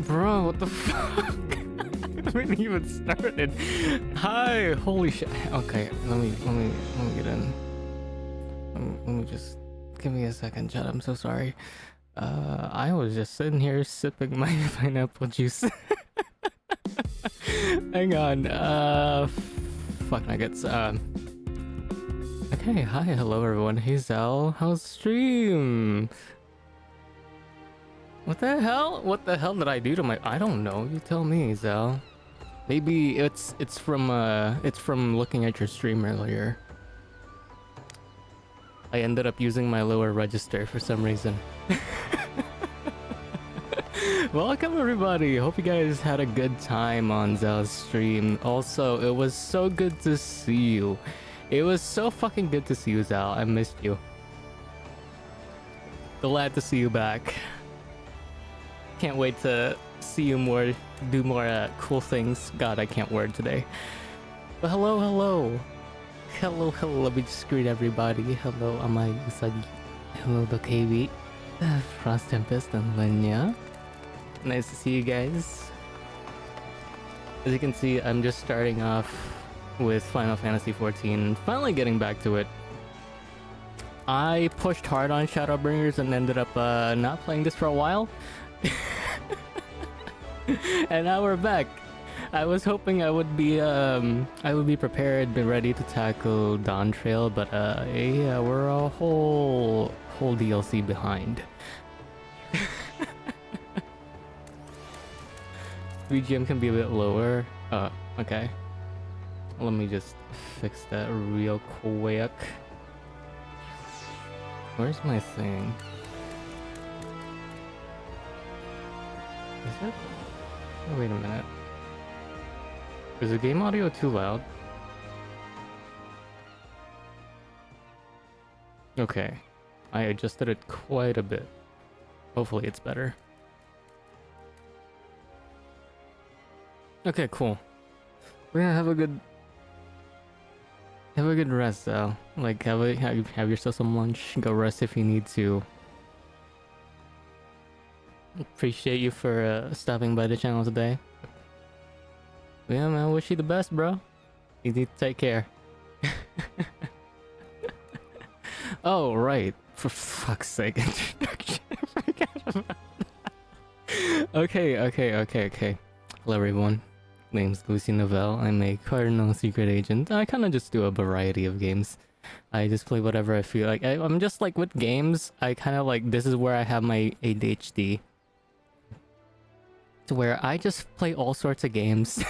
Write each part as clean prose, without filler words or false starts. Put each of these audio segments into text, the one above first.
Bro, what the fuck? We haven't even started. Hi, holy shit. Okay, let me get in. Let me just give me a second, chat. I'm so sorry. I was just sitting here sipping my pineapple juice. Hang on. Fuck nuggets. Okay, hi, hello everyone. Hey Zal, how's stream? What the hell? What the hell did I do to my? I don't know. You tell me, Zal. Maybe it's from looking at your stream earlier. I ended up using my lower register for some reason. Welcome everybody. Hope you guys had a good time on Zal's stream. Also, it was so good to see you. It was so fucking good to see you, Zal. I missed you. Glad to see you back. Can't wait to see you more, do more cool things. God, I can't word today. But hello. Let me just greet everybody. Hello, Amai Usagi. Hello, the KB. Frost Tempest and Lenya. Nice to see you guys. As you can see, I'm just starting off with Final Fantasy XIV. Finally getting back to it. I pushed hard on Shadowbringers and ended up not playing this for a while. And now we're back. I was hoping I would be prepared, be ready to tackle Dawn Trail, but yeah, we're a whole DLC behind. BGM can be a bit lower. Okay. Let me just fix that real quick. Where's my thing? Is it? Oh, wait a minute. Is the game audio too loud? Okay. I adjusted it quite a bit. Hopefully it's better. Okay, cool. We're gonna have a good rest though. Like have yourself some lunch. Go rest if you need to. Appreciate you for stopping by the channel today. Yeah, man, wish you the best, bro. You need to take care. Oh, right. For fuck's sake, introduction. I forgot about that. Okay. Hello, everyone. Name's Lucy Novell. I'm a Cardinal Secret Agent. I kind of just do a variety of games. I just play whatever I feel like. I'm just like with games, I kind of like, this is where I have my ADHD. To where I just play all sorts of games.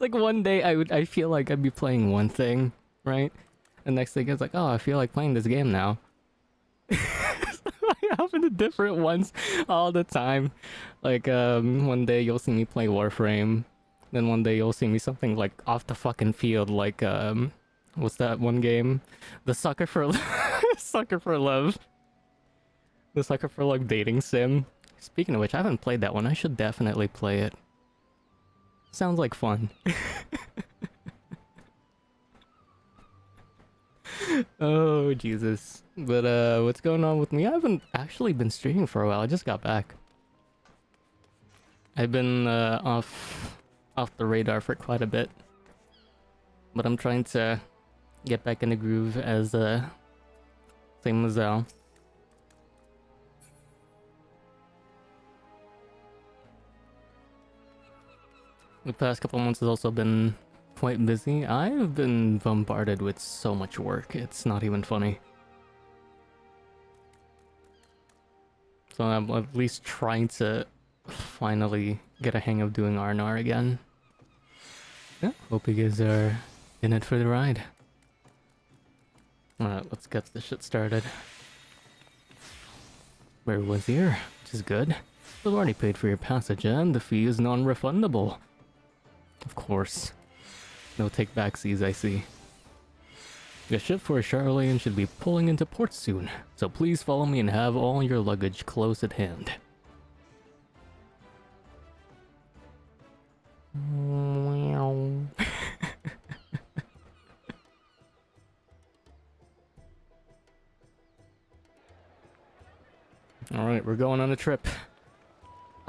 Like one day I feel like I'd be playing one thing, right? The next thing is like, oh, I feel like playing this game now. I happen to different ones all the time. Like one day you'll see me play Warframe, then one day you'll see me something like off the fucking field, like what's that one game? The Sucker for Sucker for Love. The Sucker for Love dating sim. Speaking of which, I haven't played that one. I should definitely play it. Sounds like fun. Oh, Jesus. But what's going on with me? I haven't actually been streaming for a while. I just got back. I've been off the radar for quite a bit. But I'm trying to get back in the groove as same as Al. The past couple months has also been quite busy. I've been bombarded with so much work, it's not even funny. So I'm at least trying to finally get a hang of doing R&R again. Yeah, hope you guys are in it for the ride. Alright, let's get this shit started. Everyone's here, which is good. I've already paid for your passage and the fee is non-refundable. Of course. No take-backsies, I see. The ship for Charlene should be pulling into port soon, so please follow me and have all your luggage close at hand. Alright, we're going on a trip.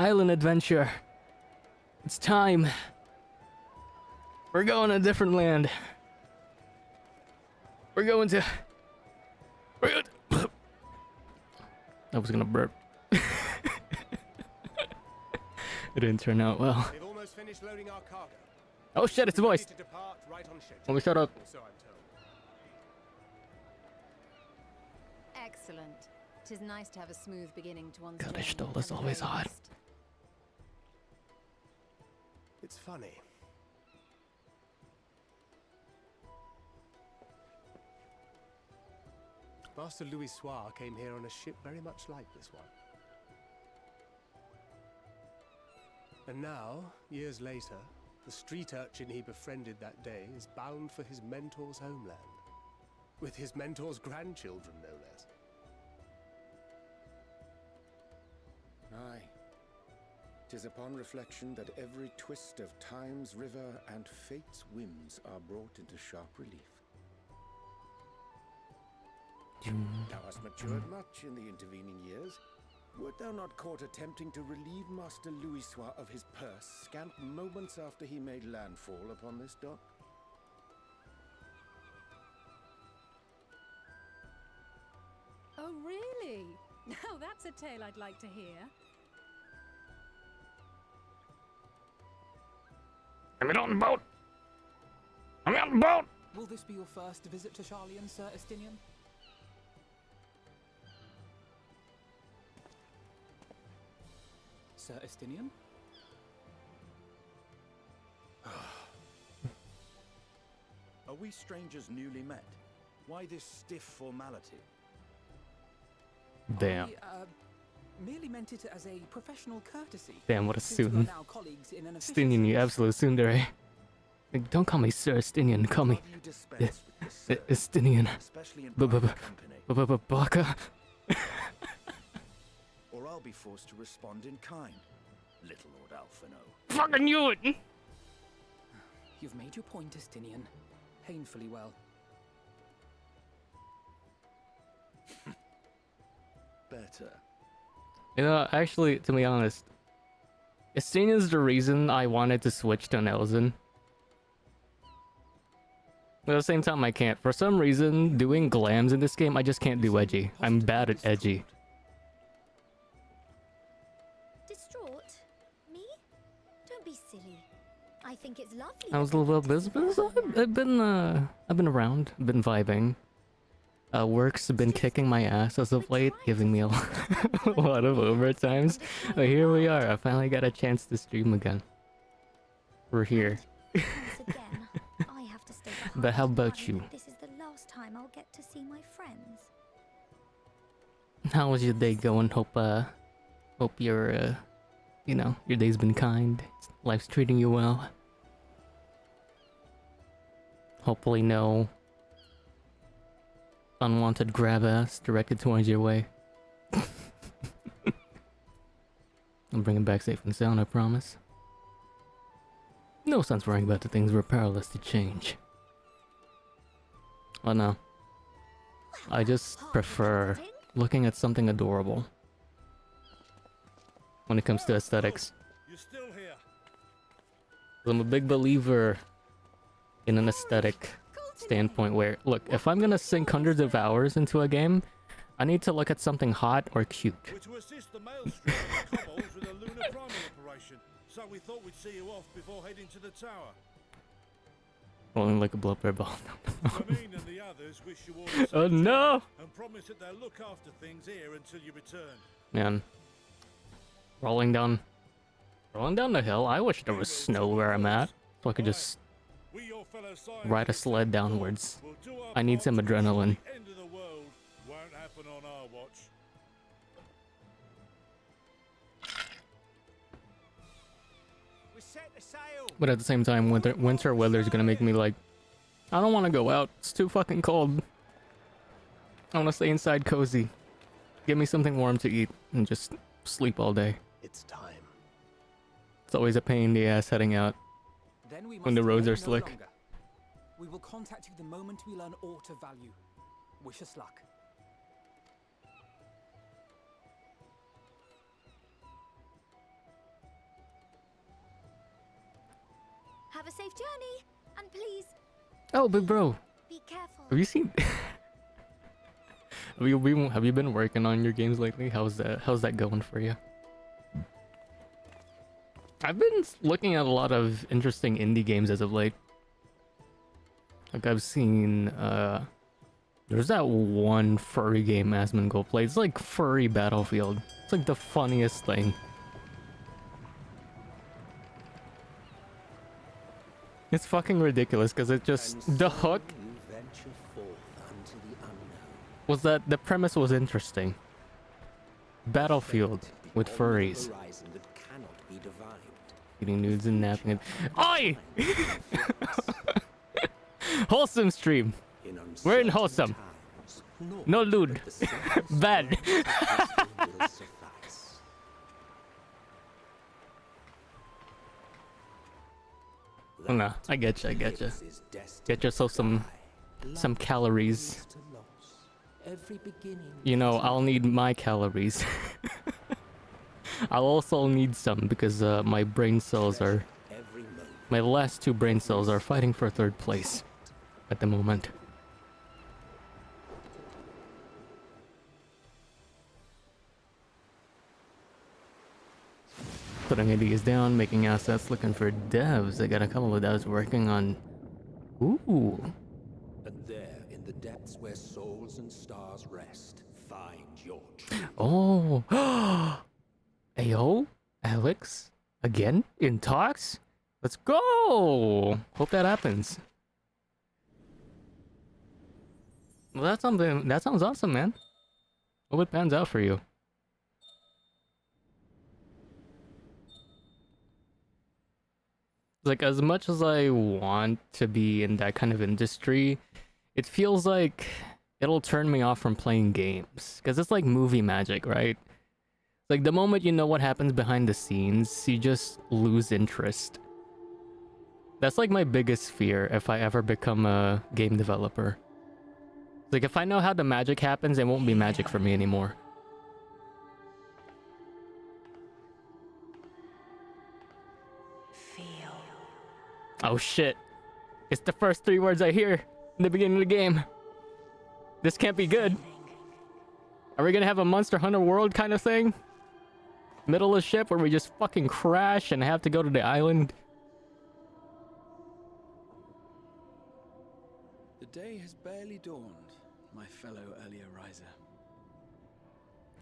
Island adventure. It's time. We're going to a different land. We're going to... I was gonna burp. It didn't turn out well. They've almost finished loading our cargo. Oh shit, it's a voice. To depart right on schedule. Let me shut up. So I'm told. Excellent. Tis nice to have a smooth beginning to one's God, journey. Ishtal is at the always very hot. least. It's funny. Master Louis Soir came here on a ship very much like this one. And now, years later, the street urchin he befriended that day is bound for his mentor's homeland. With his mentor's grandchildren, no less. Aye. 'Tis upon reflection that every twist of time's river and fate's whims are brought into sharp relief. Thou hast matured much in the intervening years. Wert thou not caught attempting to relieve Master Louis Soir of his purse scant moments after he made landfall upon this dock? Oh, really? Now that's a tale I'd like to hear. Let me on the boat. Let me on the boat. Will this be your first visit to Charlian, Sir Estinian? Sir Estinian? Are we strangers newly met? Why this stiff formality? Damn. I merely meant it as a professional courtesy. Damn, what a Since we are student. now colleagues in an Estinian, you absolute tsundere. Like, don't call me Sir Estinian, call me Rather you dispense with this, sir, Estinian. especially in B-b-b- private company, Baka. or I'll be forced to respond in kind, little Lord Alphino. Fucking knew it. You've made your point, Estinian. Painfully well. Better. You know, actually, to be honest, Estinian's the reason I wanted to switch to Nelson. But at the same time, I can't. For some reason, doing glams in this game, I just can't do edgy. I'm bad at edgy. Distraught? Me? Don't be silly. I think it's lovely. I was a little business. I've been around, been vibing. Work's been kicking my ass as of late, giving me a lot of overtimes. But here we are. I finally got a chance to stream again. We're here. Once again, I have to stay behind. But how about you? This is the last time I'll get to see my friends. How was your day going? Hope your you know, your day's been kind. Life's treating you well. Hopefully no unwanted grab ass directed towards your way. I'll bring it back safe and sound, I promise. No sense worrying about the things we're powerless to change. Oh no. I just prefer looking at something adorable when it comes to aesthetics. You're still here. I'm a big believer in an aesthetic standpoint where, look, if I'm gonna sink hundreds of hours into a game, I need to look at something hot or cute. We're to assist the Maelstrom and the Kobolds with a lunar priming operation, so we thought we'd see you off before heading to the tower. Rolling like a blow-up ball. Ramin and the others wish you all the Oh same no! and promise that they'll look after things here until you return. Man. Rolling down the hill. I wish there was snow where I'm at, so I could just We, your fellow ride a scientists, sled downwards. will do our I need part some to ensure adrenaline. The end of the world won't happen on our watch. We set the sail. But at the same time, winter weather is gonna make me like, I don't want to go out. It's too fucking cold. I want to stay inside cozy. Give me something warm to eat and just sleep all day. It's time. It's always a pain in the ass heading out. Then we When the must roads delay are no slick. longer. We will contact you the moment we learn aught of value. Wish us luck. Have a safe journey, and please Oh, big bro, be careful. have you seen? Have you been working on your games lately? How's that going for you? I've been looking at a lot of interesting indie games as of late. Like I've seen there's that one furry game Asmongold plays. It's like Furry Battlefield. It's like the funniest thing. It's fucking ridiculous because it just the hook was that the premise was interesting. Battlefield with furries. Eating nudes and napping it. Oi! Wholesome stream. We're in wholesome. No lewd. Bad. Oh, no, I get you. Get yourself some calories. You know, I'll need my calories. I'll also need some because my brain cells are... My last two brain cells are fighting for third place at the moment. Putting ideas down, making assets, looking for devs. I got a couple of devs working on... Ooh. And there, in the depths where souls and stars rest, find your truth. Oh. Ayo, Alex, again in talks? Let's go! Hope that happens. Well, that's something. That sounds awesome, man. Hope it pans out for you. Like, as much as I want to be in that kind of industry, it feels like it'll turn me off from playing games. Because it's like movie magic, right? Like, the moment you know what happens behind the scenes, you just lose interest. That's like my biggest fear if I ever become a game developer. Like, if I know how the magic happens, it won't be magic for me anymore. Oh shit. It's the first 3 words I hear in the beginning of the game. This can't be good. Are we gonna have a Monster Hunter World kind of thing? Middle of ship where we just fucking crash and have to go to the island? The day has barely dawned, my fellow earlier riser.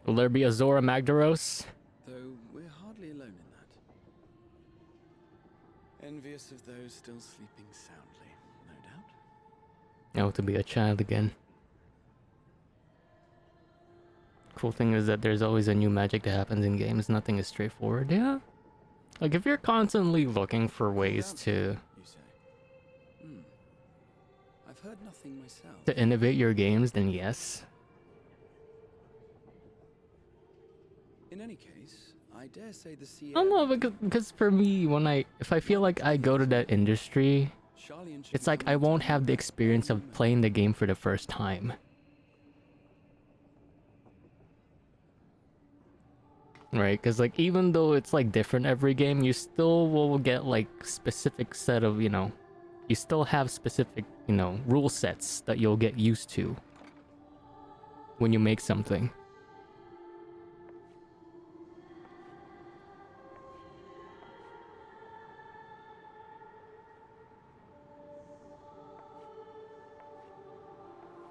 Will there be a Zora Magdaros? Though we're hardly alone in that. Envious of those still sleeping soundly, no doubt. Oh, to be a child again. Cool thing is that there's always a new magic that happens in games. Nothing is straightforward. Yeah. Like, if you're constantly looking for ways to... You say? I've heard nothing myself. to innovate your games, then yes. In any case, I dare say the CA... I don't know, because for me, if I feel like I go to that industry, it's like I won't have the experience of playing the game for the first time. Right, because like even though it's like different every game, you still will get like specific set of, you know, you still have specific, you know, rule sets that you'll get used to when you make something.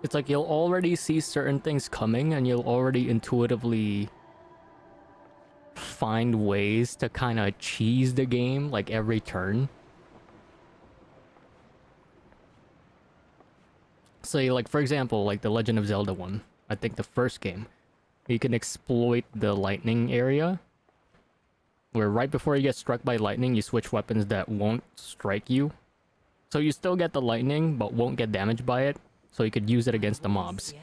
It's like you'll already see certain things coming and you'll already intuitively find ways to kind of cheese the game like every turn. So like, for example, like the Legend of Zelda one, I think the first game, you can exploit the lightning area where right before you get struck by lightning, you switch weapons that won't strike you. So you still get the lightning but won't get damaged by it, so you could use it against the mobs.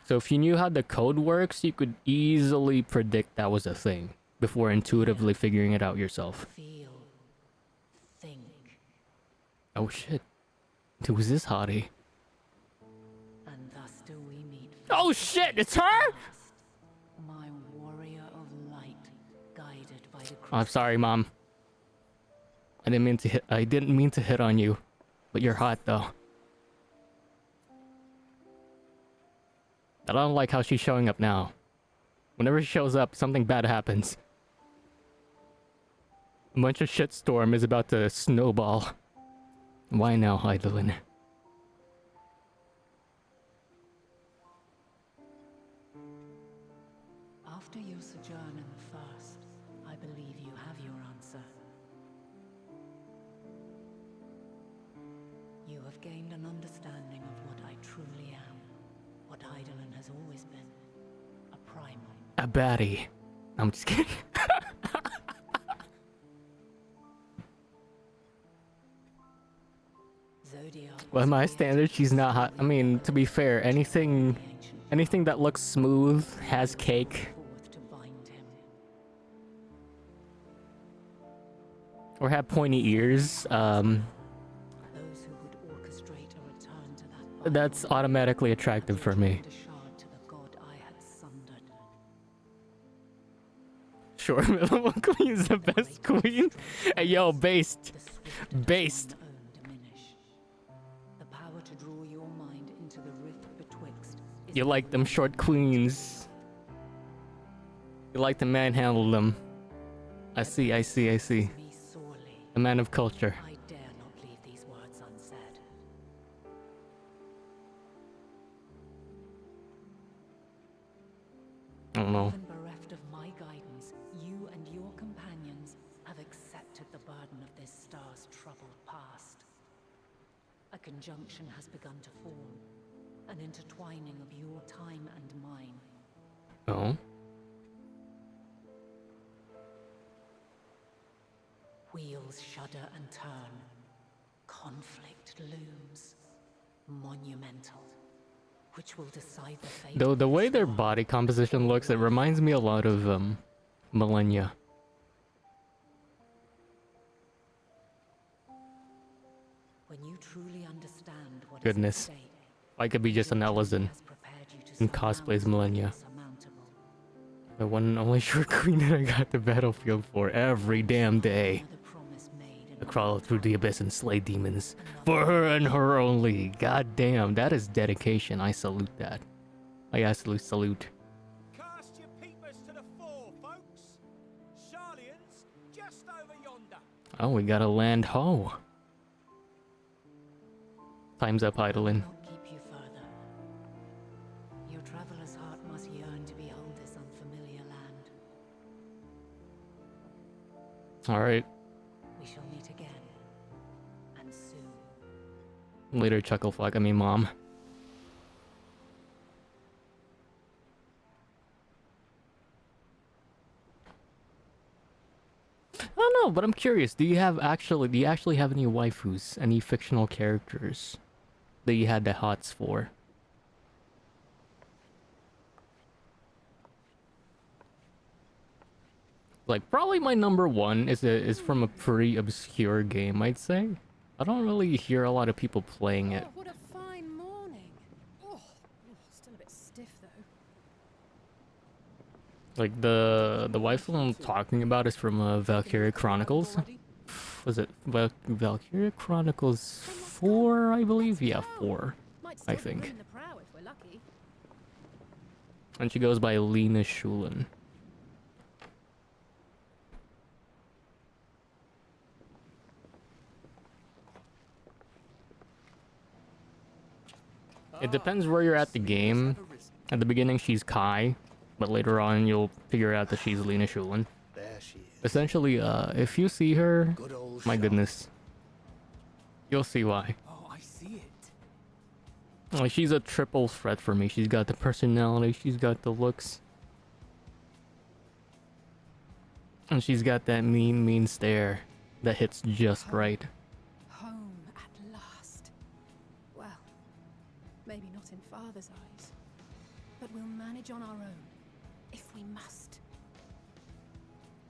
So if you knew how the code works, you could easily predict that was a thing before intuitively figuring it out yourself. Feel, think. Oh shit. Who's this hottie? And thus do we meet. Oh shit, it's her? My warrior of light, guided by I'm sorry, Mom. I didn't mean to hit on you, but you're hot though. I don't like how she's showing up now. Whenever she shows up, something bad happens. A bunch of shitstorm is about to snowball. Why now, Heidelin? After your sojourn in the First, I believe you have your answer. You have gained an understanding of what I truly am, what Heidelin has always been, a primal. A baddie. I'm just kidding. By my standards, she's not hot. I mean, to be fair, anything that looks smooth, has cake, or have pointy ears, that's automatically attractive for me. Sure, Middle Queen is the best queen. Hey, yo, based. You like them short queens. You like to manhandle them. I see. A man of culture. I dare not leave these words unsaid. I don't know. Even bereft of my guidance, you and your companions have accepted the burden of this star's troubled past. A conjunction has begun to form, an intertwining of your time and mine. Oh? Wheels shudder and turn. Conflict looms. Monumental. Which will decide the fate. Though the way their body composition looks, it reminds me a lot of Millennia. When you truly understand what Goodness. is at stake, I could be just an Ellison in cosplays Millennia. The one and only short queen that I got the battlefield for every damn day. I crawl through the abyss and slay demons. For her and her only. God damn, that is dedication. I salute that. I absolutely salute. Cast your peepers to the fore, folks. Sharlian's just over yonder. Oh, we gotta land ho. Time's up, Heidelin. keep you further. Your traveler's heart must yearn to behold this unfamiliar land. Alright. We shall meet again. And soon. Later, Chucklefuck. I mean, Mom. I don't know, but I'm curious. Do you actually have any waifus? Any fictional characters that you had the hots for? Like, probably my number one is from a pretty obscure game, I'd say. I don't really hear a lot of people playing it. Oh, what a fine morning. Oh, still a bit stiff though. Like, the waifu I'm talking about is from Valkyria Chronicles. Was it Valkyria Chronicles 4, I believe? Yeah, 4, I think. And she goes by Lena Schulen. It depends where you're at the game. At the beginning, she's Kai, but later on, you'll figure out that she's Lena Schulen. There she is. Essentially, if you see her, my goodness, you'll see why. Oh, I see it. Like, she's a triple threat for me. She's got the personality, she's got the looks, and she's got that mean stare that hits just right. Home at last. Well, maybe not in Father's eyes, but we'll manage on our own, if we must.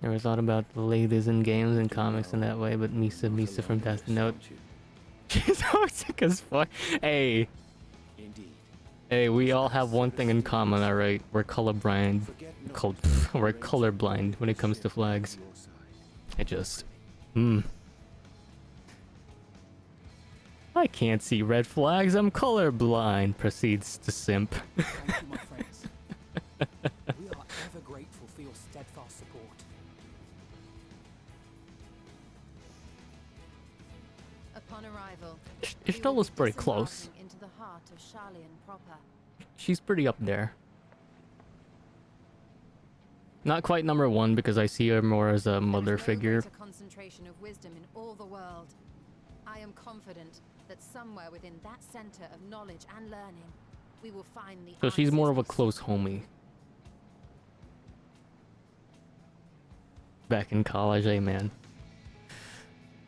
Never thought about the ladies in games and comics in that way, but Misa from Death Note. She's toxic as fuck. Hey. Indeed. Hey, we all have one thing in common, alright? We're colorblind. We're colorblind when it comes to flags. I just... I can't see red flags, I'm colorblind, proceeds to simp. Thank you, my friends. We are ever grateful for your steadfast support. Upon arrival, Ishtala's pretty close. into the heart of Sharlayan proper. She's pretty up there. Not quite number one because I see her more as a mother figure. There is no greater concentration of wisdom in all the world. I am confident that somewhere within that center of knowledge and learning, we will find the So she's more of a answers we close seek. homie. Back in college, hey man.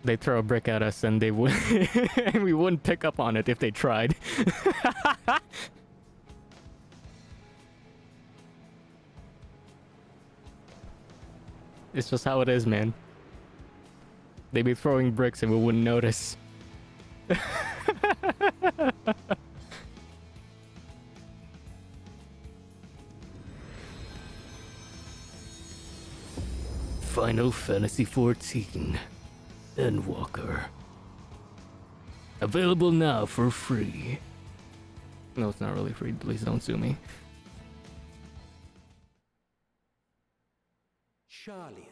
They throw a brick at us and they would and we wouldn't pick up on it if they tried. It's just how it is, man. They'd be throwing bricks and we wouldn't notice. Final Fantasy XIV Endwalker. Available now for free. No, it's not really free. Please don't sue me. Sharlayan,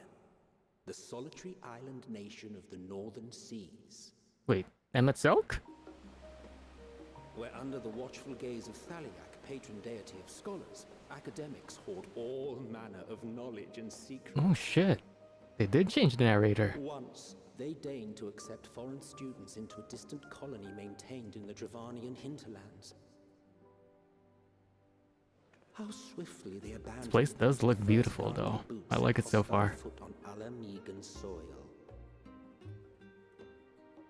the solitary island nation of the northern seas. Wait, Emmet Selk? Where under the watchful gaze of Thaliak, patron deity of scholars, academics hoard all manner of knowledge and secrets. Oh shit. They did change the narrator. Once, they deigned to accept foreign students into a distant colony maintained in the Dravanian hinterlands. How swiftly they abandoned. This place does look beautiful though. I like it so far. Foot on Alamegan soil.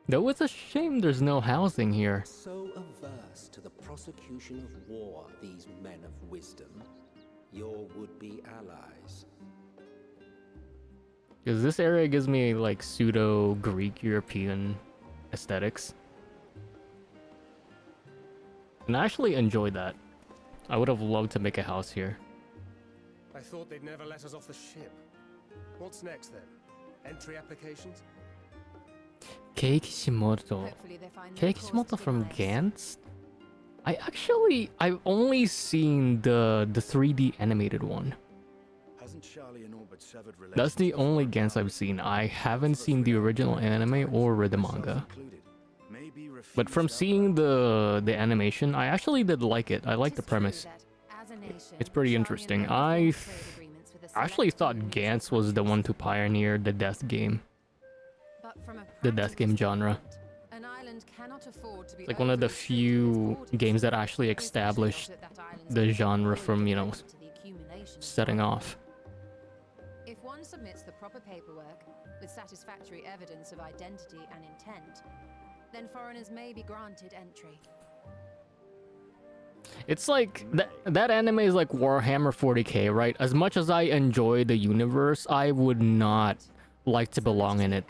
Though it's a shame there's no housing here. So averse to the prosecution of war, these men of wisdom, your would-be allies. Because this area gives me like pseudo Greek European aesthetics. And I actually enjoy that. I would have loved to make a house here. I thought they'd never let us off the ship. What's next then? Entry applications? Kei Kishimoto. Hopefully they find Kei no cause Kishimoto to from delay. Gantz? I've only seen the 3D animated one. Hasn't Sharlayan all but severed That's the relations only with Gantz I've seen. I haven't seen the original anime or the manga. Maybe But from seeing the animation, I actually did like it. I like the premise. It's pretty interesting. I actually thought Gantz was the one to pioneer the death game. The death game genre. An island cannot afford to be Like one of the few games that actually established the genre from, you know, setting off. If one submits the proper paperwork with satisfactory evidence of identity and intent, then foreigners may be granted entry. It's like that anime is like Warhammer 40k, right? As much as I enjoy the universe, I would not like to belong in it.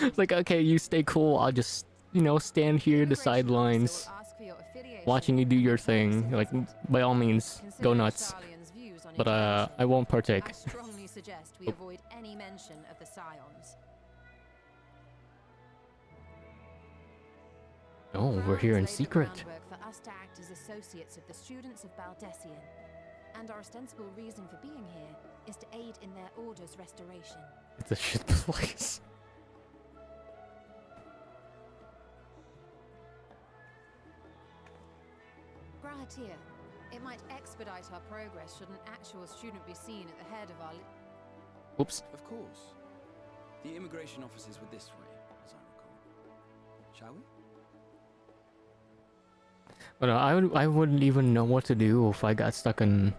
It's like, okay, you stay cool, I'll just, you know, stand here the sidelines watching you do your thing. Like, by all means, go nuts. But I won't partake. I strongly suggest we avoid any mention of the Scions. Oh, we're here in Laid the secret. groundwork for us to act as associates of the students of Baldessian, and our ostensible reason for being here is to aid in their order's restoration. It's a shit place. Grahatir, it might expedite our progress should an actual student be seen at the head of our... Oops. Of course. The immigration office is with this way, as I recall. Shall we? But I wouldn't even know what to do if I got stuck in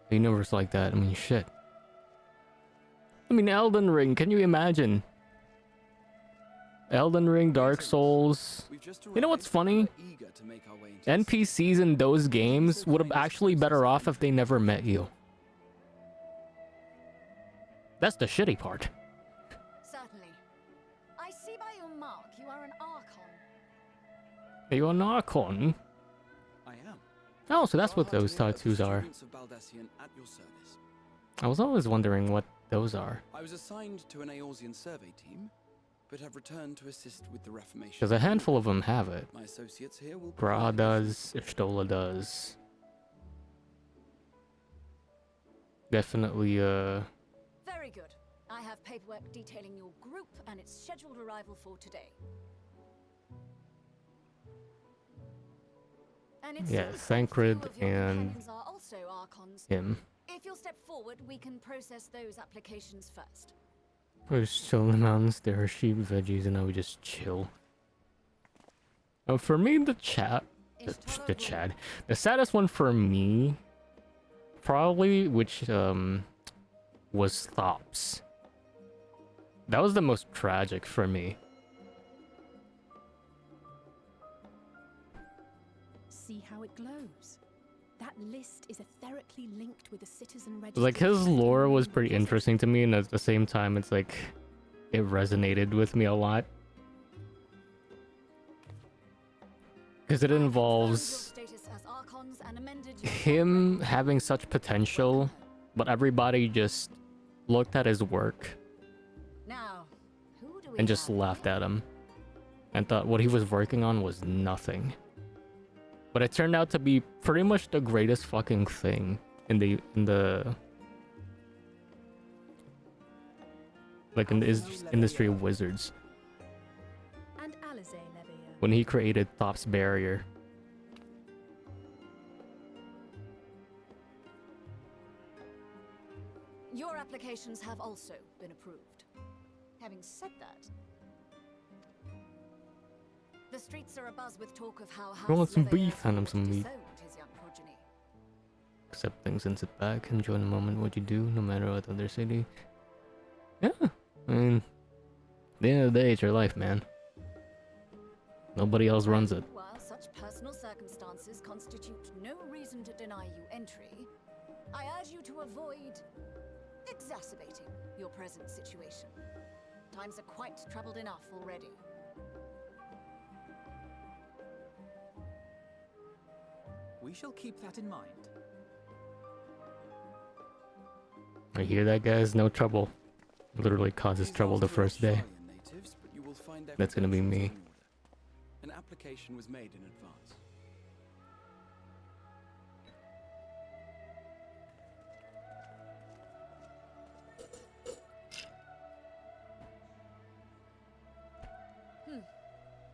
a universe like that. I mean, shit. I mean, Elden Ring, can you imagine? Elden Ring, Dark Souls. You know what's funny? NPCs in those games would have actually better off if they never met you. That's the shitty part. Certainly. I see by your mark you are an Archon. Are you an Archon? I am. Oh, so that's what Guard those Engineer of the tattoos are. students of Baldassian at your service. I was always wondering what those are. I was assigned to an Eorzean survey team, but have returned to assist with the Reformation. Because a handful of them have it. My associates here will Gra does, Ishtola does. Definitely, Very good. I have paperwork detailing your group and its scheduled arrival for today. And it yeah, seems that a few Thancred of your and companions are also Archons. him. If you'll step forward, we can process those applications first. We just chill in the mountains, there are sheep, veggies, and I would just chill. For me, the saddest one for me, probably, which, was Thops. That was the most tragic for me. See how it glows. That list is etherically linked with a citizen register. Like, his lore was pretty interesting to me, and at the same time, it's like, it resonated with me a lot. Because it involves him having such potential, but everybody just looked at his work and just laughed at him and thought what he was working on was nothing. But it turned out to be pretty much the greatest fucking thing in the industry of wizards. And Alize Leveilleur. When he created Thops Barrier. Your applications have also been approved. Having said that, the streets are abuzz with talk of how I want some Leveilleur beef, hand him some meat. disowned his young progeny. Accept things and sit back, enjoy the moment, what you do, no matter what other city. Yeah, I mean, at the end of the day, it's your life, man. Nobody else runs it. While such personal circumstances constitute no reason to deny you entry, I urge you to avoid exacerbating your present situation. Times are quite troubled enough already. We shall keep that in mind. I hear that, guys. No trouble. Literally causes trouble the first day. Natives, but you will find their That's gonna be me. credentials in order. An application was made in advance.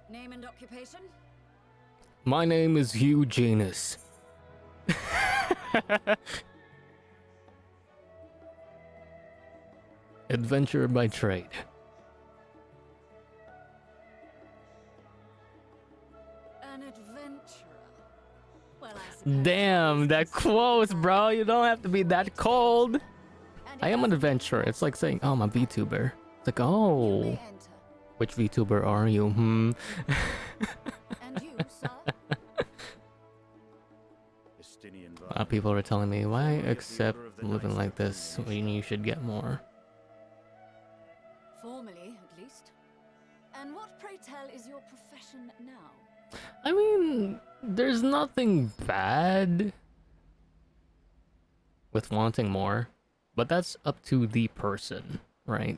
Name and occupation? My name is Hugh Janus. Adventurer by trade. An adventurer. Well, I Damn, that close, bro. You don't have to be that cold. I am an adventurer. It's like saying, oh, I'm a VTuber. It's like, oh. Which VTuber are you? Hmm. And you, sir? People are telling me, why accept living like this when you should get more? Formally, at least. And what, pray tell, is your profession now? I mean, there's nothing bad with wanting more, but that's up to the person, right?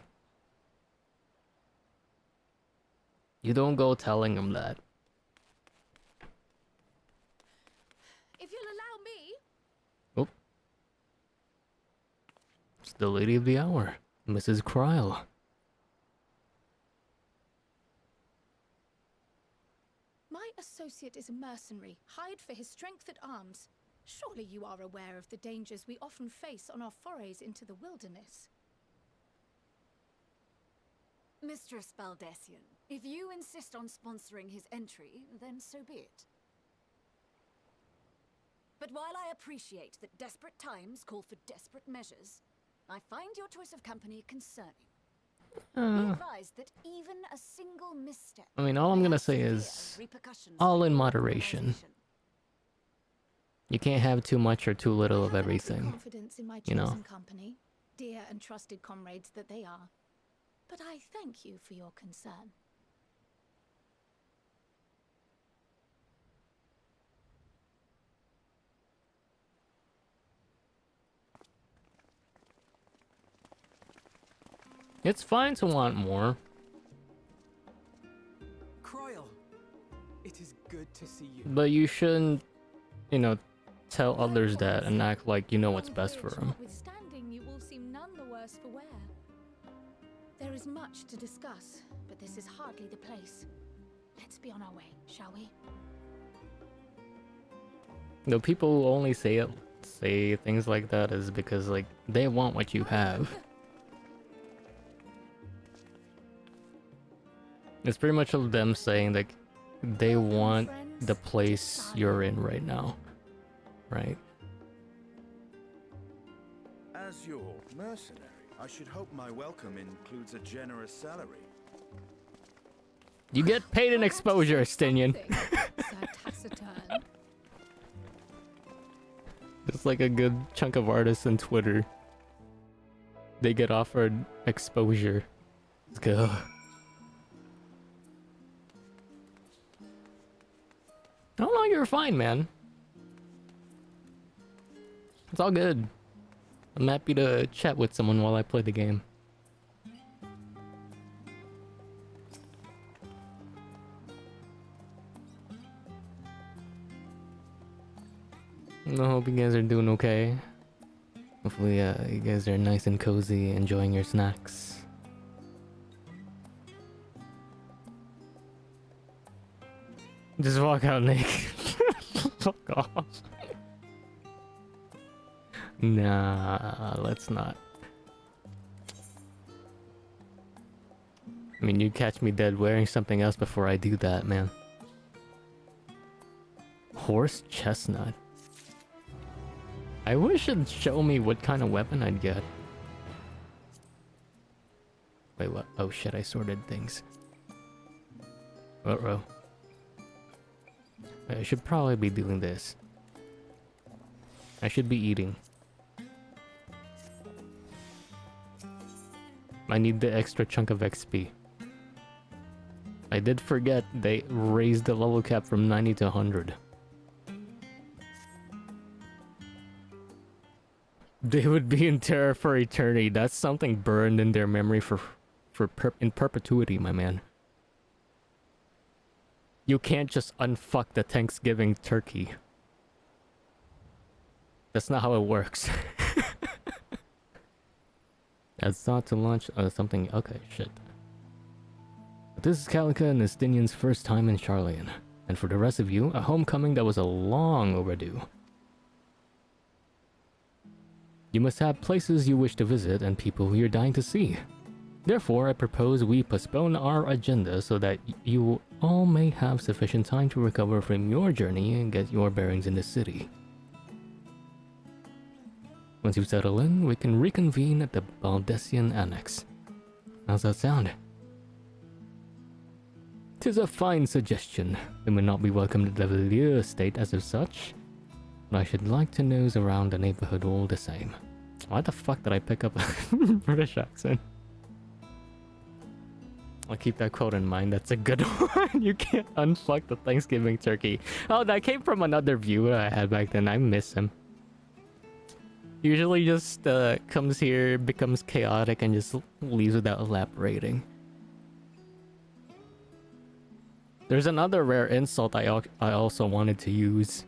You don't go telling them that. If you'll allow me. Oh. It's the lady of the hour, Mrs. Kryle. My associate is a mercenary, hired for his strength at arms. Surely you are aware of the dangers we often face on our forays into the wilderness. Mistress Baldassian, if you insist on sponsoring his entry, then so be it. But while I appreciate that desperate times call for desperate measures, I find your choice of company concerning. Be advised that even a single misstep. I mean, all I'm gonna say is, all in moderation. You can't have too much or too little of everything. Confidence in my You know. chosen company, dear and trusted comrades that they are. But I thank you for your concern. It's fine to want more. Cryle, it is good to see you. But you shouldn't, you know, tell others that and act like you know what's best for them. Notwithstanding, you all seem none the worse for wear. There is much to discuss, but this is hardly the place. Let's be on our way, shall we? No, people who only say things like that is because like they want what you have. It's pretty much of them saying like they want the place you're in right now, right? As your mercenary, I should hope my welcome includes a generous salary. You get paid in exposure, Stinian. It's like a good chunk of artists on Twitter. They get offered exposure. Let's go. Oh no, you're fine, man. It's all good. I'm happy to chat with someone while I play the game. I hope you guys are doing okay. Hopefully, you guys are nice and cozy, enjoying your snacks. Just walk out naked. Fuck off. Nah, let's not. I mean, you catch me dead wearing something else before I do that, man. Horse chestnut. I wish it'd show me what kind of weapon I'd get. Wait, what? Oh shit, I sorted things. Uh-oh. I should probably be doing this. I should be eating. I need the extra chunk of XP. I did forget they raised the level cap from 90 to 100. They would be in terror for eternity. That's something burned in their memory in perpetuity, my man. You can't just unfuck the Thanksgiving turkey. That's not how it works. As thought to launch something. Okay, shit. This is Calica and Estinian's first time in Charlian. And for the rest of you, a homecoming that was a long overdue. You must have places you wish to visit and people who you're dying to see. Therefore, I propose we postpone our agenda so that you all may have sufficient time to recover from your journey and get your bearings in the city. Once you settle in, we can reconvene at the Baldessian Annex. How's that sound? 'Tis a fine suggestion. It may not be welcome to the Valier estate as of such, but I should like to nose around the neighborhood all the same. Why the fuck did I pick up a British accent? I'll keep that quote in mind. That's a good one. You can't unfuck the Thanksgiving turkey. Oh, that came from another viewer I had back then. I miss him. Usually just comes here, becomes chaotic, and just leaves without elaborating. There's another rare insult I also wanted to use.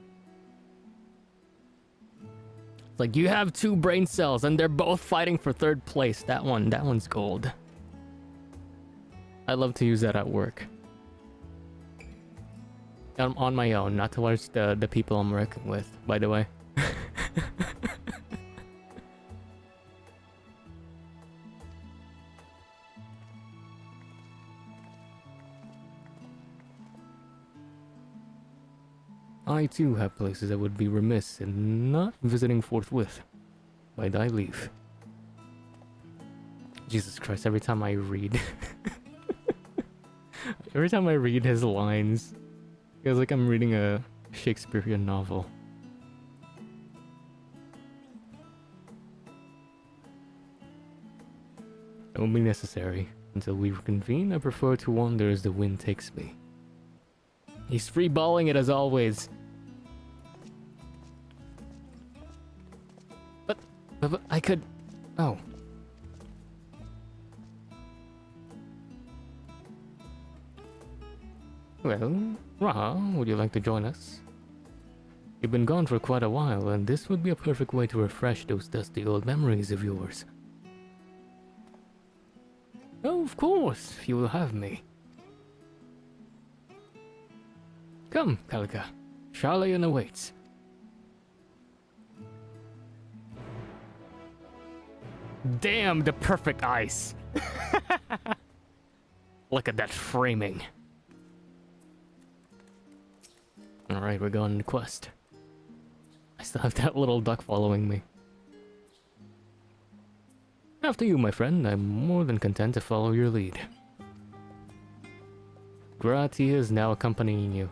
It's like, you have 2 brain cells and they're both fighting for 3rd place. That one's gold. I love to use that at work. On my own, not towards the people I'm working with, by the way. I too have places I would be remiss in not visiting forthwith by thy leave. Jesus Christ, every time I read his lines, it feels like I'm reading a Shakespearean novel. It won't be necessary. Until we reconvene, I prefer to wander as the wind takes me. He's freeballing it as always. But I could... Oh. Well, Raha, would you like to join us? You've been gone for quite a while, and this would be a perfect way to refresh those dusty old memories of yours. Oh, of course, you will have me. Come, Kalika. Charlian awaits. Damn, the perfect ice. Look at that framing. Alright, we're going on the quest. I still have that little duck following me. After you, my friend. I'm more than content to follow your lead. Gratia is now accompanying you.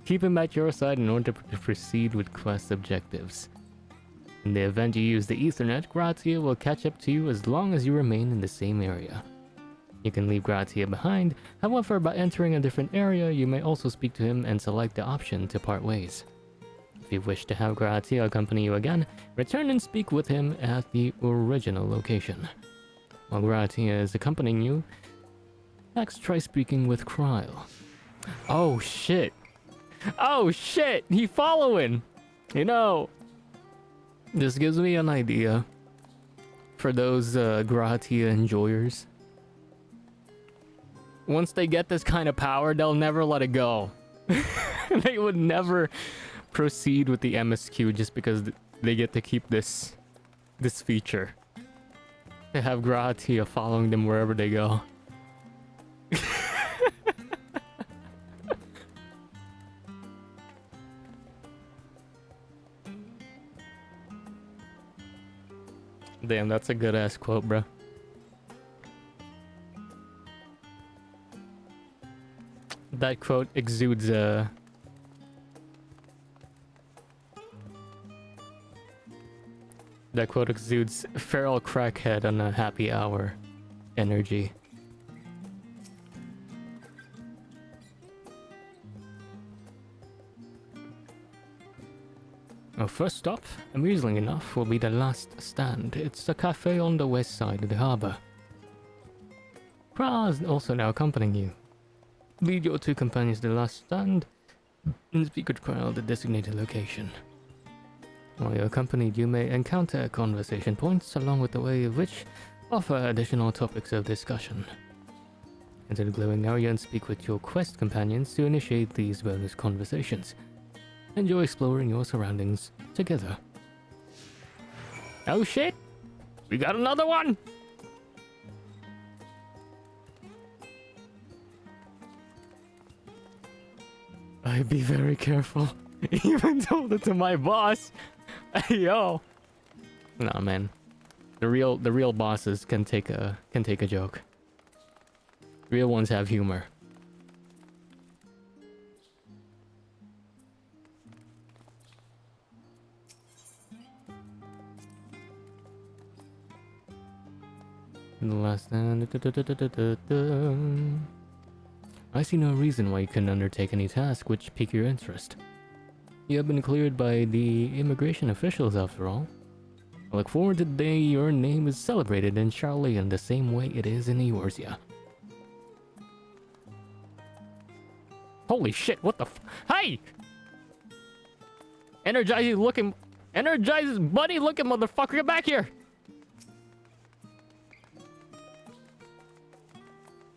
Keep him at your side in order to proceed with quest objectives. In the event you use the Ethernet, Gratia will catch up to you as long as you remain in the same area. You can leave Gratia behind, however, by entering a different area, you may also speak to him and select the option to part ways. If you wish to have Gratia accompany you again, return and speak with him at the original location. While Gratia is accompanying you, next try speaking with Kryle. Oh shit! Oh shit! He following! You know, this gives me an idea for those Gratia enjoyers. Once they get this kind of power, they'll never let it go. They would never proceed with the MSQ just because they get to keep this feature. They have Gratia following them wherever they go. Damn, that's a good ass quote, bro. That quote exudes that quote exudes feral crackhead on a happy hour energy. Well, first stop, amusingly enough, will be the last stand. It's a cafe on the west side of the harbor. Kra is also now accompanying you. Lead your two companions to the last stand and speak with Kra at the designated location. While you're accompanied, you may encounter conversation points along with the way of which offer additional topics of discussion. Enter the glowing area and speak with your quest companions to initiate these bonus conversations. Enjoy exploring your surroundings together. Oh shit! We got another one! I'd be very careful. Even told it to my boss. Hey, yo. Nah, man. The real bosses can take a joke. Real ones have humor. And the last stand. I see no reason why you couldn't undertake any task which pique your interest. You have been cleared by the immigration officials after all. I look forward to the day your name is celebrated in Charlian the same way it is in Eorzea. Holy shit, what the Hey! Energizes buddy looking motherfucker, get back here!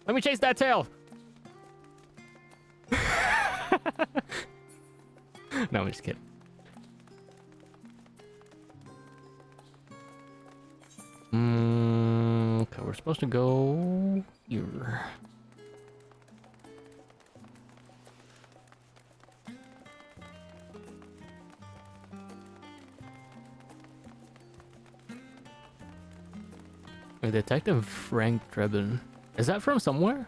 Let me chase that tail! No, I'm just kidding. Okay, we're supposed to go here. A Detective Frank Drebin. Is that from somewhere?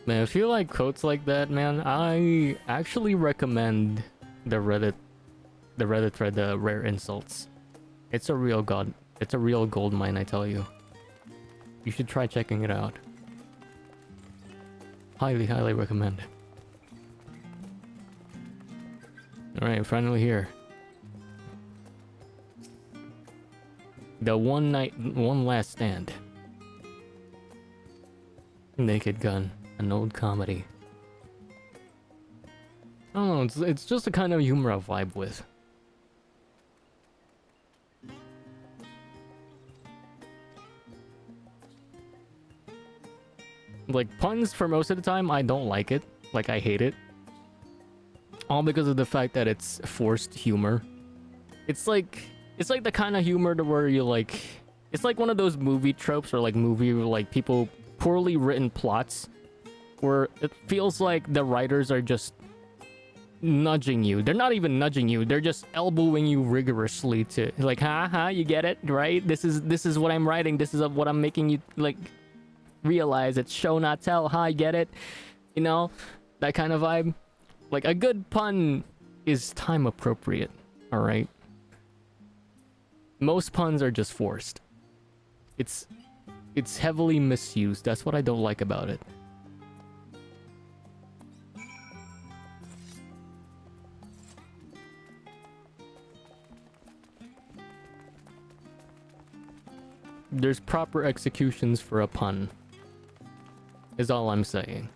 Man, if you like quotes like that, man, I actually recommend the Reddit thread, the rare insults. It's a real gold mine, I tell you. You should try checking it out. Highly, highly recommend. Alright, finally here. The one last stand. Naked Gun, an old comedy. I don't know, it's just the kind of humor I vibe with. Like, puns for most of the time, I don't like it. Like, I hate it. All because of the fact that it's forced humor. It's like the kind of humor to where you like... It's like one of those movie tropes or like movie, like, people... poorly written plots where it feels like the writers are just nudging you. They're not even nudging you. They're just elbowing you rigorously to like, you get it, right? This is what I'm writing. This is what I'm making you like realize. It's show not tell. You get it? You know, that kind of vibe. Like a good pun is time appropriate. All right. Most puns are just forced. It's heavily misused. That's what I don't like about it. There's proper executions for a pun. Is all I'm saying.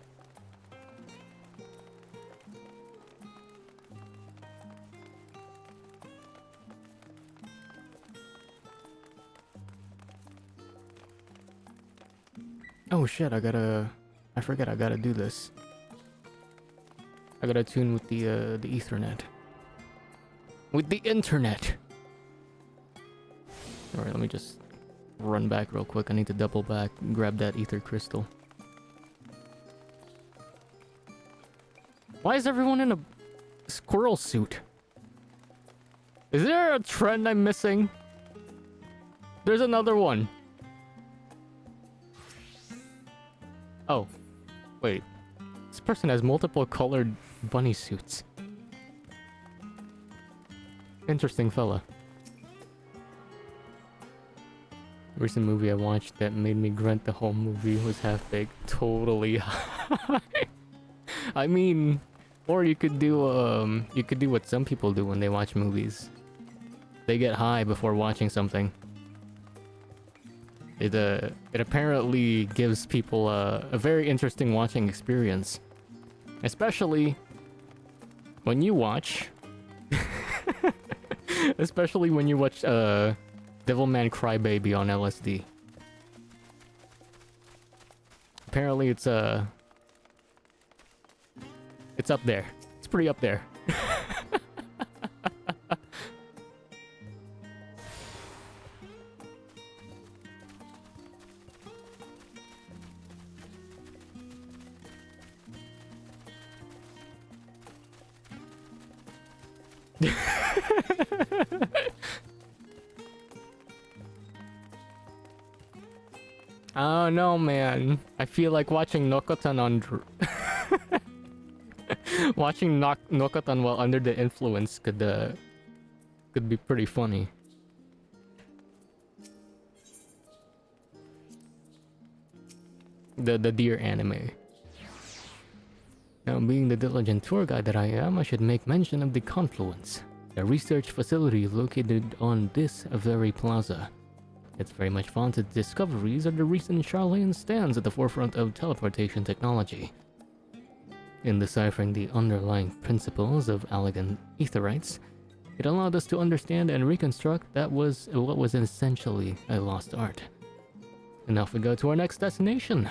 Oh shit, I forget I gotta do this. I gotta tune with the Ethernet. With the internet! Alright, let me just run back real quick. I need to double back, grab that ether crystal. Why is everyone in a squirrel suit? Is there a trend I'm missing? There's another one. Oh, wait. This person has multiple colored bunny suits. Interesting fella. Recent movie I watched that made me grunt the whole movie was Half-Baked. Totally high. I mean, or you could do what some people do when they watch movies. They get high before watching something. It apparently gives people a very interesting watching experience. Especially when you watch... Especially when you watch Devilman Crybaby on LSD. Apparently it's up there. It's pretty up there. Oh no, man. I feel like watching Nokotan on watching Nokotan while under the influence could be pretty funny. The deer anime. Now, being the diligent tour guide that I am, I should make mention of the Confluence, a research facility located on this very plaza. Its very much vaunted discoveries are the recent Charlayan stands at the forefront of teleportation technology. In deciphering the underlying principles of elegant etherites, it allowed us to understand and reconstruct what was essentially a lost art. And off we go to our next destination.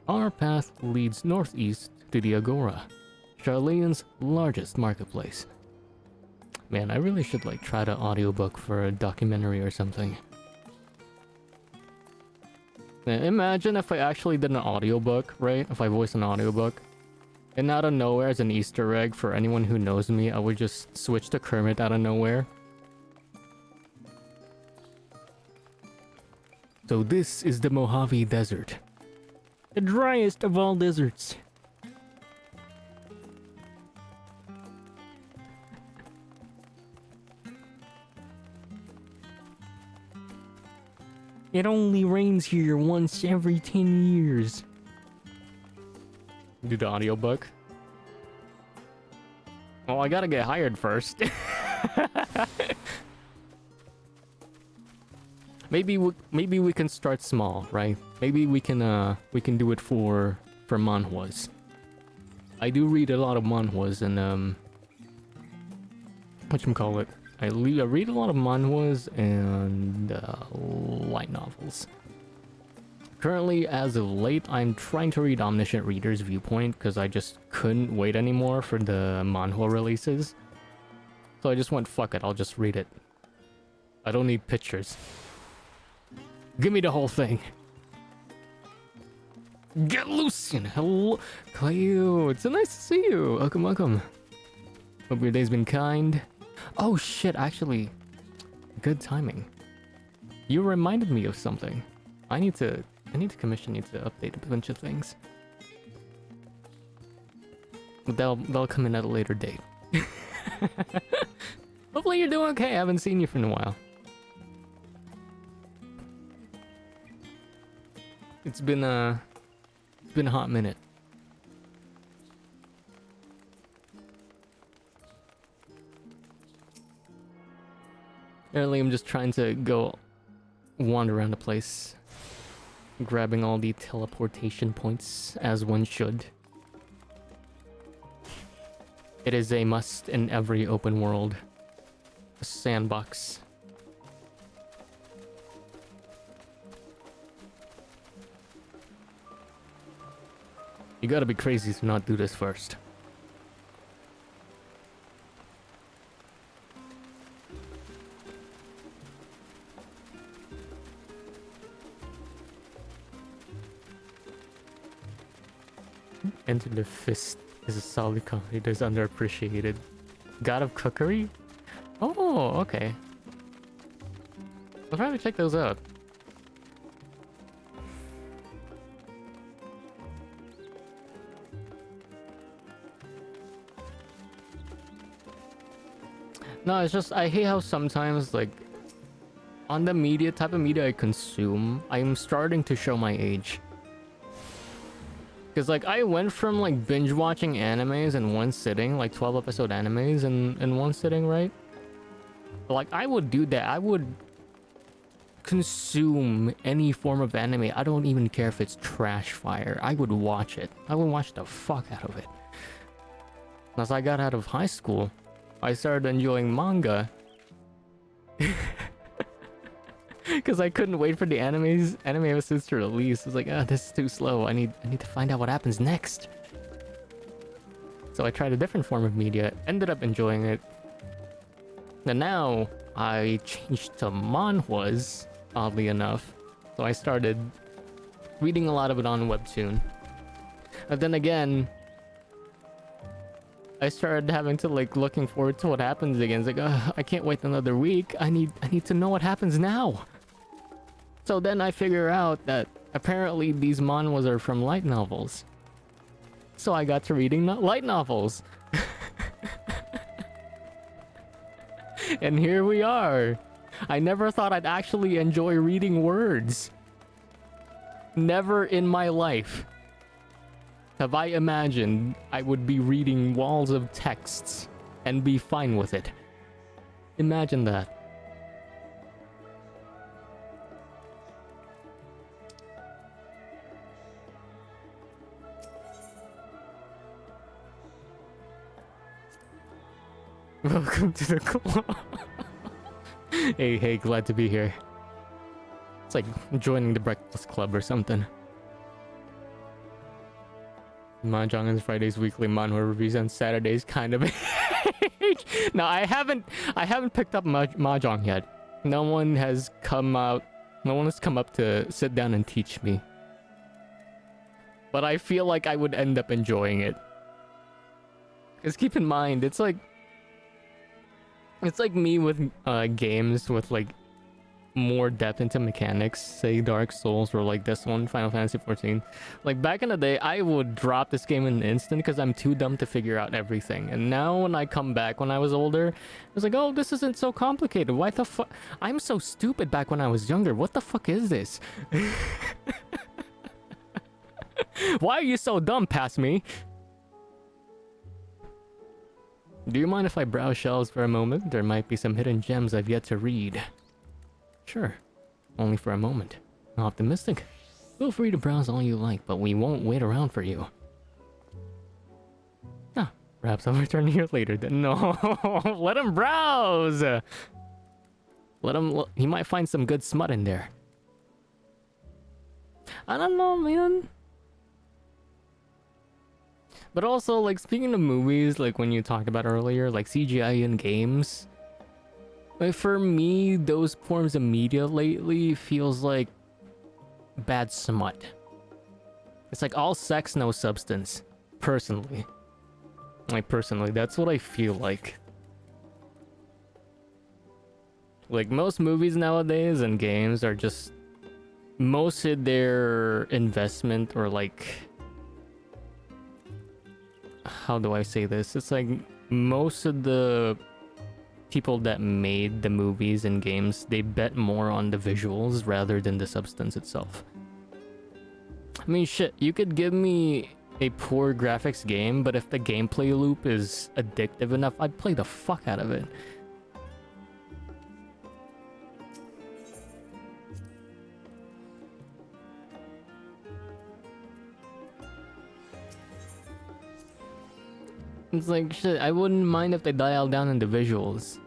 Our path leads northeast to the Agora, Charlayan's largest marketplace. Man, I really should like try to audiobook for a documentary or something. Now, imagine if I actually did an audiobook, right? If I voiced an audiobook. And out of nowhere, as an Easter egg for anyone who knows me, I would just switch to Kermit out of nowhere. So this is the Mojave Desert. The driest of all deserts. It only rains here once every 10 years. Do the audiobook. Well, I gotta get hired first. maybe we can start small, right? Maybe we can do it for manhwas. I do read a lot of manhwas and whatchamacallit. I read a lot of manhwas and light novels. Currently, as of late, I'm trying to read Omniscient Reader's Viewpoint because I just couldn't wait anymore for the manhwa releases. So I just went, fuck it, I'll just read it. I don't need pictures. Give me the whole thing. Get Lucian! Hello, Cleo, it's so nice to see you. Welcome, welcome. Hope your day's been kind. Oh shit, actually, good timing. You reminded me of something. I need to commission you to update a bunch of things. But they'll come in at a later date. Hopefully you're doing okay. I haven't seen you for a while. It's been a hot minute. Apparently I'm just trying to go wander around the place, grabbing all the teleportation points as one should. It is a must in every open world. A sandbox. You gotta be crazy to not do this first. Enter the Fist is a solid comedy that is underappreciated. God of Cookery? Oh, okay. I'll try to check those out. No, it's just, I hate how sometimes, like, on the type of media I consume, I'm starting to show my age. Because, like, I went from, like, binge-watching animes in one sitting, like 12-episode animes in one sitting, right? Like, I would do that. I would consume any form of anime. I don't even care if it's trash fire. I would watch it. I would watch the fuck out of it. As I got out of high school, I started enjoying manga. Because I couldn't wait for the anime episodes to release. I was like, ah, this is too slow. I need to find out what happens next. So I tried a different form of media, ended up enjoying it. And now I changed to manhwas, oddly enough. So I started reading a lot of it on Webtoon. And then again, I started having to, like, looking forward to what happens again. It's like, I can't wait another week. I need to know what happens now. So then I figure out that apparently these manhwas are from light novels. So I got to reading light novels. And here we are. I never thought I'd actually enjoy reading words. Never in my life have I imagined I would be reading walls of texts and be fine with it. Imagine that. Welcome to the club. Hey, glad to be here. It's like joining the Breakfast Club or something. Mahjong on Fridays, weekly manhwa reviews on Saturdays, kind of. No, I haven't picked up Mahjong yet. No one has come up to sit down and teach me. But I feel like I would end up enjoying it. Because keep in mind, it's like me with games with, like, more depth into mechanics, say Dark Souls or like this one, Final Fantasy 14. Like, back in the day, I would drop this game in an instant because I'm too dumb to figure out everything. And now when I come back when I was older, I was like, oh, this isn't so complicated. Why the fuck? I'm so stupid back when I was younger. What the fuck is this? Why are you so dumb, past me? Do you mind if I browse shelves for a moment? There might be some hidden gems I've yet to read. Sure. only for a moment. Optimistic? Feel free to browse all you like, but we won't wait around for you. Ah, perhaps I'll return here later then. No, let him browse! Let him, he might find some good smut in there. I don't know, man. But also, like, speaking of movies, like when you talked about earlier, like CGI in games, like for me, those forms of media lately feels like bad smut. It's like all sex, no substance. Personally. Like, personally, that's what I feel like. Like, most movies nowadays and games are just... most of their investment, or like... how do I say this? It's like, most of the people that made the movies and games, they bet more on the visuals rather than the substance itself. I mean, shit, you could give me a poor graphics game, but if the gameplay loop is addictive enough, I'd play the fuck out of it. It's like, shit, I wouldn't mind if they dial down in the visuals.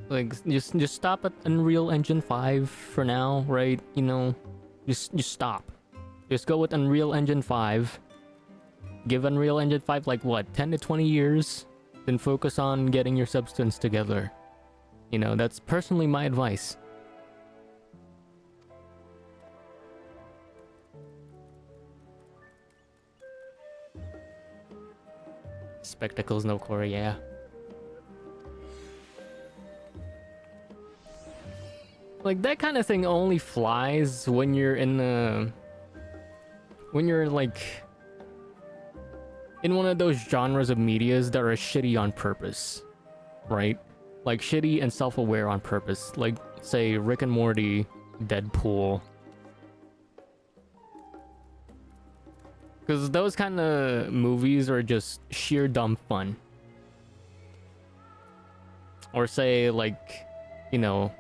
Like, just stop at Unreal Engine 5 for now, right? You know, just stop. Just go with Unreal Engine 5. Give Unreal Engine 5 like what, 10 to 20 years? Then focus on getting your substance together. You know, that's personally my advice. Spectacles, no core, yeah. Like, that kind of thing only flies when you're in the... when you're, like... in one of those genres of medias that are shitty on purpose. Right? Like, shitty and self-aware on purpose. Like, say, Rick and Morty, Deadpool. Because those kind of movies are just sheer dumb fun. Or say, like, you know...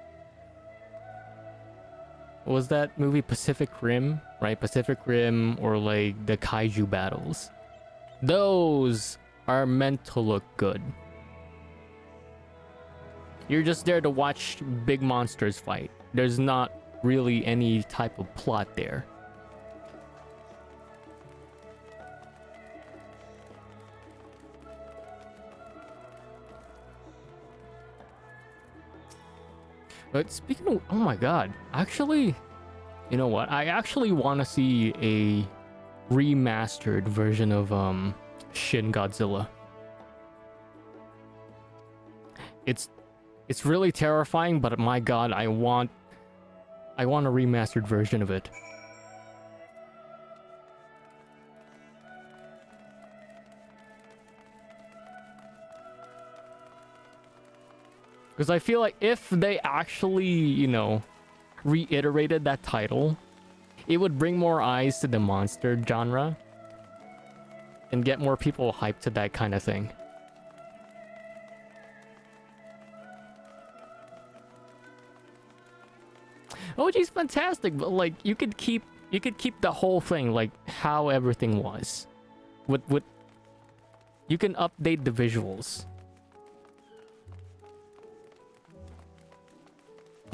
what was that movie? Pacific Rim? Right? Pacific Rim, or like the kaiju battles. Those are meant to look good. You're just there to watch big monsters fight. There's not really any type of plot there. But speaking of, oh my god, actually, you know what? I actually want to see a remastered version of Shin Godzilla. It's really terrifying, but my god, I want a remastered version of it. Because I feel like if they actually, you know, reiterated that title, it would bring more eyes to the monster genre and get more people hyped to that kind of thing. OG's fantastic, but like you could keep the whole thing like how everything was. With you can update the visuals.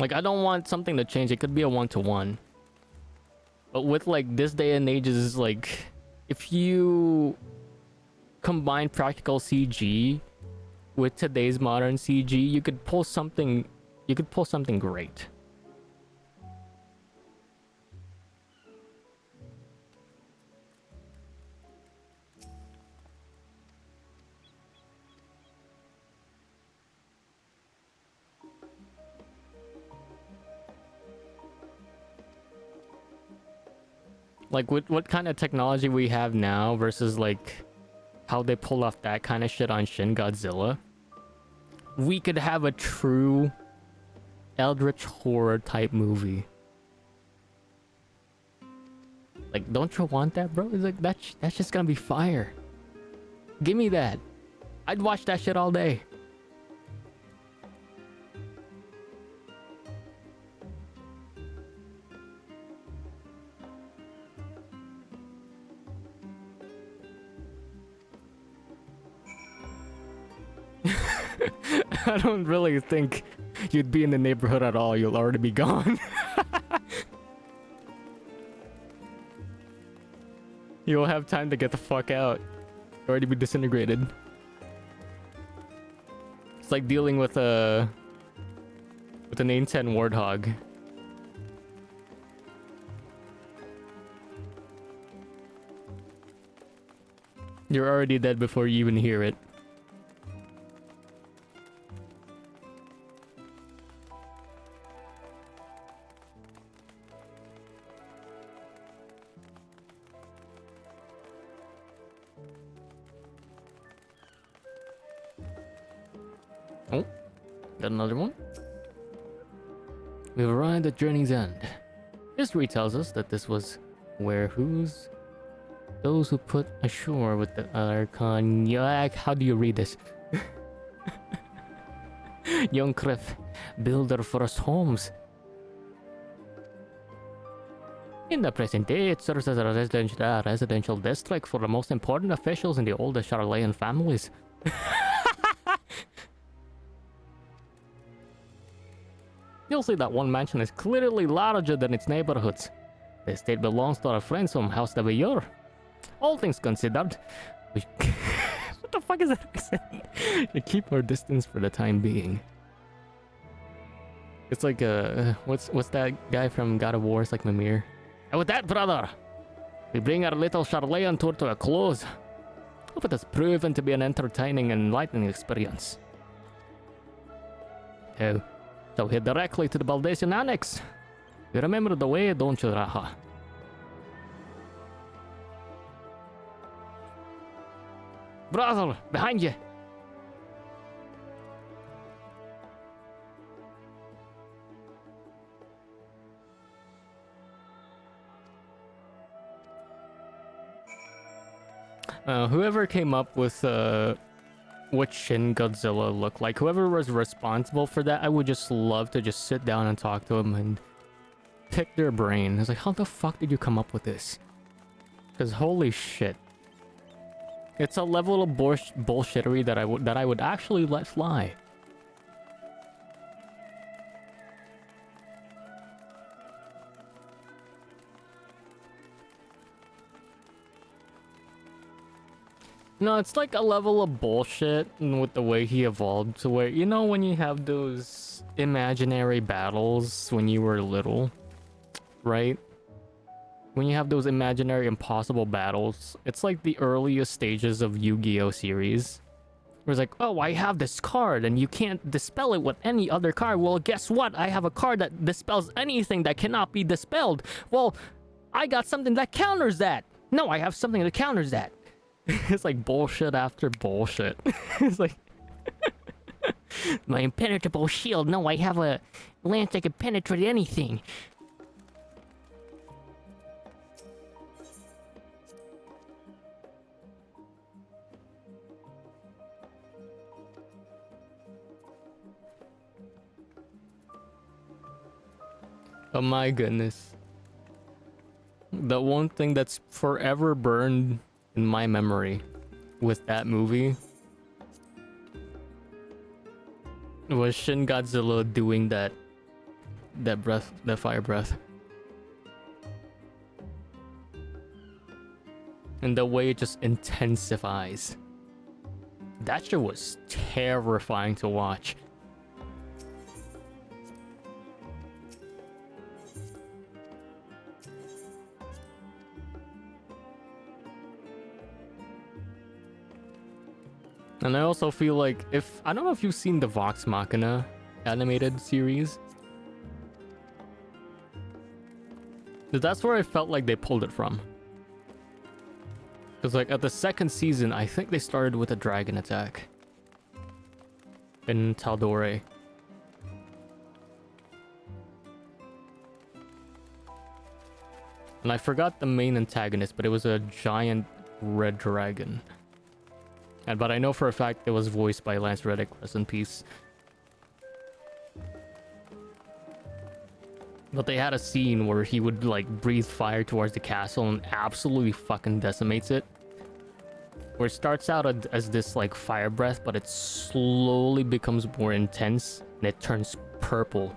Like, I don't want something to change. It could be a one-to-one. But with, like, this day and age is, like... if you combine practical CG with today's modern CG, you could pull something... you could pull something great. Like, with what kind of technology we have now versus, like, how they pull off that kind of shit on Shin Godzilla, we could have a true eldritch horror type movie. Like, don't you want that, bro? It's like, that's just gonna be fire. Give me that. I'd watch that shit all day. I don't really think you'd be in the neighborhood at all. You'll already be gone. You'll have time to get the fuck out. You'll already be disintegrated. It's like dealing with an A10 warthog. You're already dead before you even hear it. Oh, got another one. We've arrived at Journey's End. History tells us that this was where those who put ashore with the cognac. How do you read this? Young Cliff, build their first homes. In the present day, it serves as a residential district for the most important officials in the oldest Charlayan families. You'll see that one mansion is clearly larger than its neighborhoods. The estate belongs to our friends from House de Villar. All things considered, what the fuck is that accent? We keep our distance for the time being. It's like what's that guy from God of War? It's like Mimir. And with that, brother, we bring our little Charlayan tour to a close. Hope it has proven to be an entertaining and enlightening experience. So head directly to the Baldasian Annex. You remember the way, don't you, Raha? Brother, behind you! Whoever came up with what Shin Godzilla looked like, whoever was responsible for that, I would just love to just sit down and talk to them and pick their brain. It's like, how the fuck did you come up with this? Because holy shit. It's a level of bullshittery that I would actually let fly. No, it's like a level of bullshit with the way he evolved to where, you know, when you have those imaginary battles when you were little, right? When you have those imaginary impossible battles, it's like the earliest stages of Yu-Gi-Oh series. Where it's like, oh, I have this card and you can't dispel it with any other card. Well, guess what? I have a card that dispels anything that cannot be dispelled. Well, I got something that counters that. No, I have something that counters that. It's like bullshit after bullshit. It's like... My impenetrable shield. No, I have a lance that can penetrate anything. Oh my goodness. The one thing that's forever burned in my memory with that movie was Shin Godzilla doing that breath, that fire breath. And the way it just intensifies. That shit was terrifying to watch. And I also feel like I don't know if you've seen the Vox Machina animated series. But that's where I felt like they pulled it from. Because like at the second season, I think they started with a dragon attack. In Taldore. And I forgot the main antagonist, but it was a giant red dragon. But I know for a fact it was voiced by Lance Reddick, rest in peace. But they had a scene where he would like breathe fire towards the castle and absolutely fucking decimates it. where it starts out as this like fire breath, but it slowly becomes more intense and it turns purple.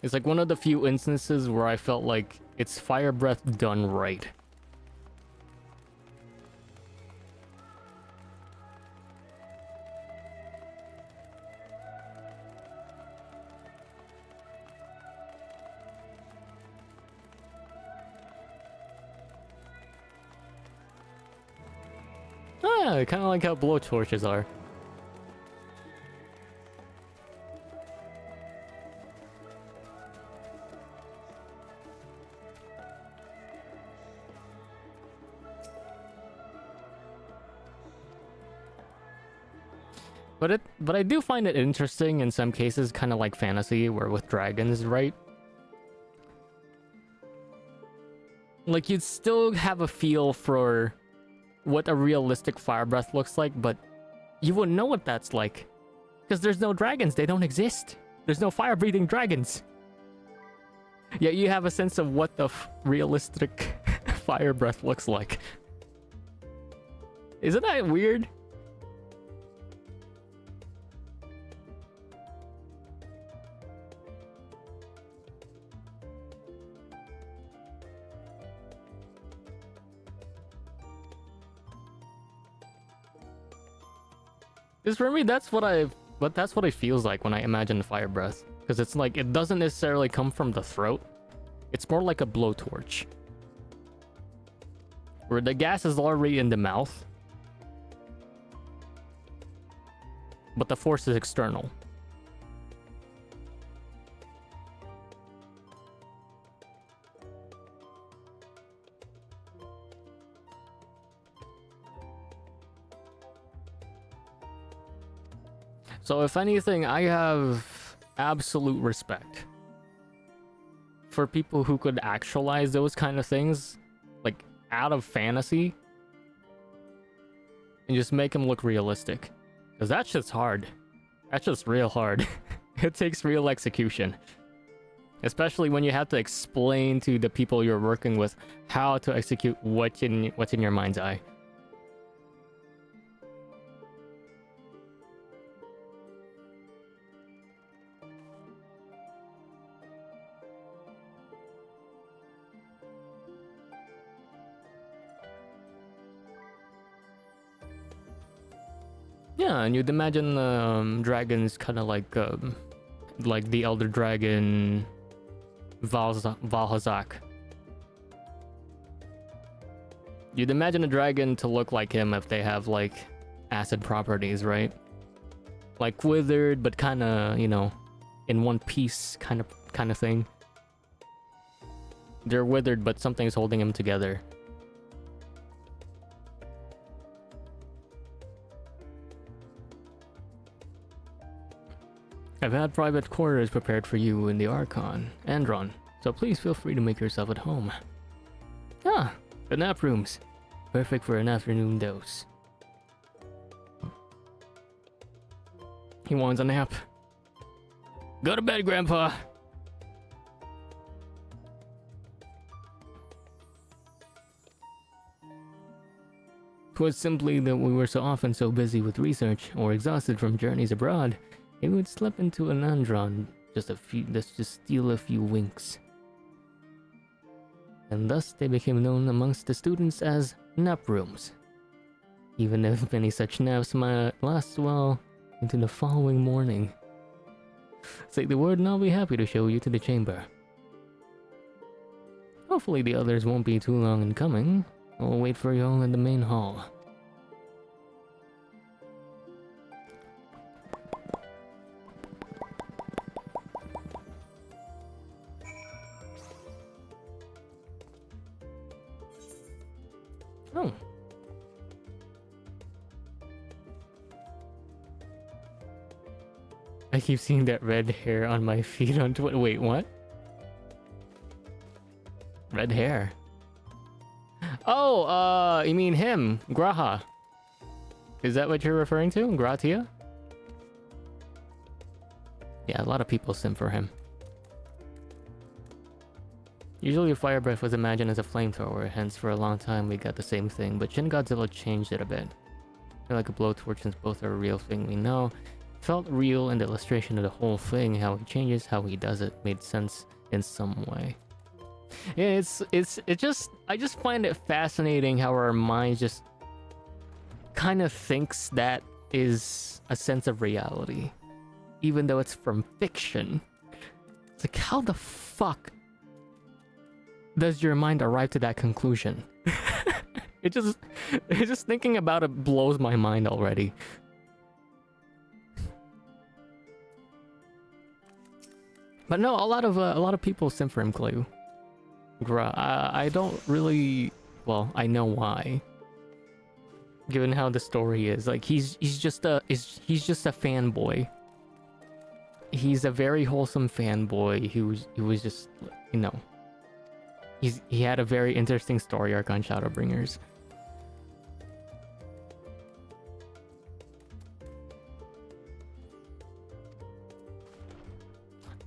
It's like one of the few instances where I felt like it's fire breath done right. Ah, kind of like how blowtorches are. But I do find it interesting in some cases, kind of like fantasy, where with dragons, right? Like you'd still have a feel for what a realistic fire breath looks like, but you wouldn't know what that's like. Because there's no dragons, they don't exist. There's no fire-breathing dragons. Yet you have a sense of what the realistic fire breath looks like. Isn't that weird? Because for me, that's what it feels like when I imagine fire breath. Because it's like, it doesn't necessarily come from the throat. It's more like a blowtorch. Where the gas is already in the mouth. But the force is external. So if anything, I have absolute respect for people who could actualize those kind of things, like out of fantasy, and just make them look realistic. Because that's just hard. That's just real hard. It takes real execution. Especially when you have to explain to the people you're working with how to execute what's in your mind's eye. Yeah, and you'd imagine dragons kind of like the elder dragon Valhazak. You'd imagine a dragon to look like him if they have like acid properties, right? Like withered, but kind of, you know, in one piece kind of thing. They're withered, but something's holding them together. I've had private quarters prepared for you in the Archon, Andron, so please feel free to make yourself at home. Ah, the nap rooms. Perfect for an afternoon dose. He wants a nap. Go to bed, Grandpa! 'Twas simply that we were so often so busy with research, or exhausted from journeys abroad, he would slip into an andron, just steal a few winks. And thus they became known amongst the students as nap rooms. Even if many such naps might last well into the following morning. Say the word and I'll be happy to show you to the chamber. Hopefully the others won't be too long in coming. I'll wait for you all in the main hall. Oh. I keep seeing that red hair on my feed on Twitter. Wait, what? Red hair. Oh, you mean him, Graha. Is that what you're referring to, Gratia? Yeah, a lot of people sim for him. Usually a fire breath was imagined as a flamethrower, hence for a long time we got the same thing, but Shin Godzilla changed it a bit. I feel like a blowtorch since both are a real thing we know. Felt real in the illustration of the whole thing, how he changes, how he does it, made sense in some way. Yeah, I just find it fascinating how our minds just kind of thinks that is a sense of reality, even though it's from fiction. It's like, how the fuck does your mind arrive to that conclusion? It's just thinking about it blows my mind already. But no, a lot of people sim for him, Clue. I don't really, well, I know why. Given how the story is, like he's just a fanboy. He's a very wholesome fanboy who was just, you know, he had a very interesting story arc on Shadowbringers.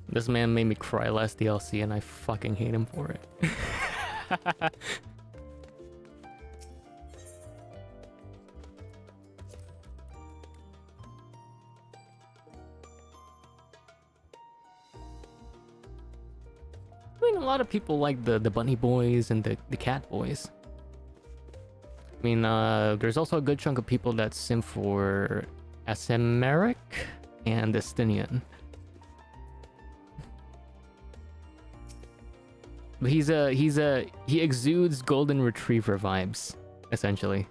This man made me cry last DLC and I fucking hate him for it. I mean, a lot of people like the bunny boys and the cat boys. I mean, there's also a good chunk of people that sim for Asemeric and Destinian. He exudes golden retriever vibes, essentially.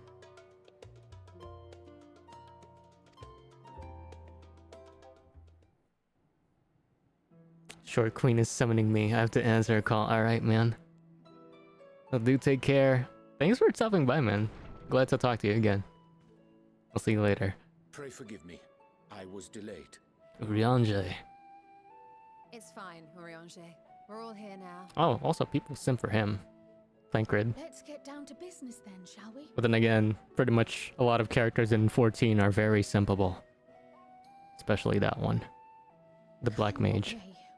Short Queen is summoning me. I have to answer a call. Alright, man. Well, do take care. Thanks for stopping by, man. Glad to talk to you again. I'll see you later. Pray forgive me. I was delayed. Uriange. It's fine, Uriange. We're all here now. Oh, also people sim for him. Thancred. Let's get down to business then, shall we? But then again, pretty much a lot of characters in 14 are very simpable. Especially that one. The Black Mage.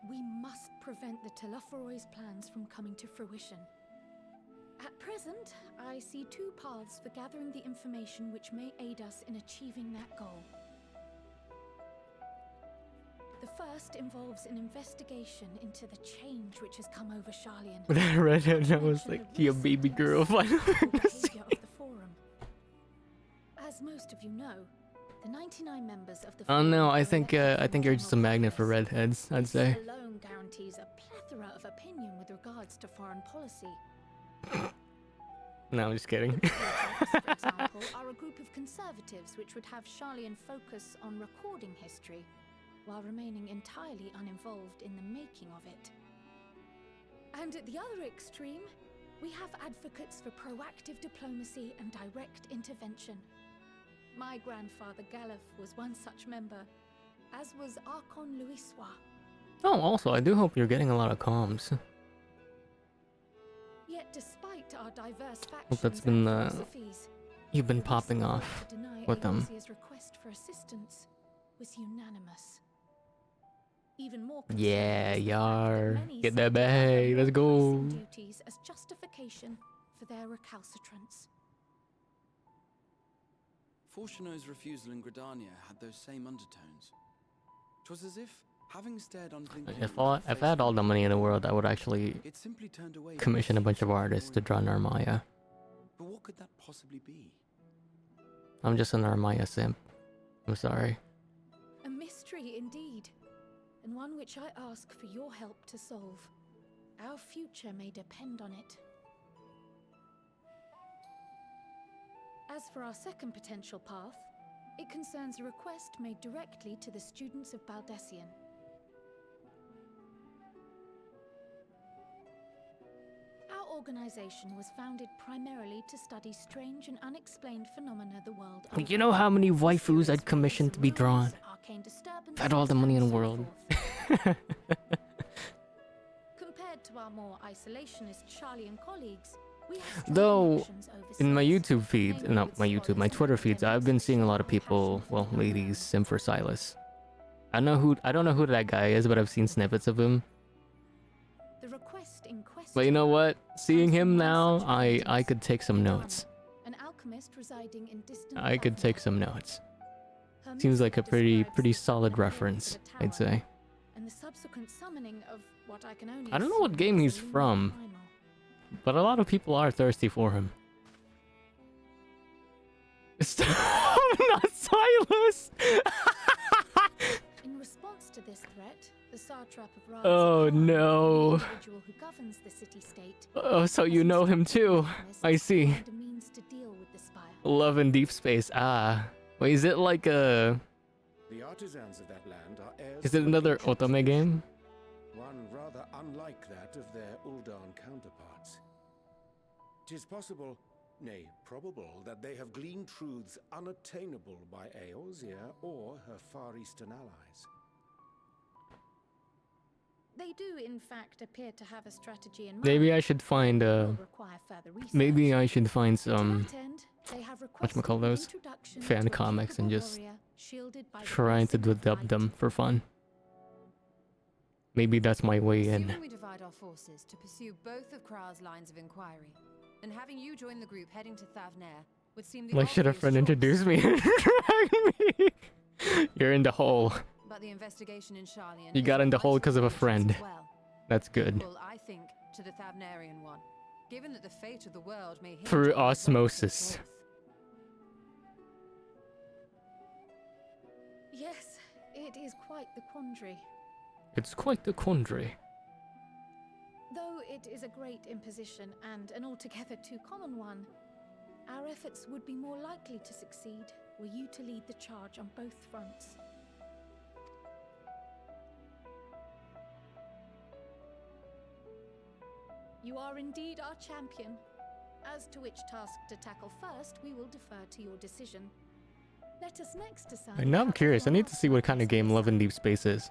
We must prevent the Telophoroid's plans from coming to fruition. At present, I see two paths for gathering the information which may aid us in achieving that goal. The first involves an investigation into the change which has come over Charlian. When I read it, I was like, "Your baby girl." Behavior of the forum. As most of you know, the 99 members of the Oh no, I think you're just a magnet for redheads, I'd say. This alone guarantees a plethora of opinion with regards to foreign policy. No, I'm just kidding. For example, are a group of conservatives which would have Charlian focus on recording history, while remaining entirely uninvolved in the making of it. And at the other extreme, we have advocates for proactive diplomacy and direct intervention. My grandfather Galef was one such member, as was Archon Louisois. Oh, also, I do hope you're getting a lot of comms. Yet despite our diverse Hope factions that's and been, philosophies, you've been popping off with them. Eorzea's request for assistance was unanimous. Even more Yeah, concerning was the fact that yar. many Get cited that their bag, let's go. pressing duties as justification for their recalcitrance. Fortuno's refusal in Gridania had those same undertones. 'Twas as if, having stared unblinkingly If I had all the money in the world, I would actually it simply turned away commission a bunch of artists to draw Narmaya. But what could that possibly be? I'm just a Narmaya simp. I'm sorry. A mystery indeed, and one which I ask for your help to solve. Our future may depend on it. As for our second potential path, it concerns a request made directly to the students of Baldessian. Our organization was founded primarily to study strange and unexplained phenomena the world over. You know how many waifus I'd commission to be drawn? Arcane disturbances, If I had all the money in the and so world. forth. Compared to our more isolationist Charlian colleagues, we have strong Though, connections in my overseas, YouTube feed, mainly not with my YouTube, my scholars and Twitter feeds, I've been seeing a lot of academics with people, passion for well, the unknown. ladies, sim for Silas. I don't know who that guy is, but I've seen snippets of him. The request in question. But you know what? Seeing him now, I could take some notes. An alchemist residing in distant I could take some notes. Her Seems like a missive pretty describes solid the reference, appearance of I'd a tower, say. and the subsequent summoning of what I can only I don't know what assume game is a he's lunar from, primal. but a lot of people are thirsty for him. Stop! Not Silas! In response to this threat, the satrap of Raz Oh no. the individual who governs the city-state, Oh, so you know him too. I see. found a means to deal with the spire. Love in Deep Space. Ah. Wait, is it like a... The artisans of that land are heirs Is it to another ancient Otome game? one rather unlike that of their Uldan counterparts. 'Tis possible, nay, probable, that they have gleaned truths unattainable by Eorzea or her Far Eastern allies. They do, in fact, appear to have a strategy in mind. Maybe I should find Will require further research. maybe I should find To some that end, they have requested whatchamacallit those an introduction fan to a comics and capable just warrior shielded by the trying to blessing of dub light. them for fun. Maybe that's my way in. Assuming we divide our forces to pursue both of Krar's lines of inquiry, and having you join the group heading to Thavnair would seem the Like, should a obvious friend choice. introduce me and drag me? You're in the hole. But the investigation in Sharlayan You is got in the vital hole because of a for friend. as well. That's good. Well, I think to the Thavnarian one, given that the fate of the world may hinge Through on the vote of osmosis. both. Yes, it is quite the quandary. It's quite the quandary. Though it is a great imposition and an altogether too common one, our efforts would be more likely to succeed were you to lead the charge on both fronts. You are indeed our champion. As to which task to tackle first, we will defer to your decision. Let us next decide. And now I'm how to curious. I need follow to see what up kind of this game Love in mission. Deep Space is.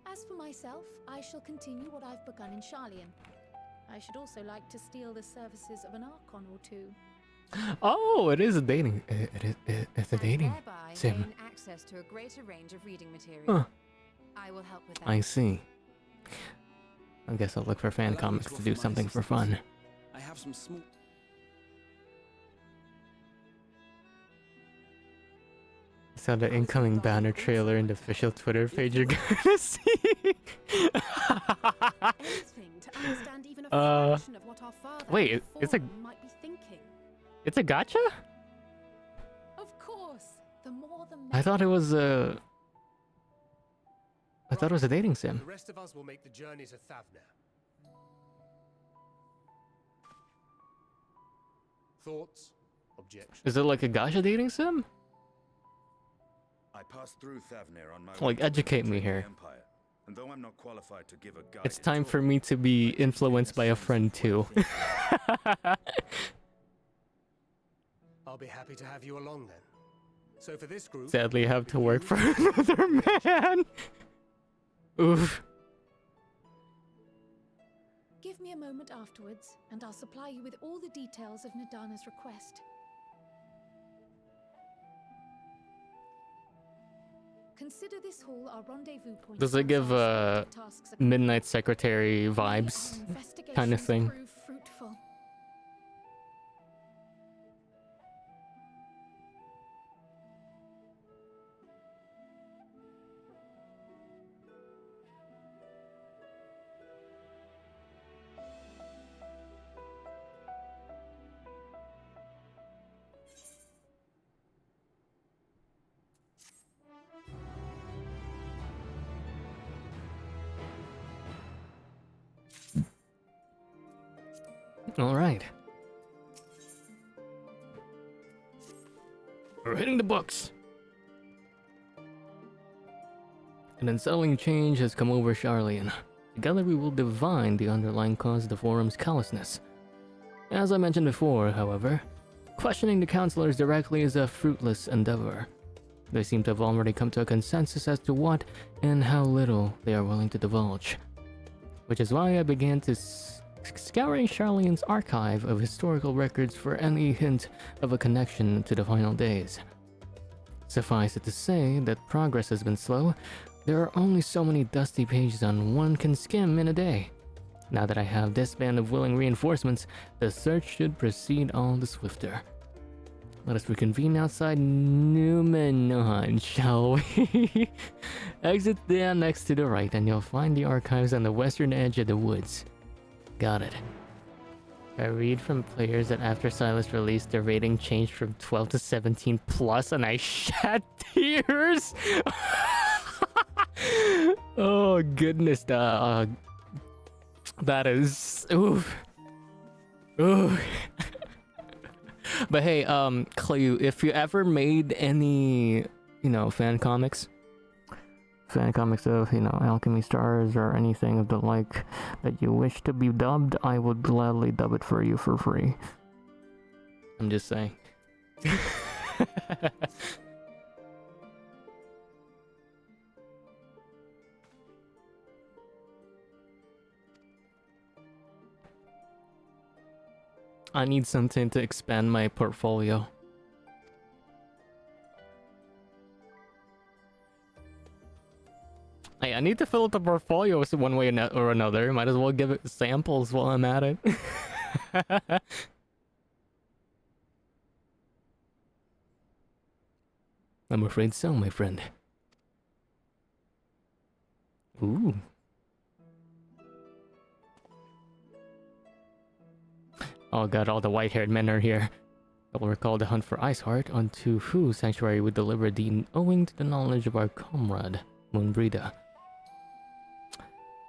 As for myself, I shall continue what I've begun in Sharlayan. I should also like to steal the services of an Archon or two. Oh, it is a dating. It's a And dating thereby sim. gain access to a greater range of reading material. Huh. I will help with that. I see. I guess I'll look for fan Allow me comics to to do offer my something for assistance. fun. I have some small. I saw the incoming banner trailer in the official Twitter page you're gonna see. Anything to understand even a Uh, fraction of what our father wait, and the it's a- Forum might be thinking. It's a gacha? Of course, the more the I thought it was a. I thought it was a dating The sim. rest of us will make the journey to Thavnair. Thoughts? Objections? Is it like a gacha dating sim? I passed through Thavnair on my Like, way to educate me infiltrate the here. Empire, and though I'm not qualified to give a It's guided time for talk, me to be I do influenced gain by a sense of friend where too. things I'll be happy to have you along then. So for this group, Sadly, I have to work for another man. Oof. Give me a moment afterwards, and I'll supply you with all the details of Nadana's request. Consider this hall our rendezvous point. Does it give tasks are Midnight Secretary May vibes? our kind of investigations thing? prove fruitful. All right. We're hitting the books. An unsettling change has come over Sharlayan. Together we will divine the underlying cause of the Forum's callousness. As I mentioned before, however, questioning the counselors directly is a fruitless endeavor. They seem to have already come to a consensus as to what and how little they are willing to divulge. Which is why I began to scouring Sharlayan's archive of historical records for any hint of a connection to the final days. Suffice it to say that progress has been slow. There are only so many dusty pages on one can skim in a day. Now that I have this band of willing reinforcements, the search should proceed all the swifter. Let us reconvene outside Numenor, shall we? Exit the annex to the right, and you'll find the archives on the western edge of the woods. Got it. I read from players that after Silas released, their rating changed from 12 to 17 plus, and I shed tears. Oh goodness, that is oof. Oof. But hey, Cleo, if you ever made any, fan comics of, Alchemy Stars or anything of the like that you wish to be dubbed, I would gladly dub it for you for free. I'm just saying. I need something to expand my portfolio. Hey, I need to fill up the portfolio one way or another. Might as well give it samples while I'm at it. I'm afraid so, my friend. Ooh. Oh god, all the white-haired men are here. You'll recall the hunt for Iceheart, onto whose sanctuary we delivered the owing to the knowledge of our comrade, Moonbrida.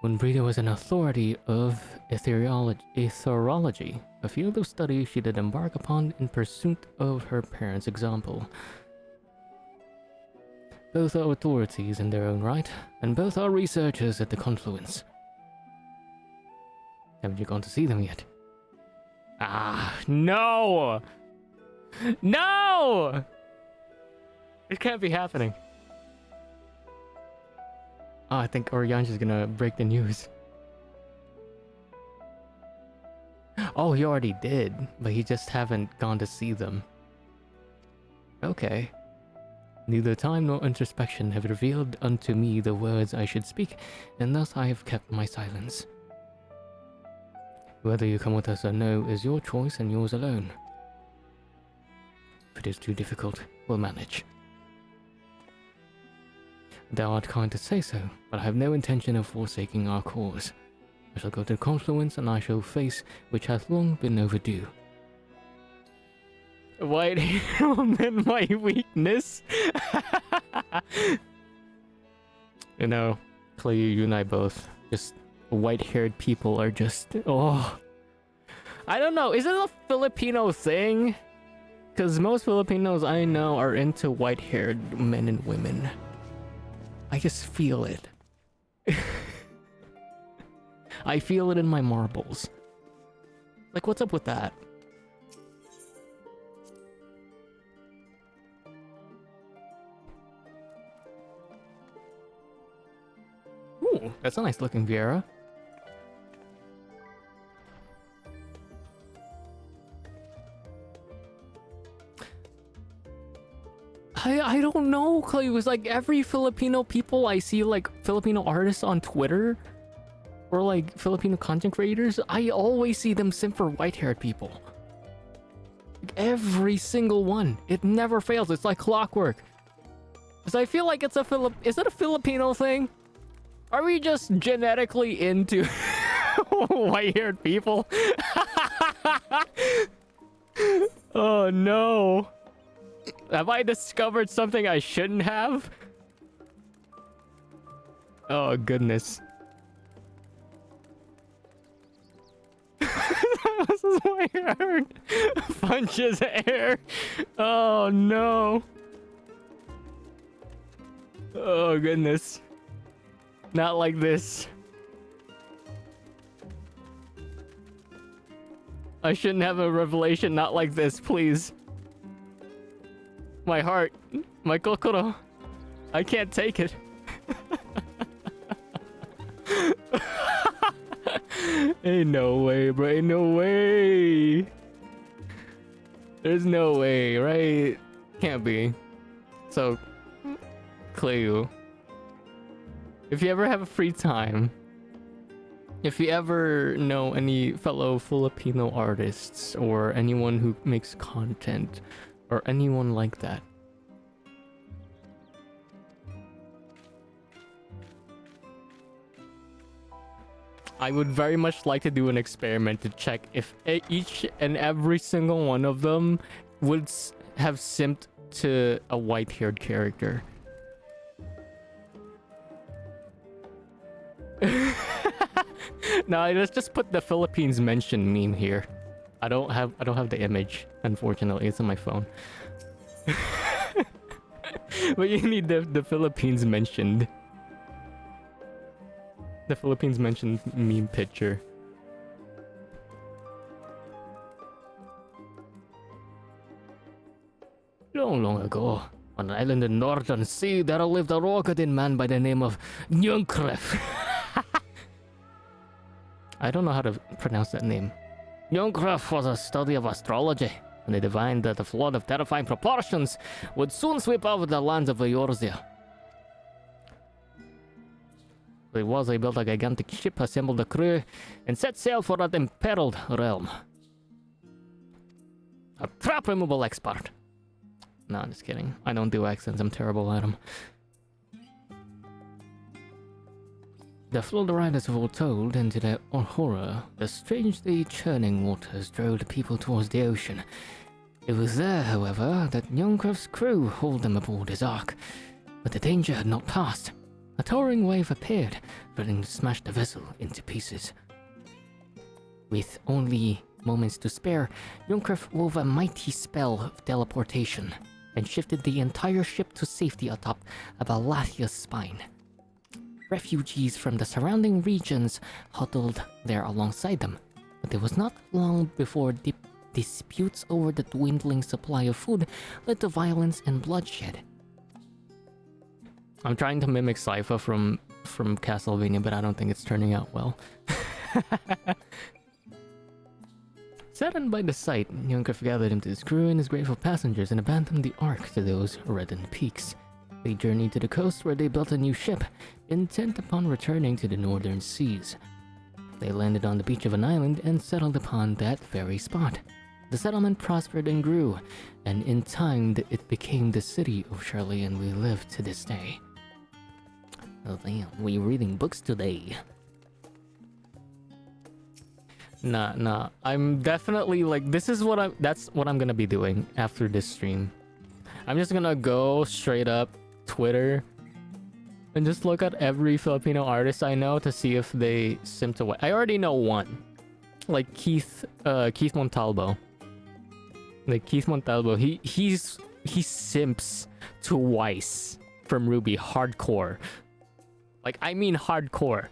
Moonbrida was an authority of aetherology, a field of study she did embark upon in pursuit of her parents' example. Both are authorities in their own right, and both are researchers at the Confluence. Haven't you gone to see them yet? Ah, no! No! It can't be happening. Oh, I think Orianja's gonna break the news. Oh, he already did, but he just haven't gone to see them. Okay. Neither time nor introspection have revealed unto me the words I should speak, and thus I have kept my silence. Whether you come with us or no is your choice and yours alone. If it is too difficult, we'll manage. Thou art kind to say so, but I have no intention of forsaking our cause. I shall go to the Confluence, and I shall face which hath long been overdue. White been my weakness. Clay, you and I both, just white-haired people are just, oh. I don't know, is it a Filipino thing? Because most Filipinos I know are into white-haired men and women. I just feel it. I feel it in my marbles. Like, what's up with that? Ooh, that's a nice looking Viera. I don't know, Clay. It was like every Filipino people I see, like Filipino artists on Twitter or like Filipino content creators, I always see them simp for white-haired people. Like, every single one. It never fails. It's like clockwork. Because I feel like it's is it a Filipino thing? Are we just genetically into white-haired people? Oh no. Have I discovered something I shouldn't have? Oh goodness. This is what I heard. Punches air. Oh no. Oh goodness. Not like this. I shouldn't have a revelation not like this, please. My heart, my kokoro, I can't take it. Ain't no way, bro. Ain't no way. There's no way, right? Can't be. So, Cleo, if you ever have a free time, if you ever know any fellow Filipino artists or anyone who makes content or anyone like that, I would very much like to do an experiment to check if each and every single one of them would have simped to a white-haired character. No, let's just put the Philippines mentioned meme here. I don't have the image, unfortunately. It's on my phone. But you need the Philippines mentioned. The Philippines mentioned meme picture. Long ago, on an island in the northern sea, there lived a Rogadin man by the name of Nyunkref. I don't know how to pronounce that name. Nyunkref was a study of astrology, and he divined that a flood of terrifying proportions would soon sweep over the lands of Eorzea. He built a gigantic ship, assembled a crew, and set sail for that imperiled realm. A trap removal expert. No, I'm just kidding. I don't do accents. I'm terrible at them. The flood riders foretold, and to their horror, the strangely churning waters drove the people towards the ocean. It was there, however, that Nyunkref's crew hauled them aboard his ark. But the danger had not passed. A towering wave appeared, threatening to smash the vessel into pieces. With only moments to spare, Nyunkref wove a mighty spell of teleportation and shifted the entire ship to safety atop Abalathia's spine. Refugees from the surrounding regions huddled there alongside them, but it was not long before disputes over the dwindling supply of food led to violence and bloodshed. I'm trying to mimic Sypha from Castlevania, but I don't think it's turning out well. Saddened by the sight, Nyunkref gathered him to his crew and his grateful passengers and abandoned the Ark to those reddened peaks. They journeyed to the coast where they built a new ship, intent upon returning to the northern seas. They landed on the beach of an island and settled upon that very spot. The settlement prospered and grew, and in time it became the city of Charlian we live to this day. Oh damn, we're reading books today. Nah. I'm definitely like, that's what I'm gonna be doing after this stream. I'm just gonna go straight up Twitter and just look at every Filipino artist I know to see if they simp to what. I already know one. Like Keith Montalvo. Like Keith Montalvo, he simps to Weiss from Ruby hardcore. Like, I mean hardcore.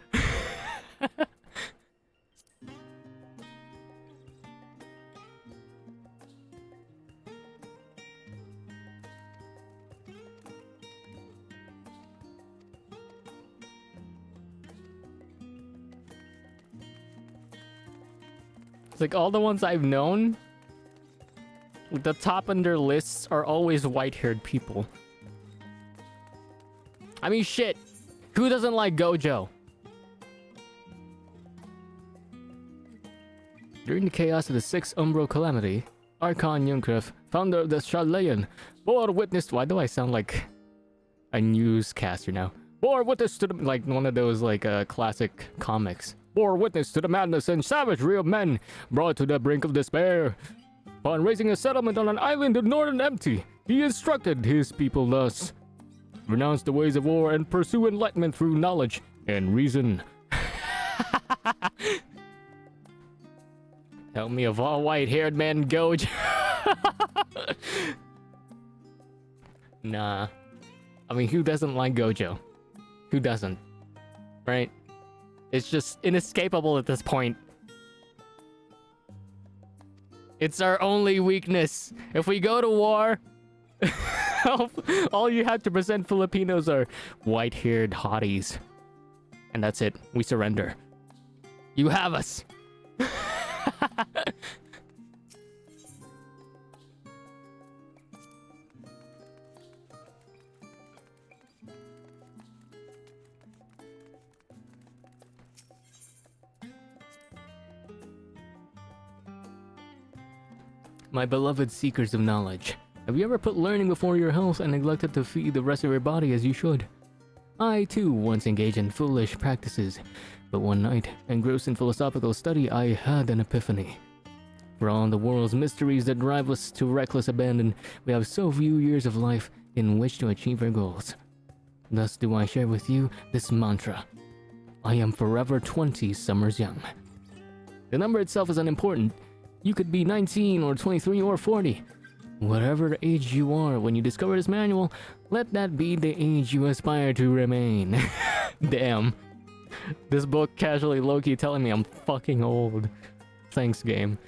It's like all the ones I've known, the top on their lists are always white-haired people. I mean, shit. Who doesn't like Gojo? During the chaos of the Sixth Umbral Calamity, Archon Nyunkref, founder of the Charleyan, bore witness... Why do I sound like a newscaster now? Bore witness to the... Like one of those, like, classic comics. Bore witness to the madness and savagery of men, brought to the brink of despair. Upon raising a settlement on an island of northern empty, he instructed his people thus: renounce the ways of war and pursue enlightenment through knowledge and reason. Help me of all white-haired men, Goj. Nah. I mean, who doesn't like Gojo? Who doesn't? Right? It's just inescapable at this point. It's our only weakness. If we go to war, all you have to present Filipinos are white-haired hotties. And that's it. We surrender. You have us. My beloved seekers of knowledge, have you ever put learning before your health and neglected to feed the rest of your body as you should? I too once engaged in foolish practices, but one night, engrossed in philosophical study, I had an epiphany. For all the world's mysteries that drive us to reckless abandon, we have so few years of life in which to achieve our goals. Thus do I share with you this mantra. I am forever 20 summers young. The number itself is unimportant. You could be 19 or 23 or 40. Whatever age you are when you discover this manual, let that be the age you aspire to remain. Damn. This book casually low-key telling me I'm fucking old. Thanks, game.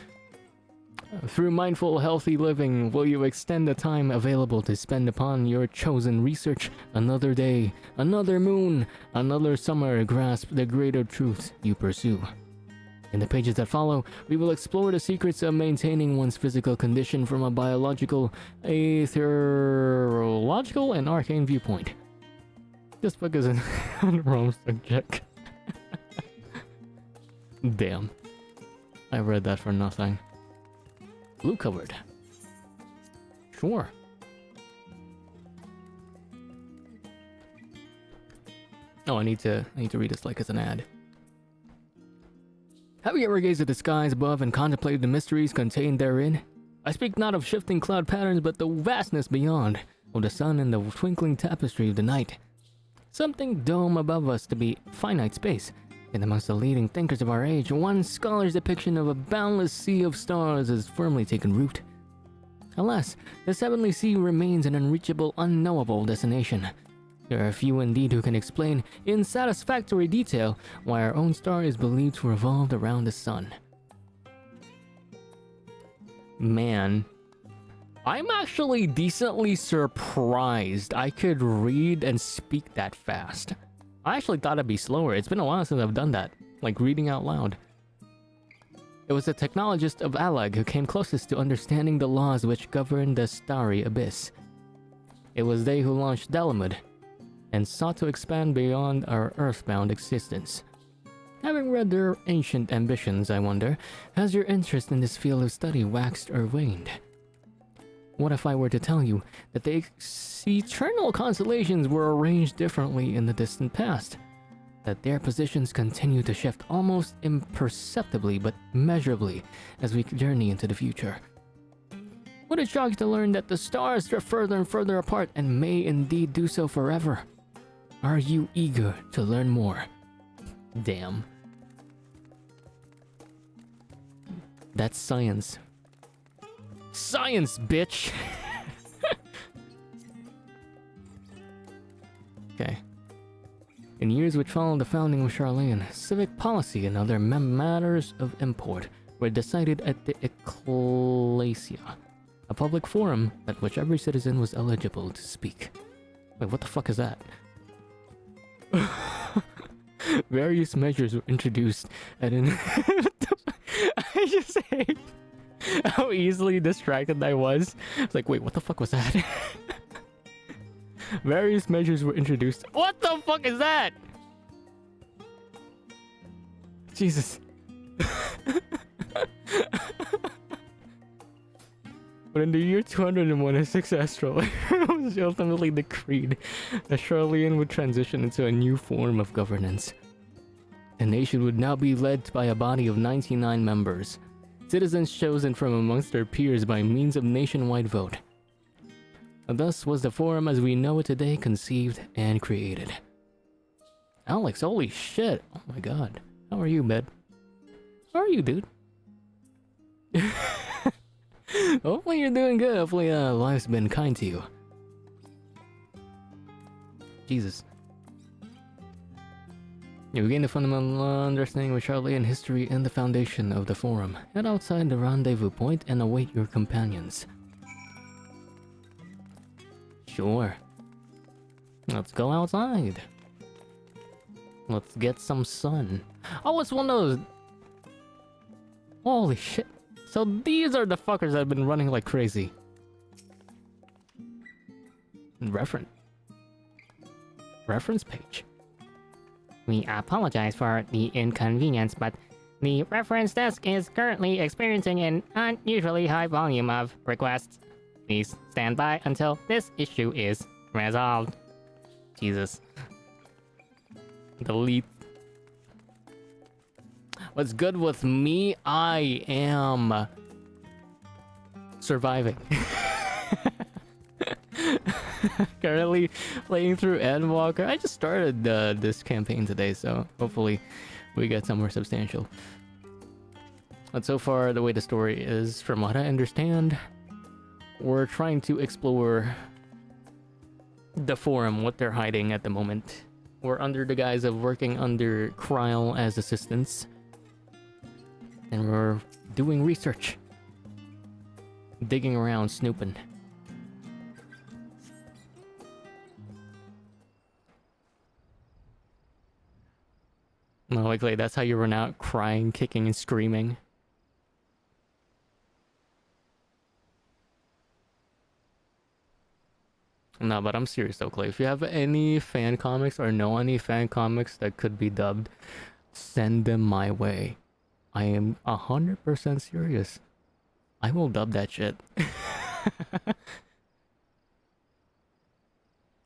Through mindful, healthy living, will you extend the time available to spend upon your chosen research? Another day, another moon, another summer, grasp the greater truths you pursue. In the pages that follow, we will explore the secrets of maintaining one's physical condition from a biological, aetherological, and arcane viewpoint. Just focus on the wrong subject. Damn. I read that for nothing. Blue covered. Sure. Oh, I need to read this like it's an ad. Have you ever gazed at the skies above and contemplated the mysteries contained therein? I speak not of shifting cloud patterns, but the vastness beyond, of the sun and the twinkling tapestry of the night. Something dome above us to be finite space, and amongst the leading thinkers of our age, one scholar's depiction of a boundless sea of stars has firmly taken root. Alas, this heavenly sea remains an unreachable, unknowable destination. There are few indeed who can explain, in satisfactory detail, why our own star is believed to revolve around the sun. Man, I'm actually decently surprised I could read and speak that fast. I actually thought it'd be slower. It's been a while since I've done that, like reading out loud. It was the technologist of Alag who came closest to understanding the laws which govern the starry abyss. It was they who launched Dalamud, and sought to expand beyond our earthbound existence. Having read their ancient ambitions, I wonder, has your interest in this field of study waxed or waned? What if I were to tell you that the eternal constellations were arranged differently in the distant past? That their positions continue to shift almost imperceptibly but measurably as we journey into the future? Would it shock you to learn that the stars drift further and further apart and may indeed do so forever? Are you eager to learn more? Damn. That's science. Science, bitch! Okay. In years which followed the founding of Charlene, civic policy and other matters of import were decided at the Ecclesia, a public forum at which every citizen was eligible to speak. Wait, what the fuck is that? Various measures were introduced at an... I just hate how easily distracted I was. It's like, wait, what the fuck was that? Various measures were introduced. What the fuck is that? Jesus. But in the year 201, a successful was ultimately decreed that Charlene would transition into a new form of governance. The nation would now be led by a body of 99 members, citizens chosen from amongst their peers by means of nationwide vote. Thus was the forum as we know it today conceived and created. Alex, holy shit! Oh my god. How are you, bud? How are you, dude? Hopefully you're doing good. Hopefully life's been kind to you. Jesus. You gain a fundamental understanding of Charlene history and the foundation of the forum. Head outside the rendezvous point and await your companions. Sure. Let's go outside. Let's get some sun. Oh, it's one of those... Holy shit. So these are the fuckers that have been running like crazy. Reference page. We apologize for the inconvenience, but The reference desk is currently experiencing an unusually high volume of requests. Please stand by until this issue is resolved. Jesus. Delete. What's good with me? I am surviving. Currently playing through Endwalker. I just started this campaign today, so hopefully we get somewhere substantial. But so far, the way the story is, from what I understand, we're trying to explore the forum, what they're hiding at the moment. We're under the guise of working under Kryl as assistants. And we're doing research. Digging around, snooping. No, like that's how you run out crying, kicking, and screaming. No, but I'm serious though, Clay. If you have any fan comics or know any fan comics that could be dubbed, send them my way. I am 100% serious. I will dub that shit.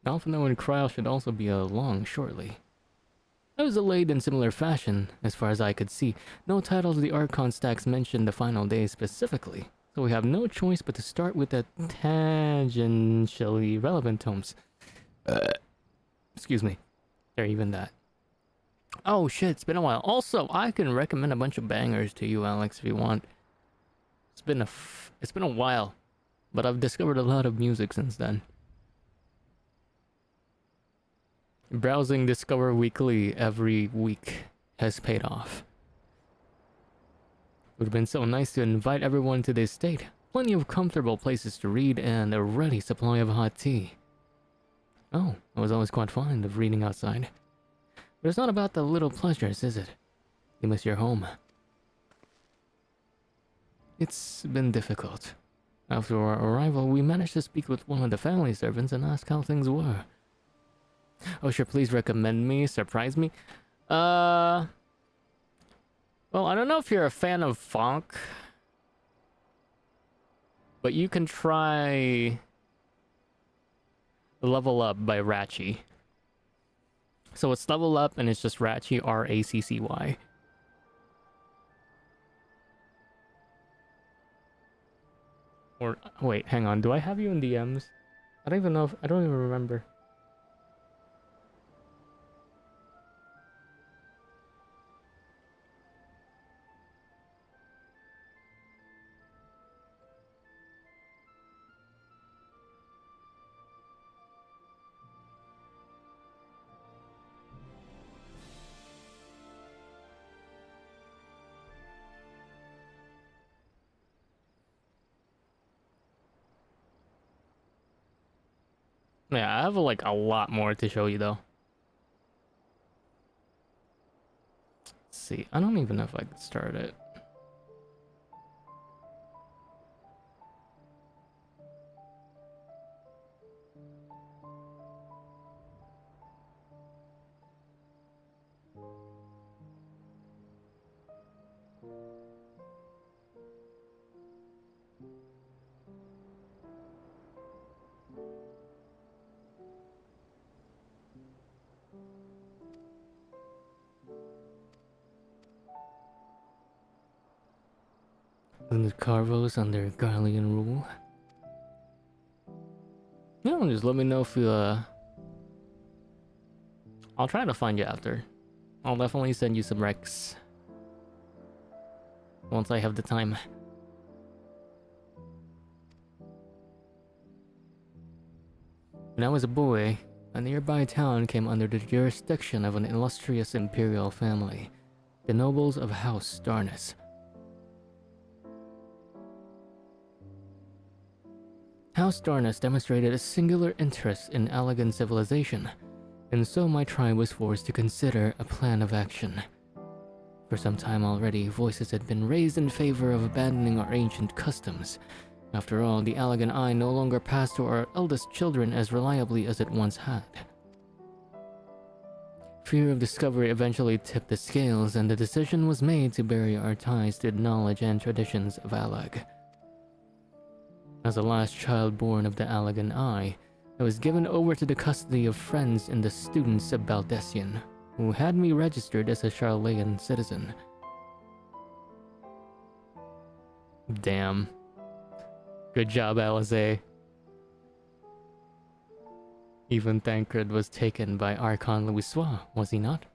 Alpha Noah and Kryl should also be along shortly. I was delayed in similar fashion, as far as I could see. No titles of the Archon stacks mentioned the final day specifically, so we have no choice but to start with the tangentially relevant tomes. Excuse me. Or even that. Oh shit, it's been a while. Also, I can recommend a bunch of bangers to you, Alex, if you want. It's been a while, but I've discovered a lot of music since then. Browsing Discover Weekly every week has paid off. It would have been so nice to invite everyone to this state. Plenty of comfortable places to read and a ready supply of hot tea. Oh, I was always quite fond of reading outside. But it's not about the little pleasures, is it? You miss your home. It's been difficult. After our arrival, we managed to speak with one of the family servants and ask how things were. Oh, sure, please recommend me, surprise me. Well, I don't know if you're a fan of funk, but you can try Level Up by Ratchy. So it's Level Up and it's just Ratchy, R-A-C-C-Y. Or, wait, hang on, do I have you in DMs? I don't even know if, I don't even remember. Yeah, I have like a lot more to show you though. Let's see, I don't even know if I could start it. And the Carvos under Garlean rule. Yeah, just let me know if you, I'll try to find you after. I'll definitely send you some recs. Once I have the time. When I was a boy, a nearby town came under the jurisdiction of an illustrious imperial family, the nobles of House Darnus. House Darnus demonstrated a singular interest in elegant civilization, and so my tribe was forced to consider a plan of action. For some time already, voices had been raised in favor of abandoning our ancient customs. After all, the Allegan Eye no longer passed to our eldest children as reliably as it once had. Fear of discovery eventually tipped the scales, and the decision was made to bury our ties to the knowledge and traditions of Alag. As the last child born of the Allagan Eye, I was given over to the custody of friends and the students of Baldessian, who had me registered as a Charlean citizen. Damn. Good job, Alizé. Even Thancred was taken by Archon Louisoix, was he not?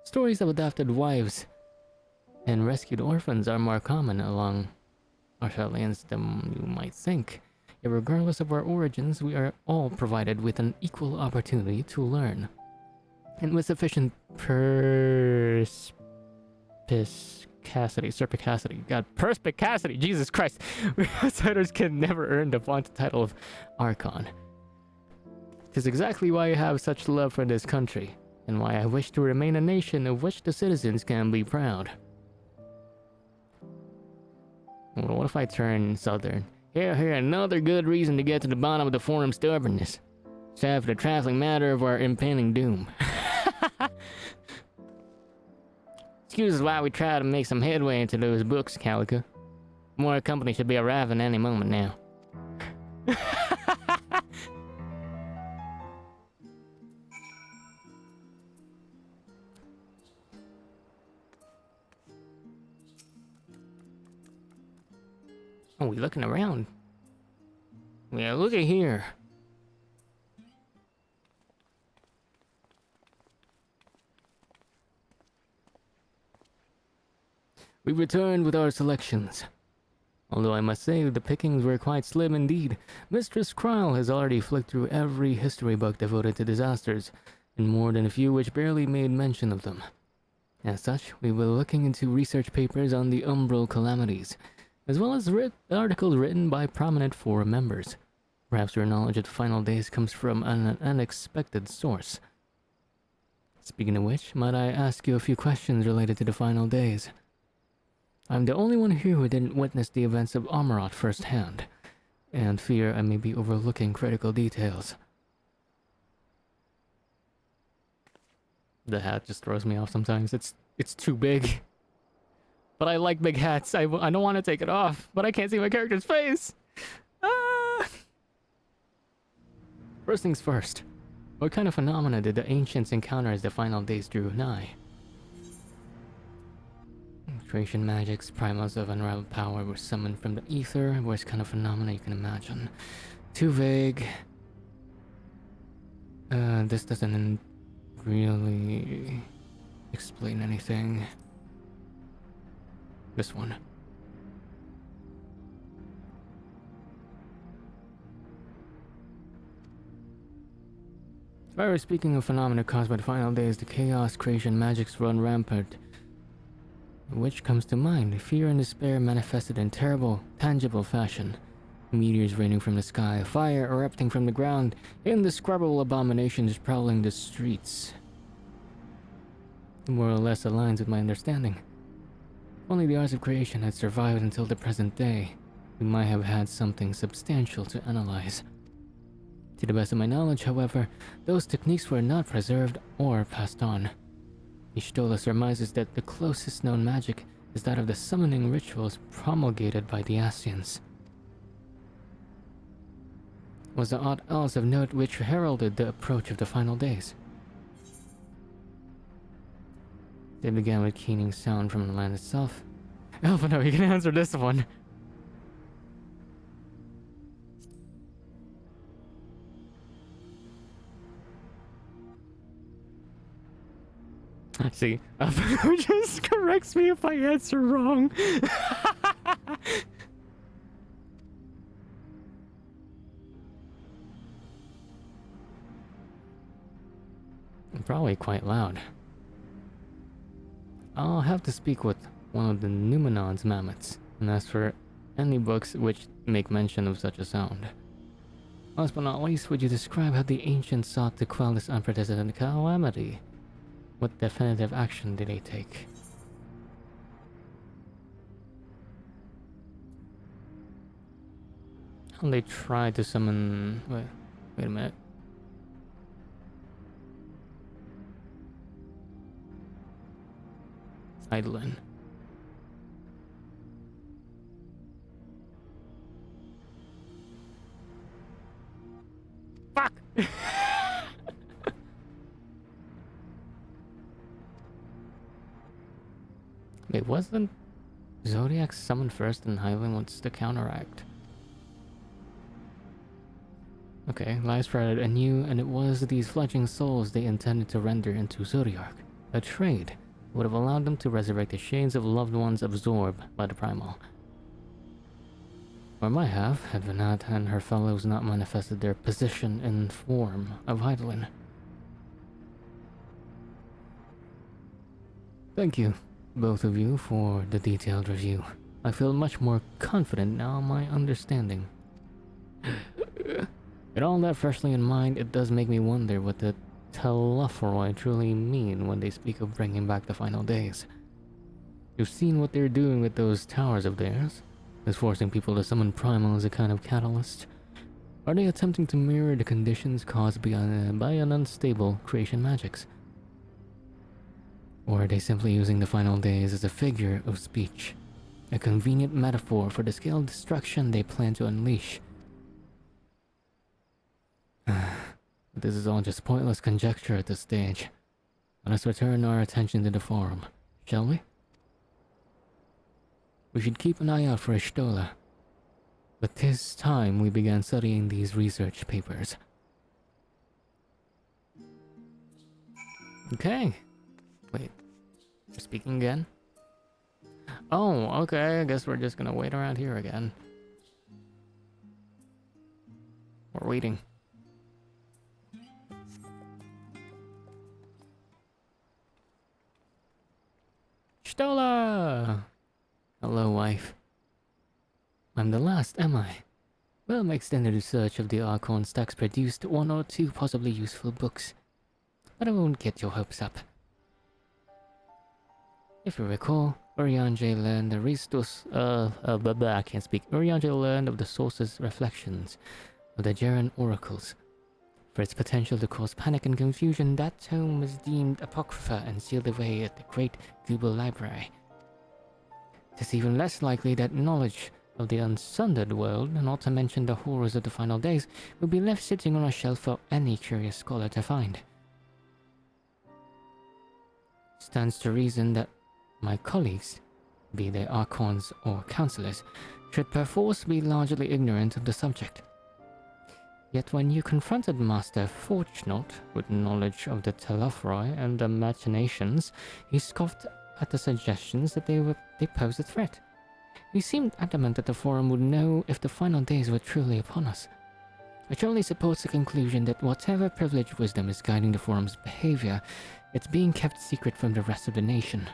Stories of adopted wives and rescued orphans are more common along our Charleans than you might think. Yet regardless of our origins, we are all provided with an equal opportunity to learn. And with sufficient perspicacity, Jesus Christ, we outsiders can never earn the vaunted title of Archon. It is exactly why I have such love for this country, and why I wish to remain a nation of which the citizens can be proud. Well, what if I turn southern? Here, another good reason to get to the bottom of the Forum stubbornness. Sad for the trifling matter of our impending doom. Excuses why we try to make some headway into those books, Calico. More company should be arriving any moment now. Oh, we looking around. Yeah, look at here. We returned with our selections. Although I must say the pickings were quite slim indeed. Mistress Kryle has already flicked through every history book devoted to disasters, and more than a few which barely made mention of them. As such, we were looking into research papers on the Umbral calamities, as well as articles written by prominent forum members. Perhaps your knowledge of the final days comes from an unexpected source. Speaking of which, might I ask you a few questions related to the final days? I'm the only one here who didn't witness the events of Amarat firsthand, and fear I may be overlooking critical details. The hat just throws me off sometimes. It's too big. But I like big hats. I don't want to take it off, but I can't see my character's face. Ah! First things first. What kind of phenomena did the ancients encounter as the final days drew nigh? Creation magics, primals of unrivaled power were summoned from the ether. Worst kind of phenomena you can imagine. Too vague. This doesn't really explain anything. This one. If I were speaking of phenomena caused by the final days, the chaos creation magics run rampant. Which comes to mind? Fear and despair manifested in terrible, tangible fashion. Meteors raining from the sky, fire erupting from the ground, indescribable abominations prowling the streets. It more or less aligns with my understanding. If only the arts of creation had survived until the present day, we might have had something substantial to analyze. To the best of my knowledge, however, those techniques were not preserved or passed on. Ishtola surmises that the closest known magic is that of the summoning rituals promulgated by the Asians. Was there aught else of note which heralded the approach of the final days? They began with keening sound from the land itself. Elfino, you can answer this one. See, Elfino just corrects me if I answer wrong. Probably quite loud. I'll have to speak with one of the Numenon's mammoths, and ask for any books which make mention of such a sound. Last but not least, would you describe how the ancients sought to quell this unprecedented calamity? What definitive action did they take? How they tried to summon... Wait a minute. Eidolon. Fuck! Wait, wasn't Zodiac summoned first and Hylian wants to counteract? Okay, lies spread anew, and it was these fledgling souls they intended to render into Zodiac. A trade would have allowed them to resurrect the shades of loved ones absorbed by the primal. Or might have, had Vanat and her fellows not manifested their position in form of Hylian. Thank you, both of you, for the detailed review. I feel much more confident now in my understanding. With all that freshly in mind, it does make me wonder what the Telephroi truly mean when they speak of bringing back the final days. You've seen what they're doing with those towers of theirs? Is forcing people to summon Primal as a kind of catalyst? Are they attempting to mirror the conditions caused by an unstable creation magics? Or are they simply using the final days as a figure of speech? A convenient metaphor for the scale of destruction they plan to unleash? This is all just pointless conjecture at this stage. Let us return our attention to the forum, shall we? We should keep an eye out for Ishtola. But 'tis time we began studying these research papers. Okay. Wait. We're speaking again? Oh, okay. I guess we're just gonna wait around here again. We're waiting. Ishtola! Hello, wife. I'm the last, am I? Well, my extended research of the Archon stacks produced one or two possibly useful books. But I won't get your hopes up. If you recall, Urianger learned the I can't speak. Urianger learned of the source's reflections of the Jaren oracles. For its potential to cause panic and confusion, that tome was deemed apocrypha and sealed away at the Great Google Library. It is even less likely that knowledge of the unsundered world, not to mention the horrors of the final days, would be left sitting on a shelf for any curious scholar to find. Stands to reason that my colleagues, be they Archons or Counselors, should perforce be largely ignorant of the subject. Yet when you confronted Master Fortunate with knowledge of the Telephroi and the machinations, he scoffed at the suggestions that they posed a threat. He seemed adamant that the Forum would know if the final days were truly upon us. I surely support the conclusion that whatever privileged wisdom is guiding the Forum's behavior, it's being kept secret from the rest of the nation.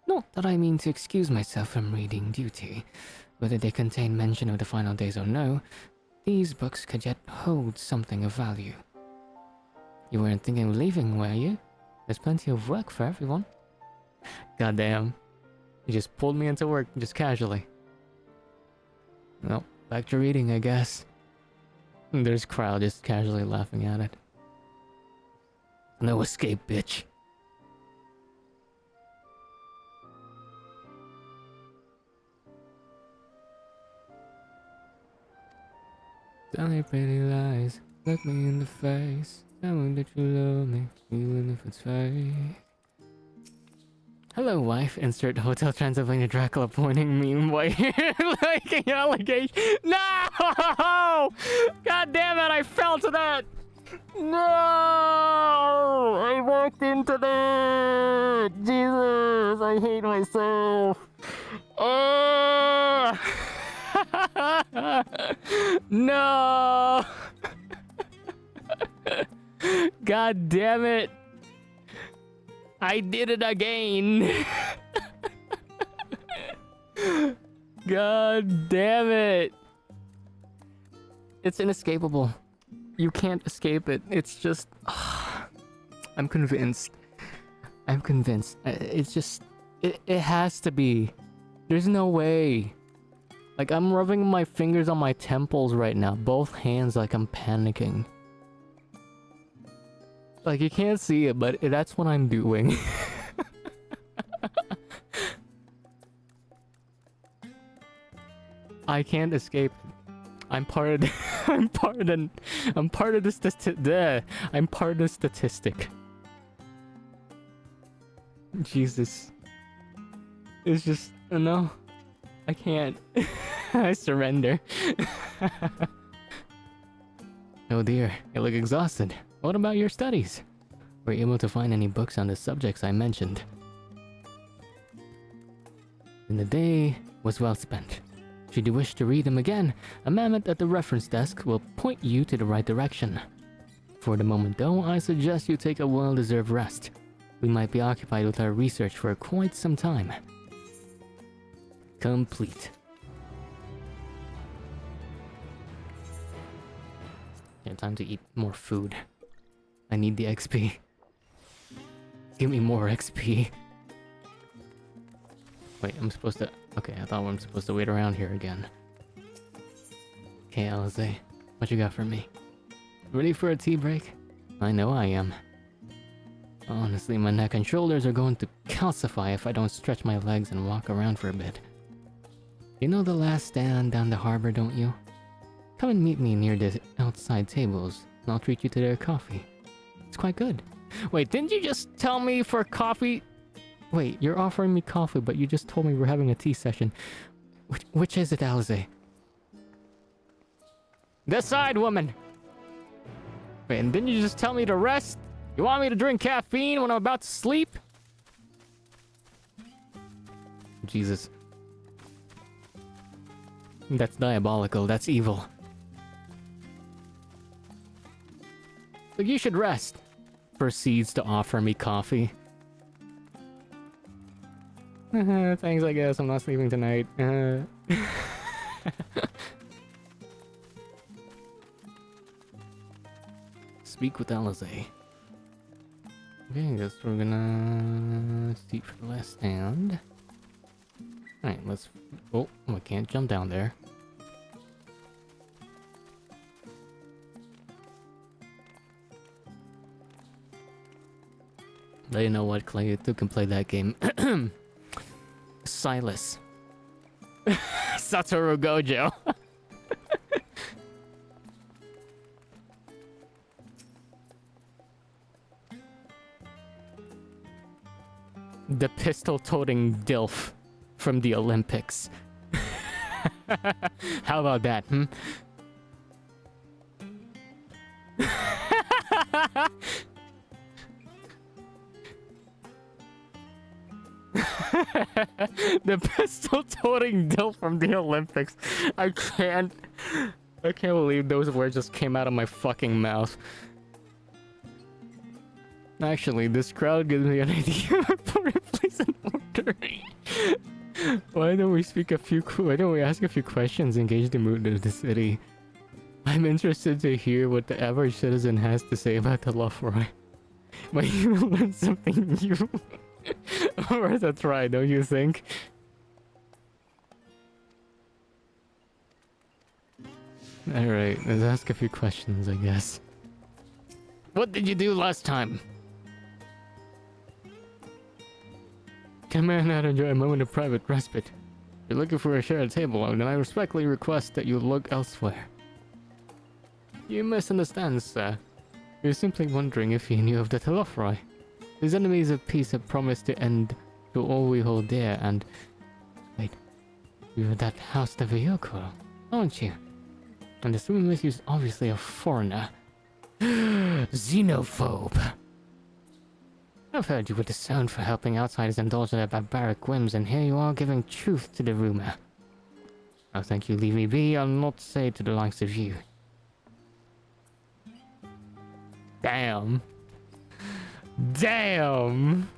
Not that I mean to excuse myself from reading duty. Whether they contain mention of the final days or no, these books could yet hold something of value. You weren't thinking of leaving, were you? There's plenty of work for everyone. Goddamn. You just pulled me into work, just casually. Well, back to reading, I guess. There's Kryle just casually laughing at it. No escape, bitch. Tell me pretty lies, look me in the face. Tell me that you love me, even if it's fake. Hello, wife. Insert Hotel Transylvania Dracula pointing meme while like an allegation. No! God damn it, I fell to that! No! I walked into that! Jesus, I hate myself. No! God damn it! I did it again! God damn it! It's inescapable. You can't escape it. It's just... I'm convinced. I'm convinced. It's just... It has to be. There's no way. Like, I'm rubbing my fingers on my temples right now. Both hands like I'm panicking. Like, you can't see it, but that's what I'm doing. I can't escape. I'm part of I'm part of the I'm part of the statistic. Jesus. It's just, no. I can't. I surrender. Oh dear, you look exhausted. What about your studies? Were you able to find any books on the subjects I mentioned? And the day was well spent. Should you wish to read them again, a mammoth at the reference desk will point you to the right direction. For the moment though, I suggest you take a well-deserved rest. We might be occupied with our research for quite some time. Complete. Yeah, time to eat more food. I need the XP. Give me more XP. Wait, I'm supposed to... Okay, I thought I'm supposed to wait around here again. Okay, Alize, what you got for me? Ready for a tea break? I know I am. Honestly, my neck and shoulders are going to calcify if I don't stretch my legs and walk around for a bit. You know the last stand down the harbor, don't you? Come and meet me near the outside tables, and I'll treat you to their coffee. It's quite good. Wait, didn't you just tell me for coffee? Wait, you're offering me coffee, but you just told me we're having a tea session. Which is it, Alize? This side, woman! Wait, and didn't you just tell me to rest? You want me to drink caffeine when I'm about to sleep? Jesus. That's diabolical, that's evil. Look, you should rest. Proceeds to offer me coffee. Thanks, I guess. I'm not sleeping tonight. Speak with Alize. Okay, I guess we're gonna seat for the last stand. Alright, let's... Oh, I can't jump down there. They know what, Clay. You can play that game. Silas. Satoru Gojo. The pistol-toting DILF from the Olympics. How about that, hmm? The pistol-toting DILF from the Olympics. I can't believe those words just came out of my fucking mouth. Actually, this crowd gives me an idea for a place in order. Why don't we ask a few questions, engage the mood of the city? I'm interested to hear what the average citizen has to say about the Lofroy. But you will learn something new. Worth a try, don't you think? Alright, let's ask a few questions, I guess. What did you do last time? Can man not enjoy a moment of private respite? If you're looking for a shared table, then I respectfully request that you look elsewhere. You misunderstand, sir. You're simply wondering if you knew of the Telofroi. These enemies of peace have promised to end to all we hold dear, and... Wait, you're that House de Vyoko, aren't you? And this woman with you is obviously a foreigner. Xenophobe. I've heard you were disowned for helping outsiders indulge in their barbaric whims, and here you are giving truth to the rumor. Oh, thank you, leave me be. I'll not say to the likes of you. Damn. Damn.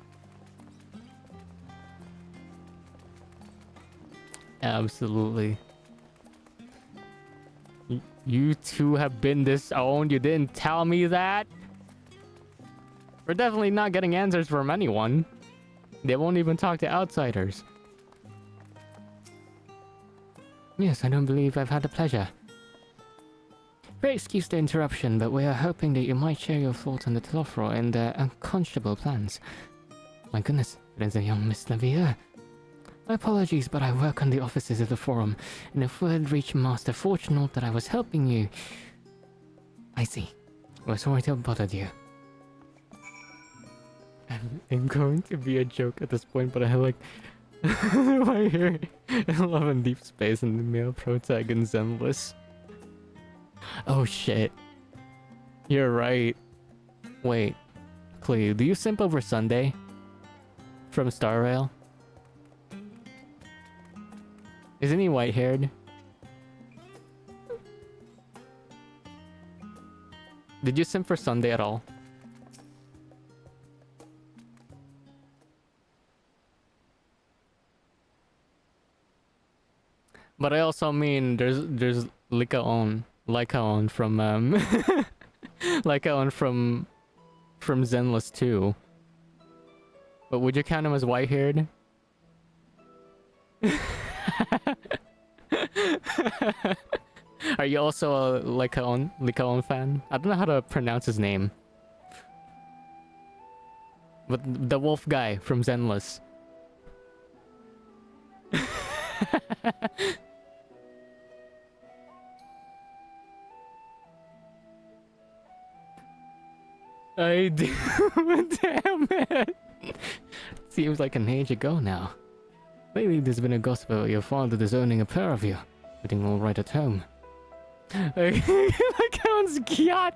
Absolutely. You two have been disowned. You didn't tell me that. We're definitely not getting answers from anyone. They won't even talk to outsiders. Yes, I don't believe I've had the pleasure. Pray excuse the interruption, but we are hoping that you might share your thoughts on the Telfro and their unconscionable plans. My goodness, it is a young Miss Lavia. My apologies, but I work on the offices of the Forum, and if word reached Master Fortunate that I was helping you... I see. We're sorry to have bothered you. I'm going to be a joke at this point, but I like... right here, Love and Deep Space and the male protagonist Endless. Oh shit. You're right. Wait. Cleo, do you simp over Sunday? From Star Rail? Isn't he white-haired? Did you simp for Sunday at all? But I also mean there's Lycaon from Lycaon from Zenless too. But would you count him as white-haired? Are you also a Lycaon fan? I don't know how to pronounce his name. But the wolf guy from Zenless. I do. Damn it. Seems like an age ago now. Lately there's been a gossip about your father disowning a pair of you. Sitting all right at home. Lycaon's yacht.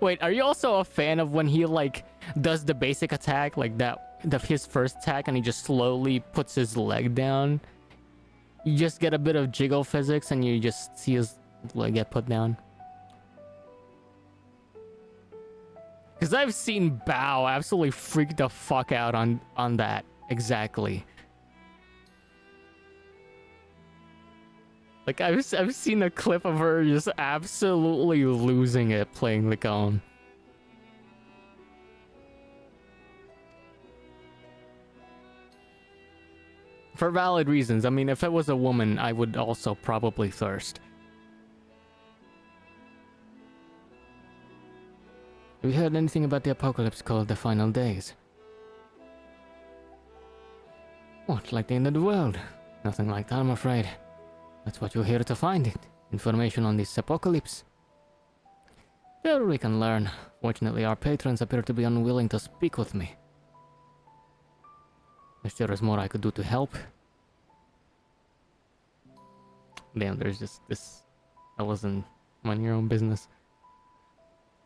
Wait, are you also a fan of when he like does the basic attack like that, his first attack, and he just slowly puts his leg down? You just get a bit of jiggle physics and you just see his leg get put down. Because I've seen Bao absolutely freak the fuck out on that. Exactly. Like, I've seen a clip of her just absolutely losing it playing Lycaon. For valid reasons. I mean, if it was a woman, I would also probably thirst. Have you heard anything about the apocalypse called the Final Days? What, like the end of the world? Nothing like that, I'm afraid. That's what you're here to find. Information on this apocalypse. There we can learn. Fortunately, our patrons appear to be unwilling to speak with me. If there is more I could do to help. Damn, there's just this... I wasn't mind your own business.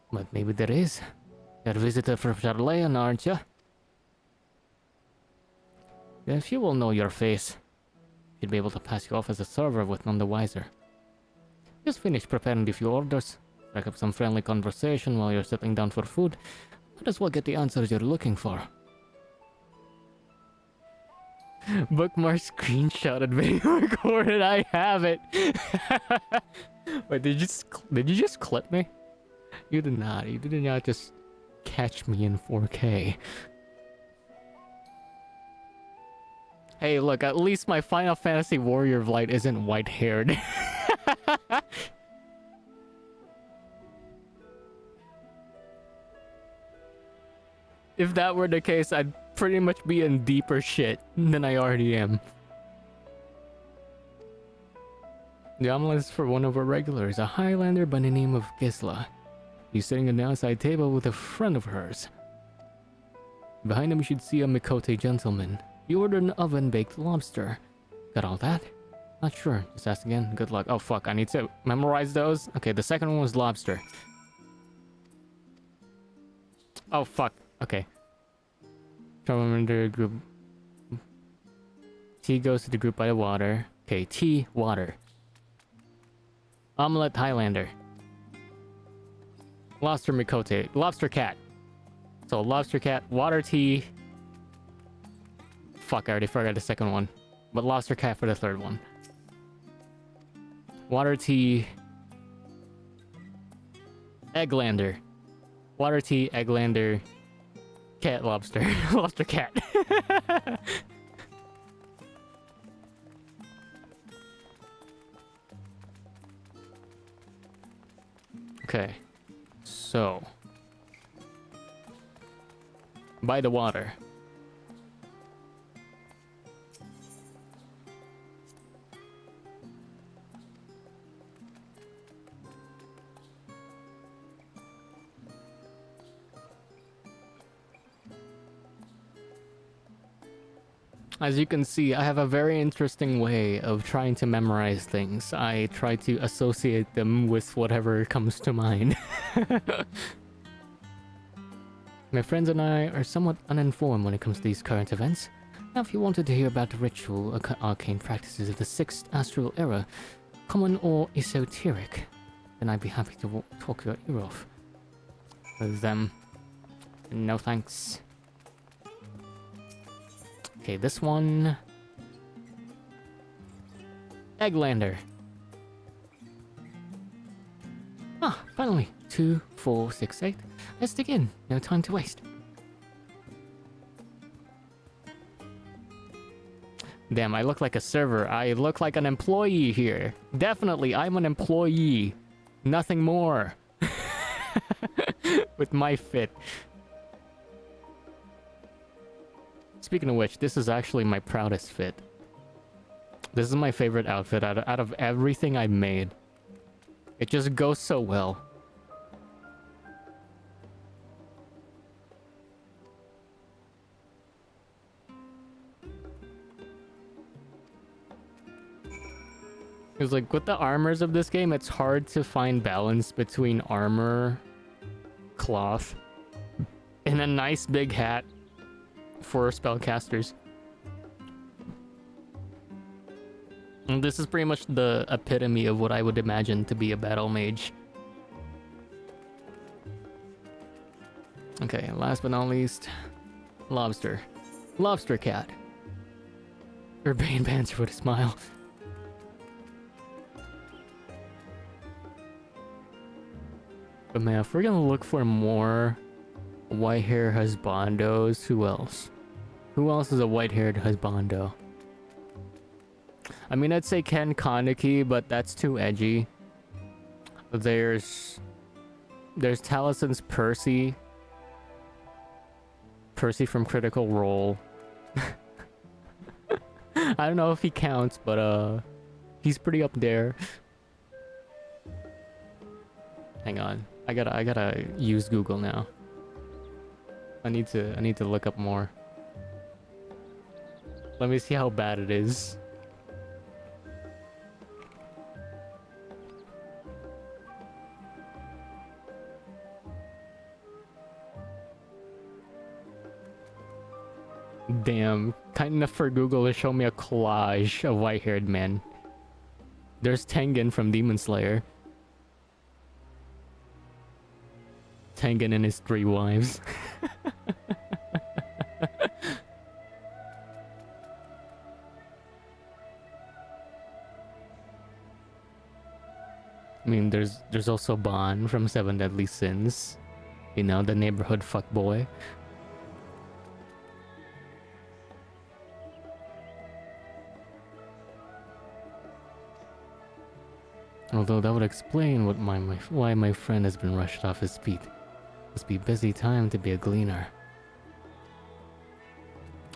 But maybe there is. You're a visitor from Charleon, aren't you? If you will know your face, should be able to pass you off as a server with none the wiser. Just finish preparing the few orders, strike up some friendly conversation while you're settling down for food. Might as well get the answers you're looking for. Bookmark screenshotted video recorded. I have it. Wait, did you just clip me? You did not. You did not just catch me in 4K. Hey, look, at least my Final Fantasy Warrior of Light isn't white-haired. If that were the case, I'd pretty much be in deeper shit than I already am. The omelet is for one of our regulars, a Highlander by the name of Gisla. He's sitting at the outside table with a friend of hers. Behind him you should see a Mikote gentleman. He ordered an oven-baked lobster. Got all that? Not sure. Just ask again. Good luck. Oh fuck, I need to memorize those. Okay, the second one was lobster. Oh fuck. Okay. Remember the group. T goes to the group by the water. Okay, T, water. Omelette Highlander. Lobster Mikote. Lobster cat. So lobster cat, water tea. Fuck, I already forgot the second one. But lobster cat for the third one. Water tea. Egglander. Water tea, egglander. Cat lobster. Lobster cat. Okay. So. By the water. As you can see, I have a very interesting way of trying to memorize things. I try to associate them with whatever comes to mind. My friends and I are somewhat uninformed when it comes to these current events. Now, if you wanted to hear about the ritual arcane practices of the 6th Astral Era, common or esoteric, then I'd be happy to talk your ear off. With them, no thanks. Okay, this one... Egglander. Ah, finally. 2, 4, 6, 8. Let's dig in. No time to waste. Damn, I look like a server. I look like an employee here. Definitely, I'm an employee. Nothing more. With my fit. Speaking of which, this is actually my proudest fit. This is my favorite outfit out of everything I made. It just goes so well. Because like with the armors of this game, it's hard to find balance between armor, cloth, and a nice big hat for spellcasters. And this is pretty much the epitome of what I would imagine to be a battle mage. Okay, last but not least, lobster. Lobster cat. Urbane Banter with a smile. But man, if we're gonna look for more white-haired husbandos, who else? Who else is a white-haired husbando? I mean, I'd say Ken Kaneki, but that's too edgy. There's Talison's Percy. Percy from Critical Role. I don't know if he counts, but he's pretty up there. Hang on. I gotta use Google now. I need to look up more. Let me see how bad it is. Damn, kind enough for Google to show me a collage of white-haired men. There's Tengen from Demon Slayer. Tengen and his 3 wives. I mean, there's also Bon from 7 Deadly Sins. You know, the neighborhood fuckboy. Although that would explain what why my friend has been rushed off his feet. Must be busy time to be a gleaner.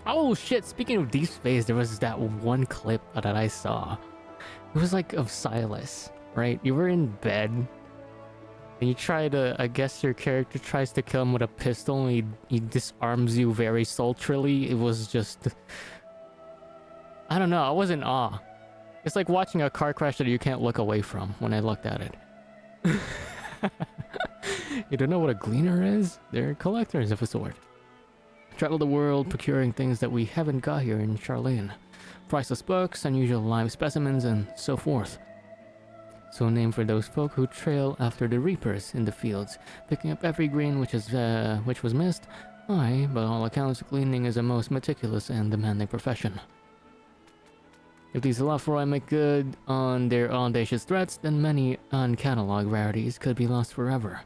Oh shit, speaking of Deep Space, there was that one clip that I saw. It was like of Silas, right? You were in bed and you try to, I guess your character tries to kill him with a pistol and he disarms you very sultrily. It was just... I don't know, I was in awe. It's like watching a car crash that you can't look away from when I looked at it. You don't know what a gleaner is? They're collectors of a sort. Travel the world procuring things that we haven't got here in Charlene. Priceless books, unusual live specimens, and so forth. So a name for those folk who trail after the reapers in the fields, picking up every grain which was missed. Aye, by all accounts, gleaning is a most meticulous and demanding profession. If these Lafroy make good on their audacious threats, then many uncataloged rarities could be lost forever.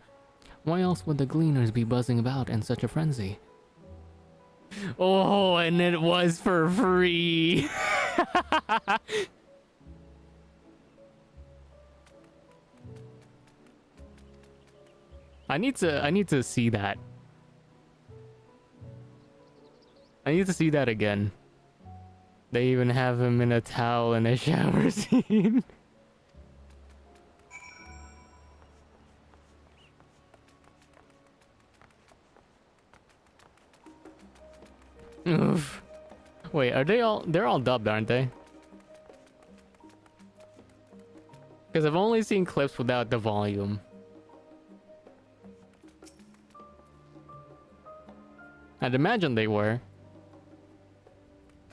Why else would the gleaners be buzzing about in such a frenzy? Oh, and it was for free! I need to see that. I need to see that again. They even have him in a towel in a shower scene. Oof. Wait, are they all... They're all dubbed, aren't they? Because I've only seen clips without the volume. I'd imagine they were.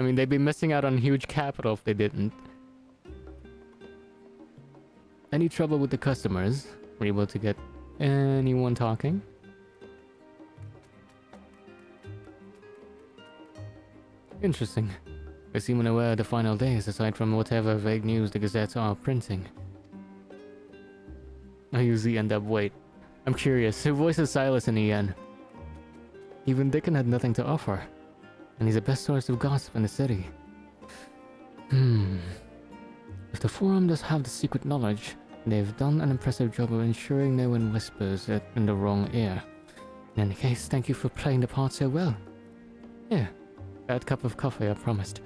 I mean, they'd be missing out on huge capital if they didn't. Any trouble with the customers? Were you able to get anyone talking? Interesting. I seem unaware of the final days, aside from whatever vague news the gazettes are printing. I usually end up... Wait. I'm curious. Who voices Silas in the end? Even Dickon had nothing to offer. And he's the best source of gossip in the city. If the Forum does have the secret knowledge, they've done an impressive job of ensuring no one whispers it in the wrong ear. In any case, thank you for playing the part so well. Here, that cup of coffee I promised.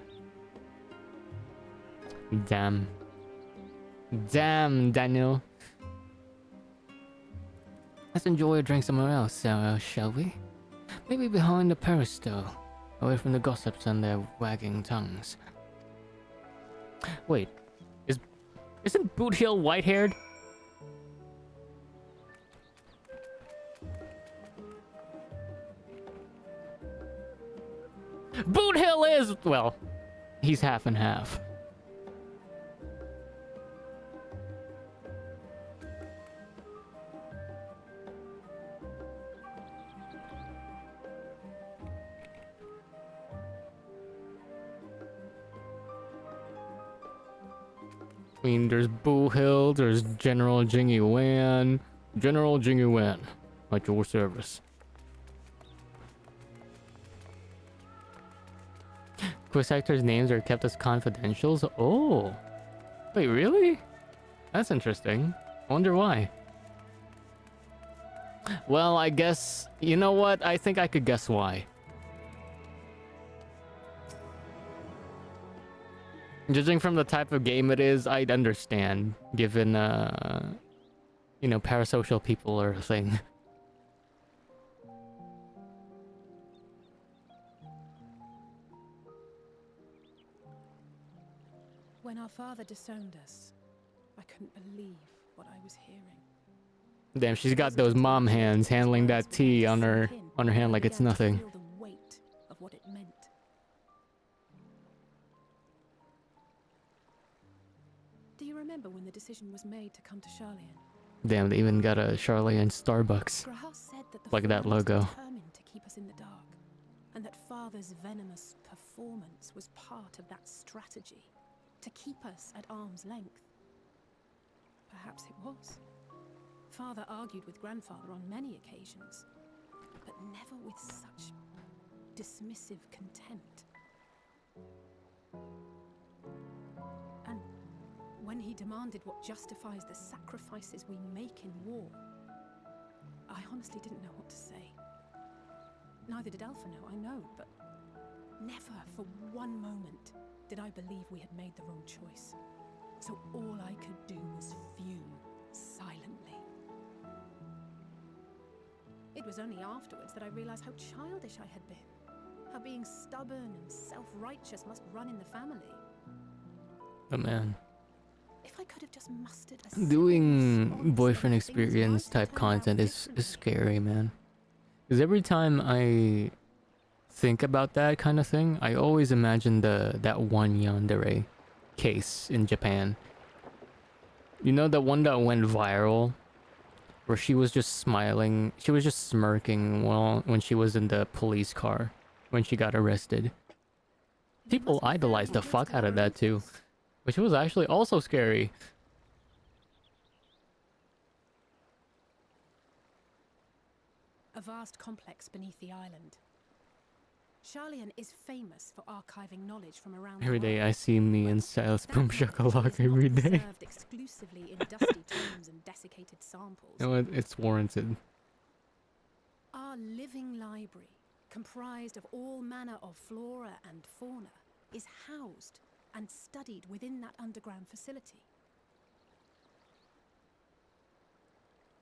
Damn. Damn, Daniel. Let's enjoy a drink somewhere else, shall we? Maybe behind the peristyle, away from the gossips and their wagging tongues. Wait, isn't Boot Hill white-haired? Boot Hill is... Well, he's half and half. I mean, there's Boo Hill, there's General Jingy Wan. General Jingy Wan, at your service. Quiz actors' names are kept as confidentials? Oh. Wait, really? That's interesting. I wonder why. Well, I guess... You know what? I think I could guess why. Judging from the type of game it is, I'd understand, given, you know, parasocial people are a thing. When our father disowned us, I couldn't believe what I was hearing. Damn, she's got those mom hands handling that tea on her hand like it's nothing. Feel the weight of what it meant. Do you remember when the decision was made to come to Charlian? Damn, they even got a Charlian Starbucks. Graham said that the Like that Forum was logo. determined to keep us in the dark, and that Father's venomous performance was part of that strategy, to keep us at arm's length. Perhaps it was. Father argued with Grandfather on many occasions, but never with such dismissive contempt. And when he demanded what justifies the sacrifices we make in war, I honestly didn't know what to say. Neither did Alpha know, I know, but never for one moment did I believe we had made the wrong choice. So all I could do was fume silently. It was only afterwards that I realized how childish I had been. How being stubborn and self-righteous must run in the family. Oh man. If I could have just mustered a Doing boyfriend experience type content is scary, man. Because every time I think about that kind of thing, I always imagine that one yandere case in Japan. You know, the one that went viral? Where she was just smiling, she was just smirking when she was in the police car when she got arrested. People idolized the fuck out of that too, which was actually also scary. A vast complex beneath the island. Charlian is famous for archiving knowledge from around Every the day world. I see me and Silas Boom Shakalaka every day. Served exclusively in dusty tomes and desiccated samples. You know what? It's warranted. Our living library, comprised of all manner of flora and fauna, is housed and studied within that underground facility.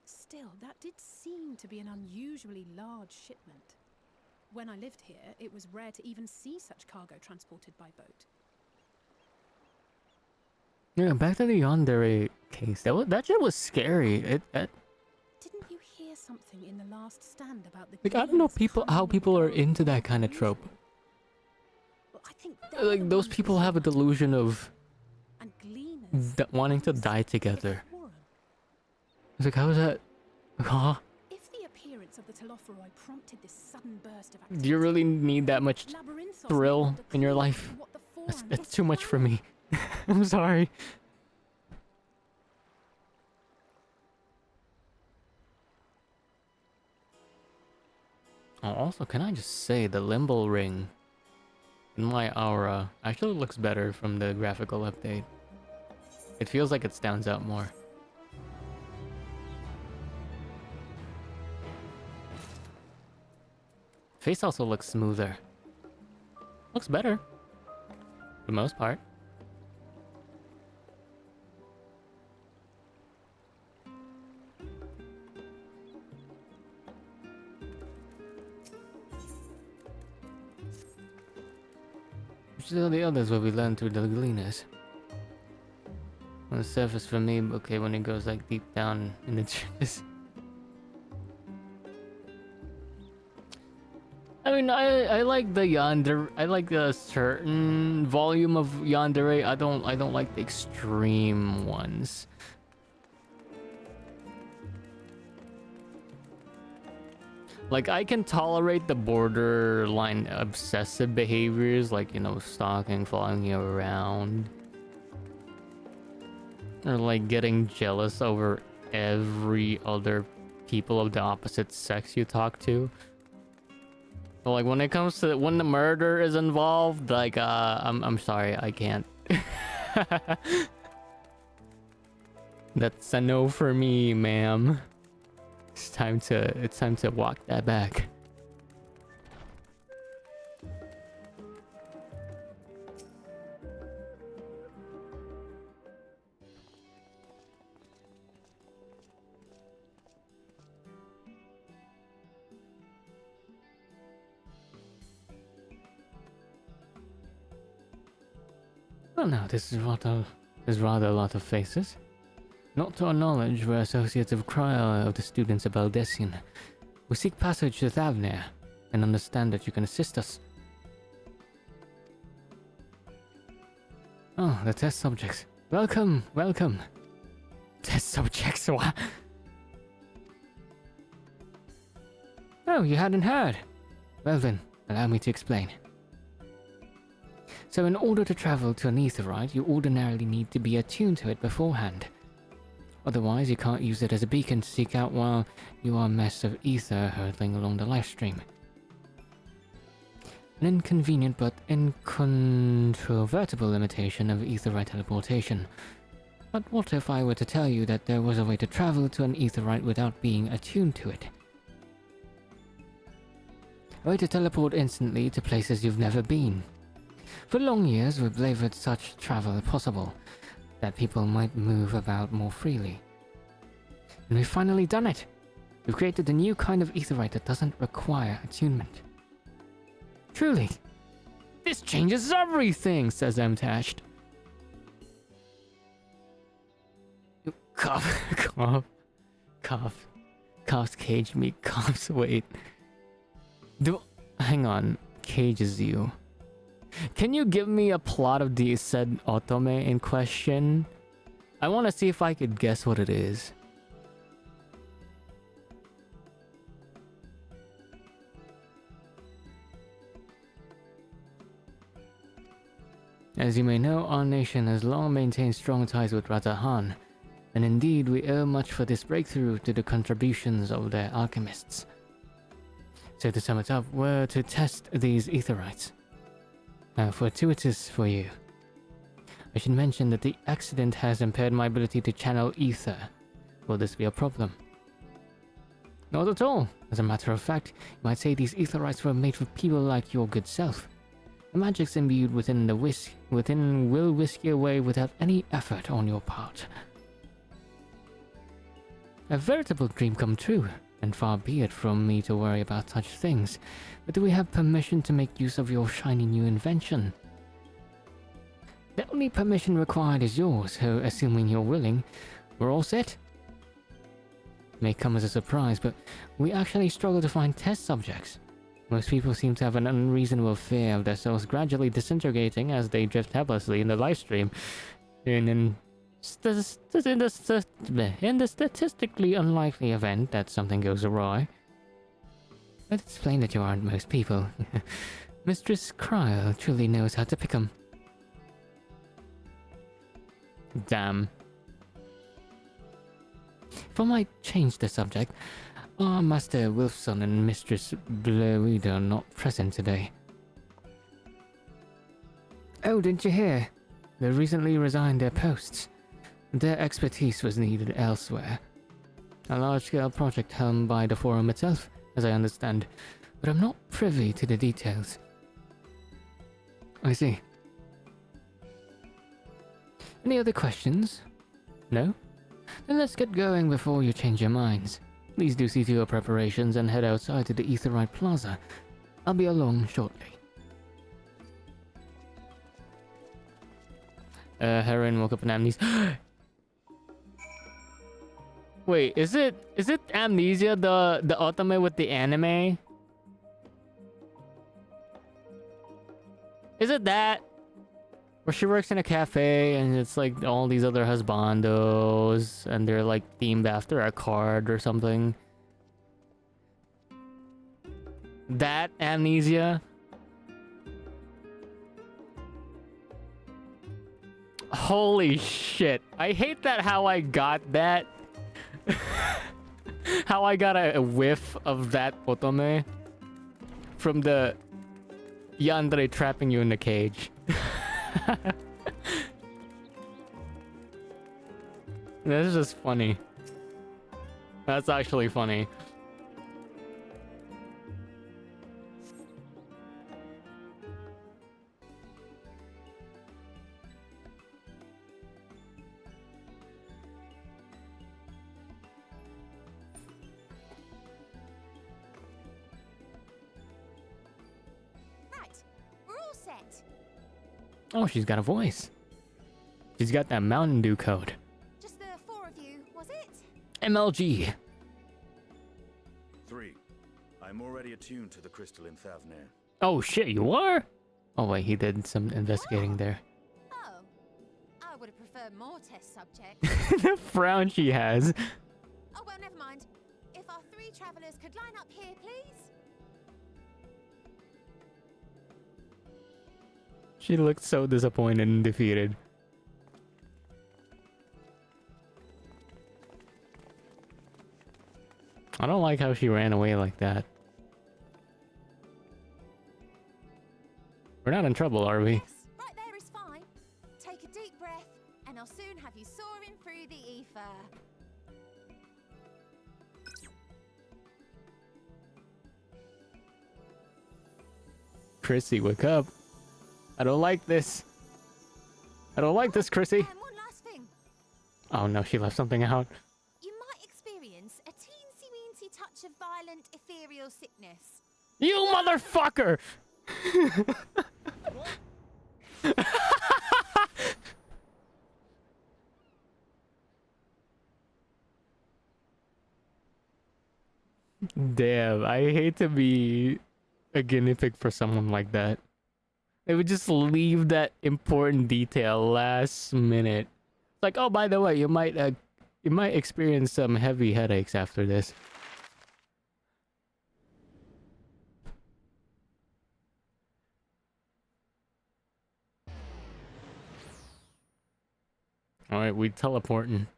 Still, that did seem to be an unusually large shipment. When I lived here, it was rare to even see such cargo transported by boat. Yeah, back to the Yandere case. That shit was scary. Didn't you hear something in the last stand about the Like, I don't know gleaners how coming people are and into going that kind of trope. Well, I think Like, those people have a delusion of and gleaners wanting to die together. It's like, how is that? Huh? If the appearance of the Telophoroi prompted this sudden burst of Do activity, you really need that much Labyrinthos thrill needed a in your clue life? to what the That's Forum was too much for me. I'm sorry. Oh, also, can I just say the Limbo Ring in my aura actually looks better from the graphical update. It feels like it stands out more. Face also looks smoother. Looks better. For the most part. Still the others will be learned through the gleaners. On the surface for me, okay, when it goes like deep down in the trenches. I mean, I like the yandere. I like a certain volume of yandere. I don't like the extreme ones. Like, I can tolerate the borderline obsessive behaviors, like, you know, stalking, following you around. Or, like, getting jealous over every other people of the opposite sex you talk to. But, like, when it comes to when the murder is involved, like, I'm sorry, I can't. That's a no for me, ma'am. It's time to walk that back. Well, now this is rather a lot of faces. Not to our knowledge, we're associates of Cryle of the students of Baldessian. We seek passage to Thavnir, and understand that you can assist us. Oh, the test subjects. Welcome, welcome. Test subjects, what? Oh, you hadn't heard. Well then, allow me to explain. So in order to travel to an aetheryte, you ordinarily need to be attuned to it beforehand. Otherwise, you can't use it as a beacon to seek out while you are a mess of ether hurtling along the life stream. An inconvenient but incontrovertible limitation of aetheryte teleportation. But what if I were to tell you that there was a way to travel to an aetheryte without being attuned to it? A way to teleport instantly to places you've never been. For long years, we've labored such travel possible, that people might move about more freely. And we've finally done it! We've created a new kind of aetheryte that doesn't require attunement. Truly! This changes everything, says Mtashed. Cough, cough, cough. Coughs caged me, coughs wait. Hang on, cages you. Can you give me a plot of the said otome in question? I want to see if I could guess what it is. As you may know, our nation has long maintained strong ties with Ratahan, and indeed we owe much for this breakthrough to the contributions of their alchemists. So to sum it up, we're to test these aetherites. Fortuitous for you. I should mention that the accident has impaired my ability to channel ether. Will this be a problem? Not at all. As a matter of fact, you might say these aetherites were made for people like your good self. The magic's imbued will whisk you away without any effort on your part. A veritable dream come true, and far be it from me to worry about such things. But do we have permission to make use of your shiny new invention? The only permission required is yours, so assuming you're willing, we're all set? May come as a surprise, but we actually struggle to find test subjects. Most people seem to have an unreasonable fear of their souls gradually disintegrating as they drift helplessly in the livestream. In the statistically unlikely event that something goes awry. But it's plain that you aren't most people. Mistress Cryle truly knows how to pick 'em. Damn. If I might change the subject, our Master Wilfson and Mistress Bloweed are not present today. Oh, didn't you hear? They recently resigned their posts. Their expertise was needed elsewhere. A large-scale project helmed by the Forum itself, as I understand, but I'm not privy to the details. I see. Any other questions? No? Then let's get going before you change your minds. Please do see to your preparations and head outside to the Aetherite Plaza. I'll be along shortly. Heroine woke up in amnesia. Wait, is it Amnesia the ultimate with the anime? Is it that? Where she works in a cafe and it's like all these other husbandos and they're like themed after a card or something. That Amnesia? Holy shit. I hate that how I got that. How I got a whiff of that otome from the Yandere trapping you in the cage. That's just funny. That's actually funny. Oh, she's got a voice. She's got that Mountain Dew code. Just the 4 of you, was it? MLG. 3. I'm already attuned to the crystal in Thavnir. Oh shit, you are? Oh wait, he did some investigating there. Oh, I would have preferred more test subjects. The frown she has. Oh well, never mind. If our 3 travelers could line up here, please. She looked so disappointed and defeated. I don't like how she ran away like that. We're not in trouble, are we? Yes, right there is fine. Take a deep breath, and I'll soon have you soaring through the ether. Chrissy, wake up. I don't like this. I don't like this, Chrissy. And one last thing. Oh no, she left something out. You might experience a teensy-weensy touch of violent ethereal sickness. You motherfucker! Damn, I hate to be a guinea pig for someone like that. They would just leave that important detail last minute. It's like, oh, by the way, you might experience some heavy headaches after this. All right, we teleporting.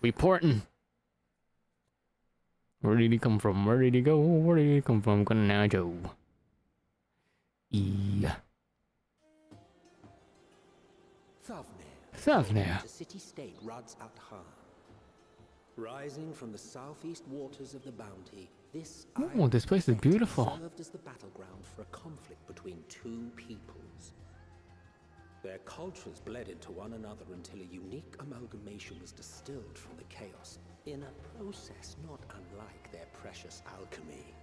We porting. Where did he come from? Where did he go? Where did he come from? Gonna Joe. Thavnir. Thavnir. The city-state Rads at Han. Rising from the southeast waters of the Bounty, this Oh, this place is beautiful. served as the battleground for a conflict between two peoples. Their cultures bled into one another until a unique amalgamation was distilled from the chaos, in a process not unlike their precious alchemy.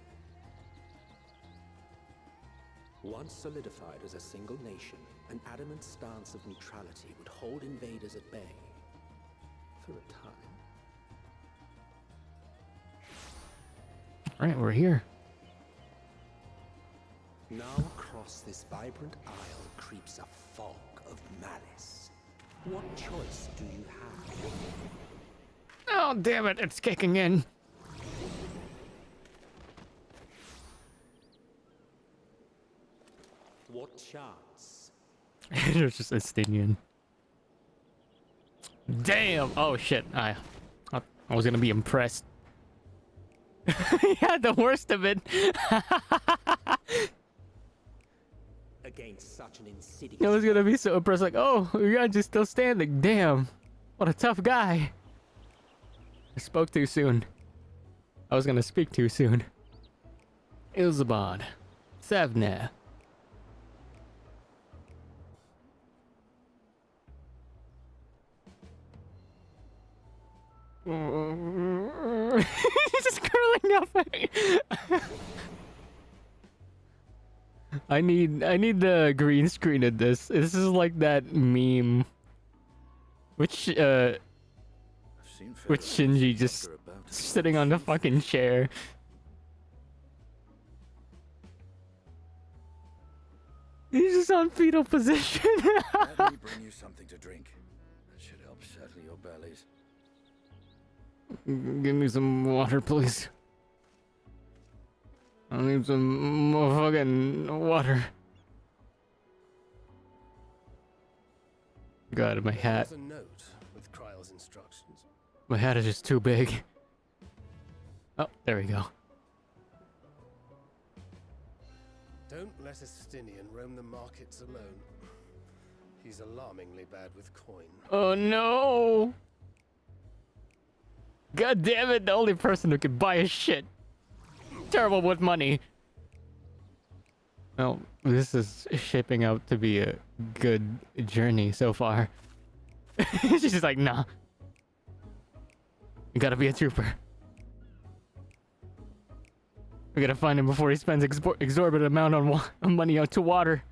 Once solidified as a single nation, an adamant stance of neutrality would hold invaders at bay for a time. All right, we're here. Now across this vibrant isle creeps a fog of malice. What choice do you have? Oh, damn it, it's kicking in. What chance? It's just Estinian. Damn! Oh shit, I was gonna be impressed. Yeah, the worst of it. Against such an insidious... I was gonna be so impressed, like, oh, your guys are still standing. Damn, what a tough guy. I spoke too soon. I was gonna speak too soon. Ilzabad. Savner. He's just curling up. I need the green screen of this. This is like that meme, which Shinji just sitting on the fucking chair. He's just on fetal position. Let me bring you something to drink. That should help settle your bellies. Give me some water, please. I need some more fucking water. God, my hat. There's a note with Kryle's instructions. My hat is just too big. Oh, there we go. Don't let Estinian roam the markets alone. He's alarmingly bad with coin. Oh no! God damn it, the only person who can buy a shit. Terrible with money. Well, this is shaping out to be a good journey so far. She's just like, nah. You gotta be a trooper. We gotta find him before he spends exorbitant amount on money out to water.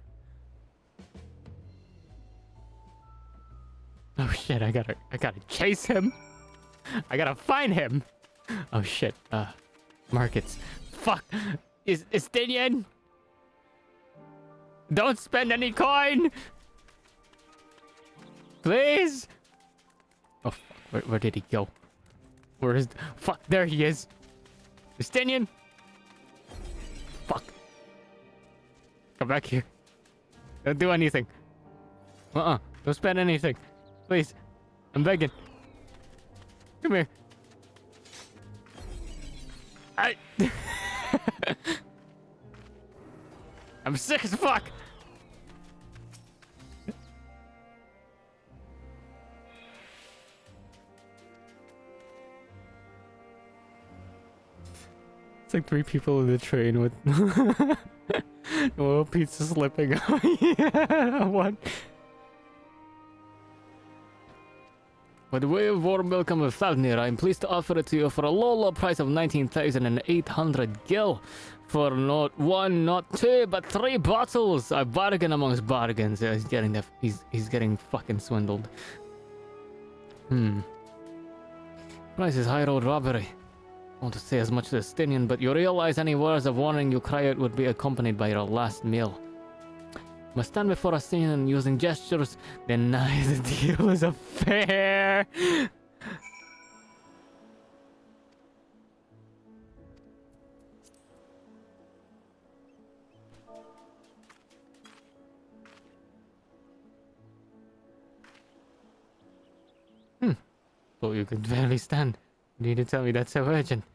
Oh shit, I gotta chase him. I gotta find him. Oh shit, markets. Fuck! Is Estinian? Don't spend any coin! Please! Oh fuck, where did he go? Where is... Fuck, there he is! Estinian! Fuck. Come back here. Don't do anything. Don't spend anything. Please. I'm begging. Come here. I'm sick as fuck. It's like 3 people in the train with oil pizza slipping. Yeah, what? By the way of warm welcome of Falnir, I am pleased to offer it to you for a low price of 19,800 gil. For not 1, not 2, but 3 bottles. A bargain amongst bargains. Yeah, he's getting fucking swindled. Price is high road robbery. I want to say as much to Estinian, but you realize any words of warning you cry out would be accompanied by your last meal. Must stand before Estinian and using gestures, deny the deal is a fair. Well, you can barely stand. You need to tell me that's so urgent.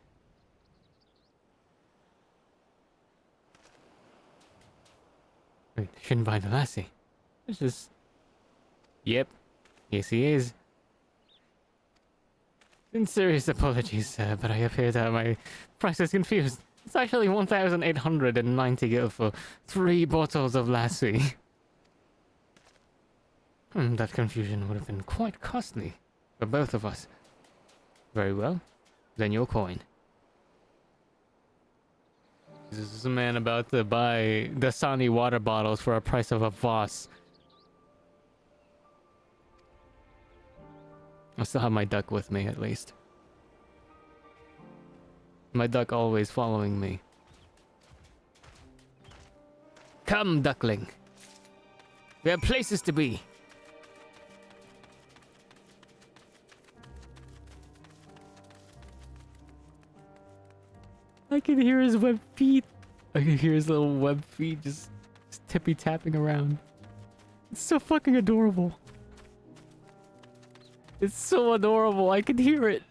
Wait, shouldn't buy the lassie. It's just... Yep. Yes, he is. Serious apologies, sir, but I appear to have my prices confused. It's actually 1,890 gil for 3 bottles of lassie. That confusion would have been quite costly for both of us. Very well, then your coin. This is a man about to buy Dasani water bottles for a price of a Voss. I still have my duck with me, at least. My duck always following me. Come, duckling. We have places to be. I can hear his web feet. I can hear his little web feet just tippy tapping around. It's so fucking adorable. It's so adorable. I can hear it.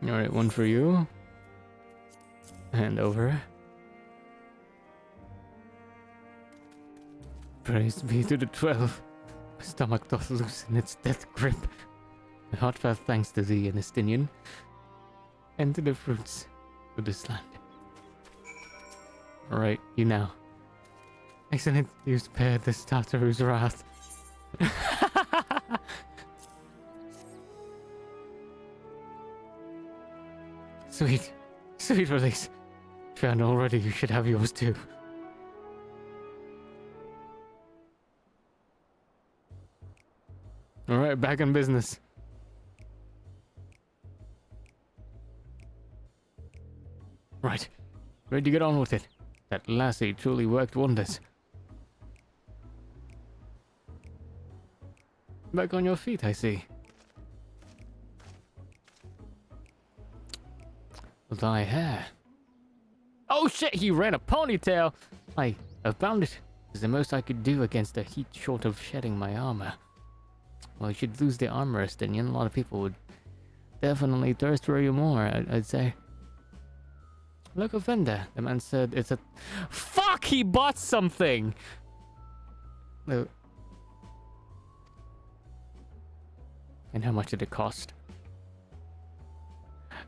Alright, one for you. Hand over. Praise be to the 12. My stomach doth loosen its death grip. My heartfelt thanks to thee, Anistinian, and to the fruits of this land. Alright, you now. Excellent, you spared the Tartarus' wrath. Sweet. Sweet release. Found already, you should have yours too. Alright, back in business. Right. Ready to get on with it. That lassie truly worked wonders. Back on your feet, I see. Thy hair. Oh shit, he ran a ponytail! I found it. It's the most I could do against the heat short of shedding my armor. Well, you should lose the armor, Estinian. A lot of people would definitely thirst for you more, I'd say. Local vendor. The man said it's a... Fuck! He bought something! No. And how much did it cost?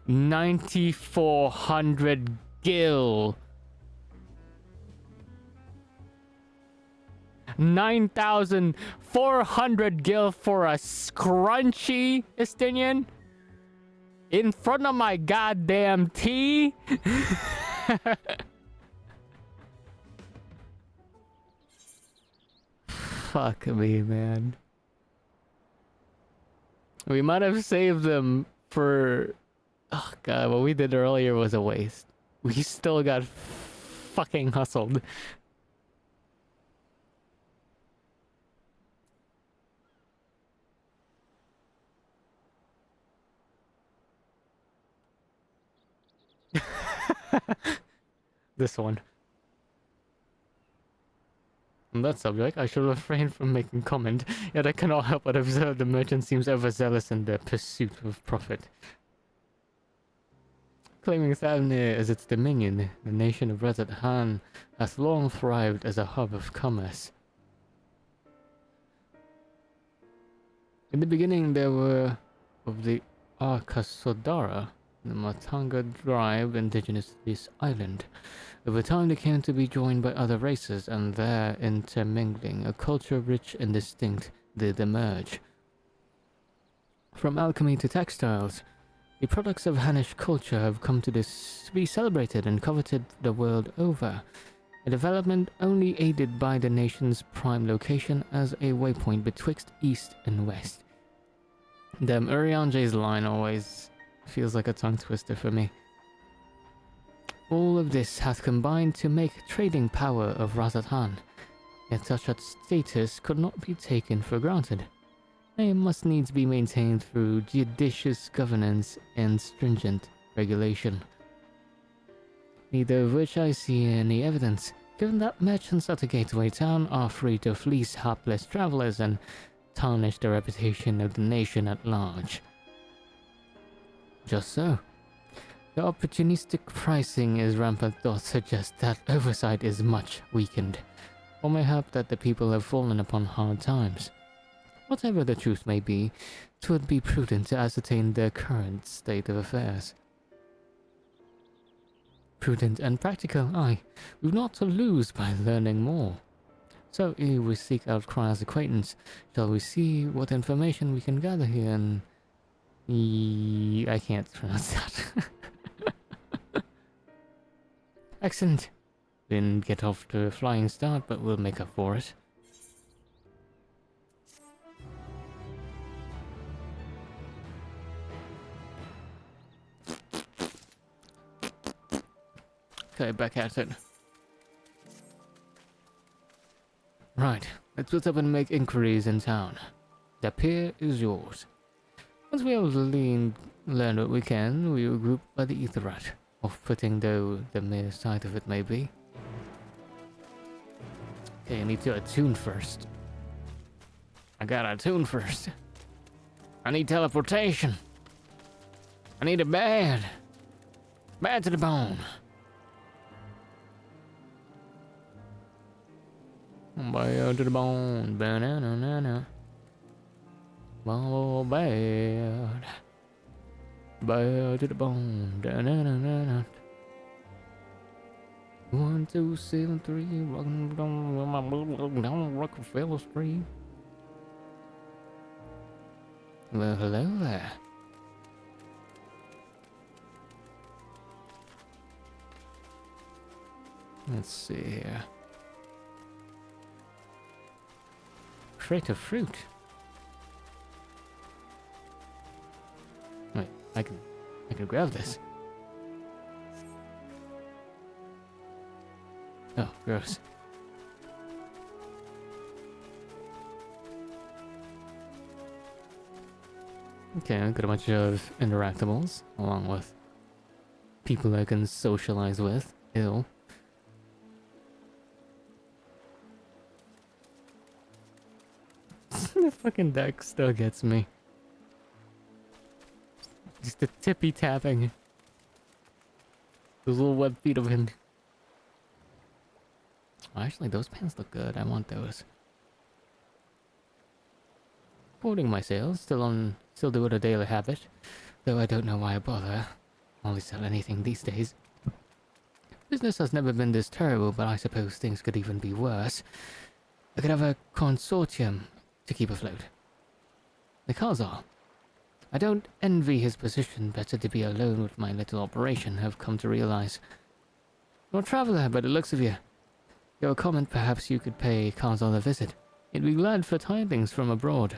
9,400 gil. 9,400 gil for a scrunchy, Estinian? In front of my goddamn tea? Fuck me, man. We might have saved them for... Oh god, what we did earlier was a waste. We still got fucking hustled. This one. On that subject, I should refrain from making comment, yet I cannot help but observe the merchant seems overzealous in their pursuit of profit. Claiming Thavnir as its dominion, the nation of Razat Han has long thrived as a hub of commerce. In the beginning, there were of the Arkasodara, the Matanga tribe indigenous to this island. Over time, they came to be joined by other races, and there intermingling, a culture rich and distinct did emerge. From alchemy to textiles, the products of Hanish culture have come to be celebrated and coveted the world over, a development only aided by the nation's prime location as a waypoint betwixt east and west. Damn, Urianje's line always feels like a tongue twister for me. All of this hath combined to make trading power of Razat Han, yet such a status could not be taken for granted. It must needs be maintained through judicious governance and stringent regulation. Neither of which I see any evidence, given that merchants at the gateway town are free to fleece hapless travelers and tarnish the reputation of the nation at large. Just so. The opportunistic pricing is rampant doth suggest that oversight is much weakened, or mayhap that the people have fallen upon hard times. Whatever the truth may be, 'twould be prudent to ascertain their current state of affairs. Prudent and practical, aye. We've not to lose by learning more. So, ere we seek out Cry's acquaintance, shall we see what information we can gather here and... I can't pronounce that. Excellent. Didn't get off to a flying start, but we'll make up for it. Okay, back at it. Right, let's split up and make inquiries in town. The pier is yours. Once we have learned what we can, we will group by the Aetherat, off-putting though the mere sight of it may be. Okay, I need to attune first. I gotta attune first. I need teleportation. I need it bad. Bad to the bone. Bad to the bone. Banana. Oh, bad. Bad to the bone. Da-na-na-na-na. 1, 2, 7, 3, rockin' down Rockefeller Street. Well, hello there. Let's see here. Crate of fruit. Wait, I can grab this. Oh, gross. Okay, I've got a bunch of interactables, along with people I can socialize with. Ew. The fucking deck still gets me. Just the tippy tapping. Those little web feet of him. Oh, actually, those pants look good. I want those. Hoarding my sales, still do it a daily habit. Though I don't know why I bother. Only sell anything these days. Business has never been this terrible, but I suppose things could even be worse. I could have a consortium to keep afloat. The Khazar. I don't envy his position. Better to be alone with my little operation, I've come to realize. You're a traveler, by the looks of you. Your comment, perhaps you could pay Khazar a visit. He'd be glad for tidings from abroad.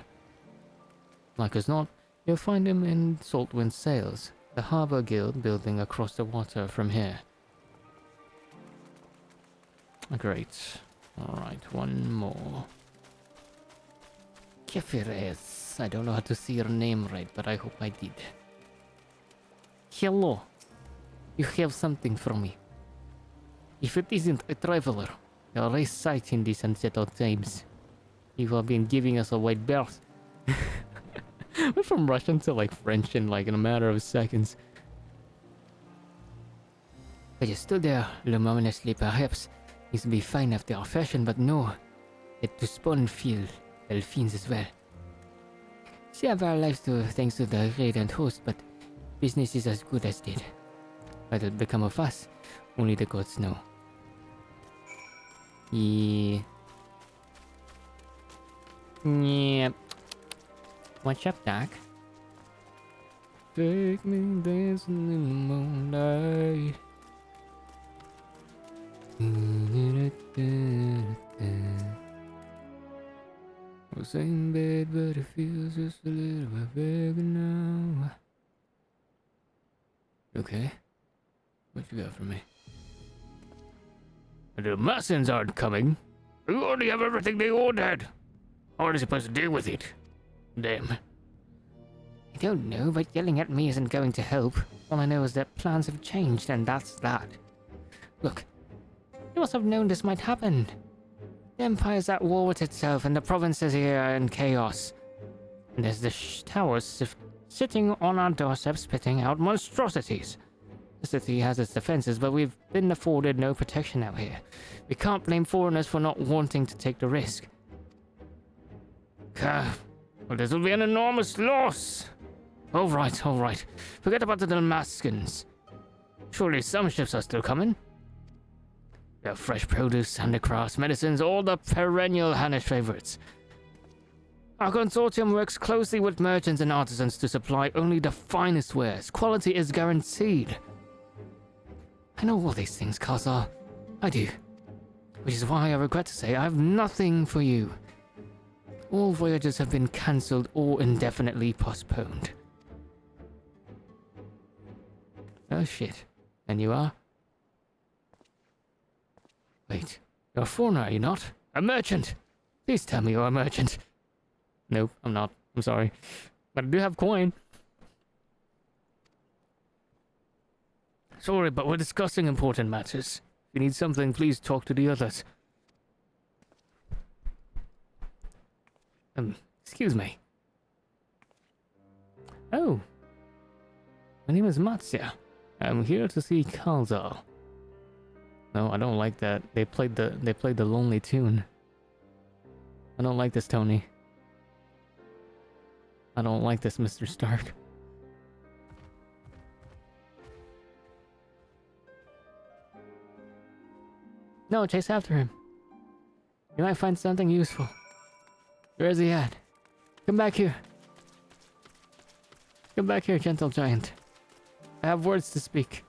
Like as not, you'll find him in Saltwind Sails, the harbour guild building across the water from here. Great. Alright, one more. Kefires. I don't know how to say your name right, but I hope I did. Hello. You have something for me. If it isn't a traveler, a rare sight in these unsettled times. You have been giving us a wide berth. Went from Russian to like French in like in a matter of seconds. I just stood there, luminously perhaps. Used to be fine after our fashion, but no. It to spawn field, Delphines as well. Save our lives thanks to the radiant host, but business is as good as dead. What'll become of us? Only the gods know. Yeah. Yeah. What's up, Doc? Take me dancing in the moonlight. We're same bed, but it feels just a little bit bigger now. Okay. What you got for me? The Massins aren't coming. We already have everything they ordered. How are they supposed to deal with it? Damn. I don't know, but yelling at me isn't going to help. All I know is that plans have changed, and that's that. Look, you must have known this might happen. The Empire's at war with itself, and the provinces here are in chaos. And there's the towers sitting on our doorstep spitting out monstrosities. The city has its defenses, but we've been afforded no protection out here. We can't blame foreigners for not wanting to take the risk. Well, this will be an enormous loss. All right, all right. Forget about the Damascus. Surely some ships are still coming. We have fresh produce, handicrafts, medicines, all the perennial Hannish favorites. Our consortium works closely with merchants and artisans to supply only the finest wares. Quality is guaranteed. I know all these things, Khazar. I do. Which is why I regret to say I have nothing for you. All voyages have been cancelled or indefinitely postponed. Oh shit. And you are? Wait, you're a foreigner, are you not? A merchant! Please tell me you're a merchant. Nope, I'm not. I'm sorry. But I do have coin. Sorry, but we're discussing important matters. If you need something, please talk to the others. Excuse me. Oh. My name is Matsya. I'm here to see Khazar. No, I don't like that. They played the lonely tune. I don't like this, Tony. I don't like this, Mr. Stark. No, chase after him. You might find something useful. Where is he at? Come back here. Come back here, gentle giant. I have words to speak.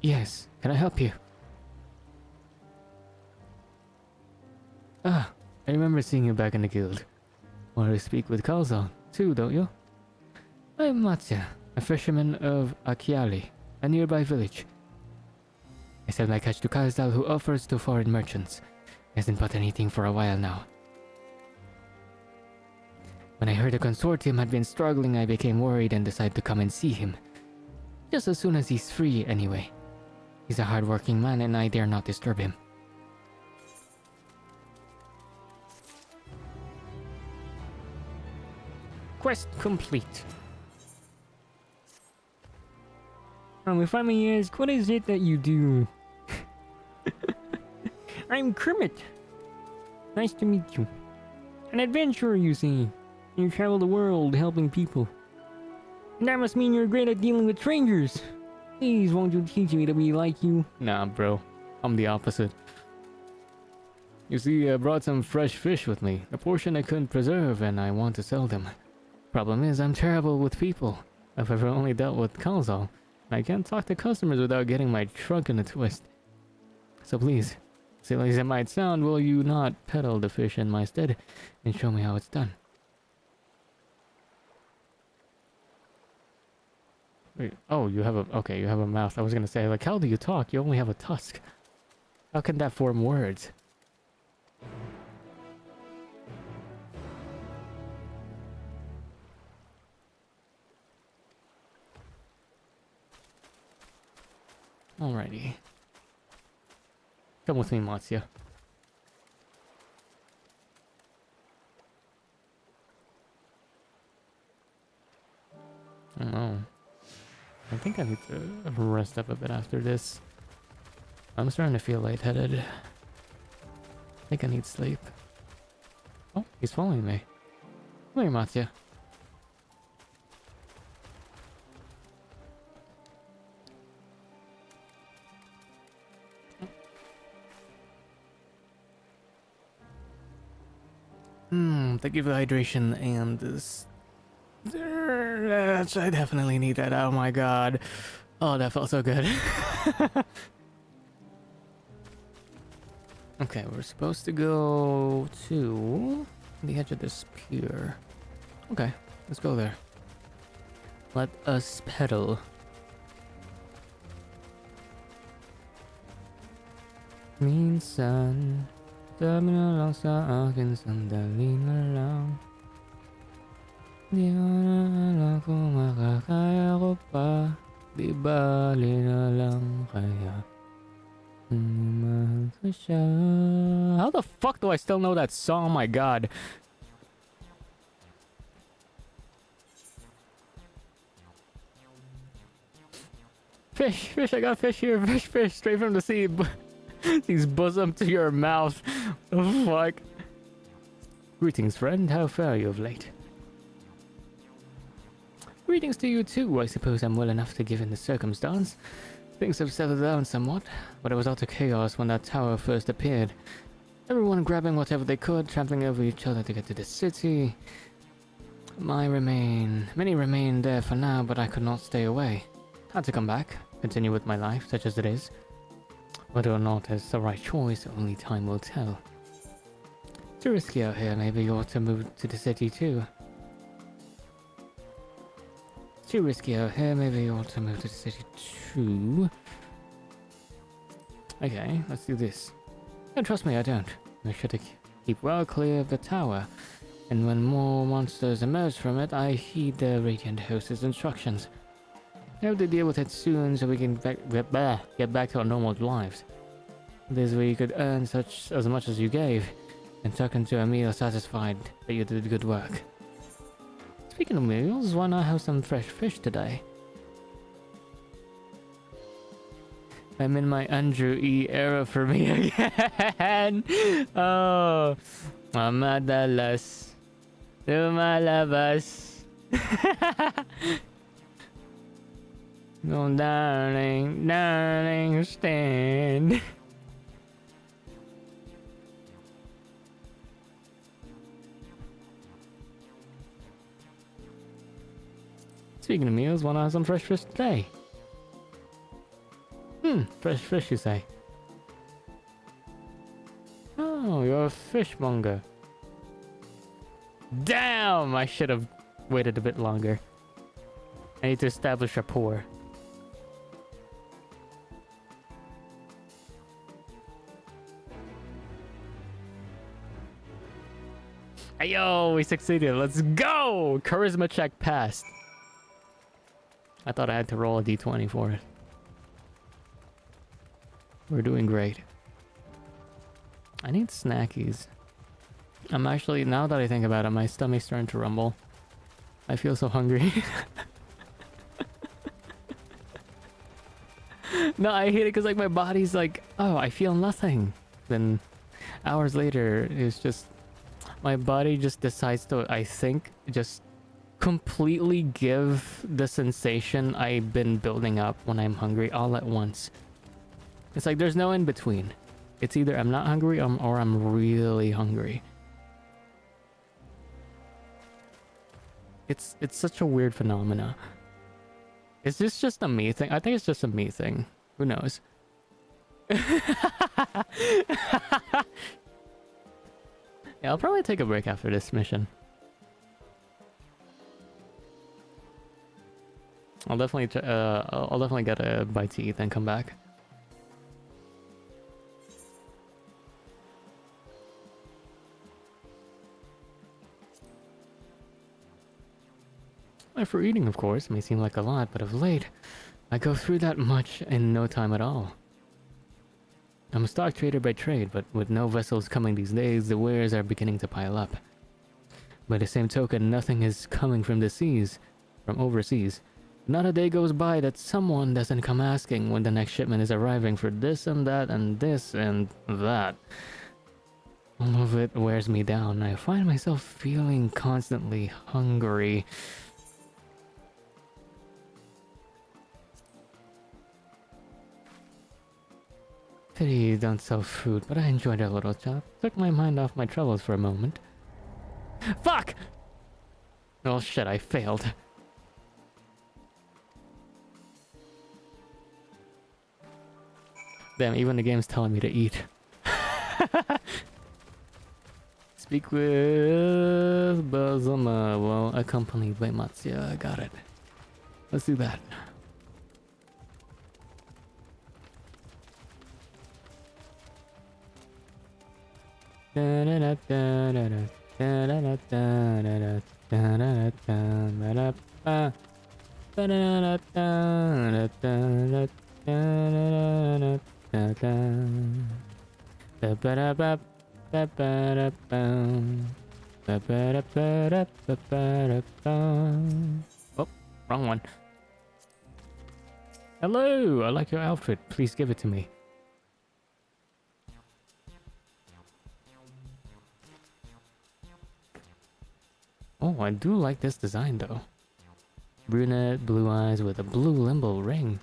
Yes, can I help you? Ah, I remember seeing you back in the guild. Want to speak with Khazar, too, don't you? I'm Matsya, a fisherman of Akiali, a nearby village. I sell my catch to Khazar, who offers to foreign merchants. Hasn't bought anything for a while now. When I heard the consortium had been struggling, I became worried and decided to come and see him. Just as soon as he's free, anyway. He's a hard-working man and I dare not disturb him. Quest complete. If I may ask, what is it that you do? I'm Kermit. Nice to meet you. An adventurer, you see. You travel the world helping people. And that must mean you're great at dealing with strangers. Please, won't you teach me to be like you? Nah, bro. I'm the opposite. You see, I brought some fresh fish with me. A portion I couldn't preserve, and I want to sell them. Problem is, I'm terrible with people. I've ever only dealt with Khazar. I can't talk to customers without getting my trunk in a twist. So please, silly as it might sound, will you not peddle the fish in my stead and show me how it's done? Wait, oh, you have a... Okay, you have a mouth. I was gonna say, like, how do you talk? You only have a tusk. How can that form words? Alrighty. Come with me, Matsya. I don't know. I think I need to rest up a bit after this. I'm starting to feel lightheaded. I think I need sleep. Oh, he's following me. Come here, Matsya. Thank you for the hydration and this. I definitely need that. Oh my god. Oh, that felt so good. Okay, we're supposed to go to the edge of this pier. Okay, let's go there. Let us pedal. Minsan, sabi na lang sa akin, sandali na lang. Di ko na alam kung makakaya ko pa. Di bali na lang kaya. How the fuck do I still know that song? Oh my god. Fish, I got fish here. Fish, straight from the sea. These bosom to your mouth. The fuck? Greetings, friend. How fare you of late? Greetings to you too. I suppose I'm well enough to given the circumstance. Things have settled down somewhat, but it was utter chaos when that tower first appeared. Everyone grabbing whatever they could, trampling over each other to get to the city. Many remained there for now, but I could not stay away. Had to come back, continue with my life, such as it is. Whether or not it's the right choice, only time will tell. Too risky out here, maybe you ought to move to the city too. Too risky out here, maybe you ought to move to the city too. Okay, let's do this. And trust me, I don't. Make sure to keep well clear of the tower. And when more monsters emerge from it, I heed the Radiant Host's instructions. I hope to deal with it soon so we can get back to our normal lives. This way you could earn as much as you gave, and tuck into a meal satisfied that you did good work. Speaking of meals, why not have some fresh fish today? I'm in my Andrew E era for me again. Oh, madalas. Lumalabas. No, darling, stand. Speaking of meals, wanna have some fresh fish today? Fresh fish, you say? Oh, you're a fishmonger. Damn! I should have waited a bit longer. I need to establish rapport. Ayo, we succeeded. Let's go! Charisma check passed. I thought I had to roll a d20 for it. We're doing great. I need snackies. I'm actually, now that I think about it, my stomach's starting to rumble. I feel so hungry. No, I hate it because like my body's like, oh, I feel nothing. Then hours later, it's just, my body just decides to, I think, just completely give the sensation I've been building up when I'm hungry all at once. It's like there's no in between. It's either I'm not hungry or I'm really hungry. It's such a weird phenomena. Is this just a me thing? I think it's just a me thing. Who knows? Yeah, I'll probably take a break after this mission. I'll definitely get a bite to eat and come back. For eating, of course, may seem like a lot, but of late, I go through that much in no time at all. I'm a stock trader by trade, but with no vessels coming these days, the wares are beginning to pile up. By the same token, nothing is coming from the seas, from overseas. Not a day goes by that someone doesn't come asking when the next shipment is arriving for this and that and this and that. All of it wears me down. I find myself feeling constantly hungry. Pity you don't sell food, but I enjoyed a little job. Took my mind off my troubles for a moment. Fuck! Oh shit, I failed. Damn, even the game's telling me to eat. Speak with Bazuma, well, accompanied by Matsuya. I got it. Let's do that. Oh, wrong one. Hello, I like your outfit. Please give it to me. Oh, I do like this design though. Brunette, blue eyes with a blue limbo ring.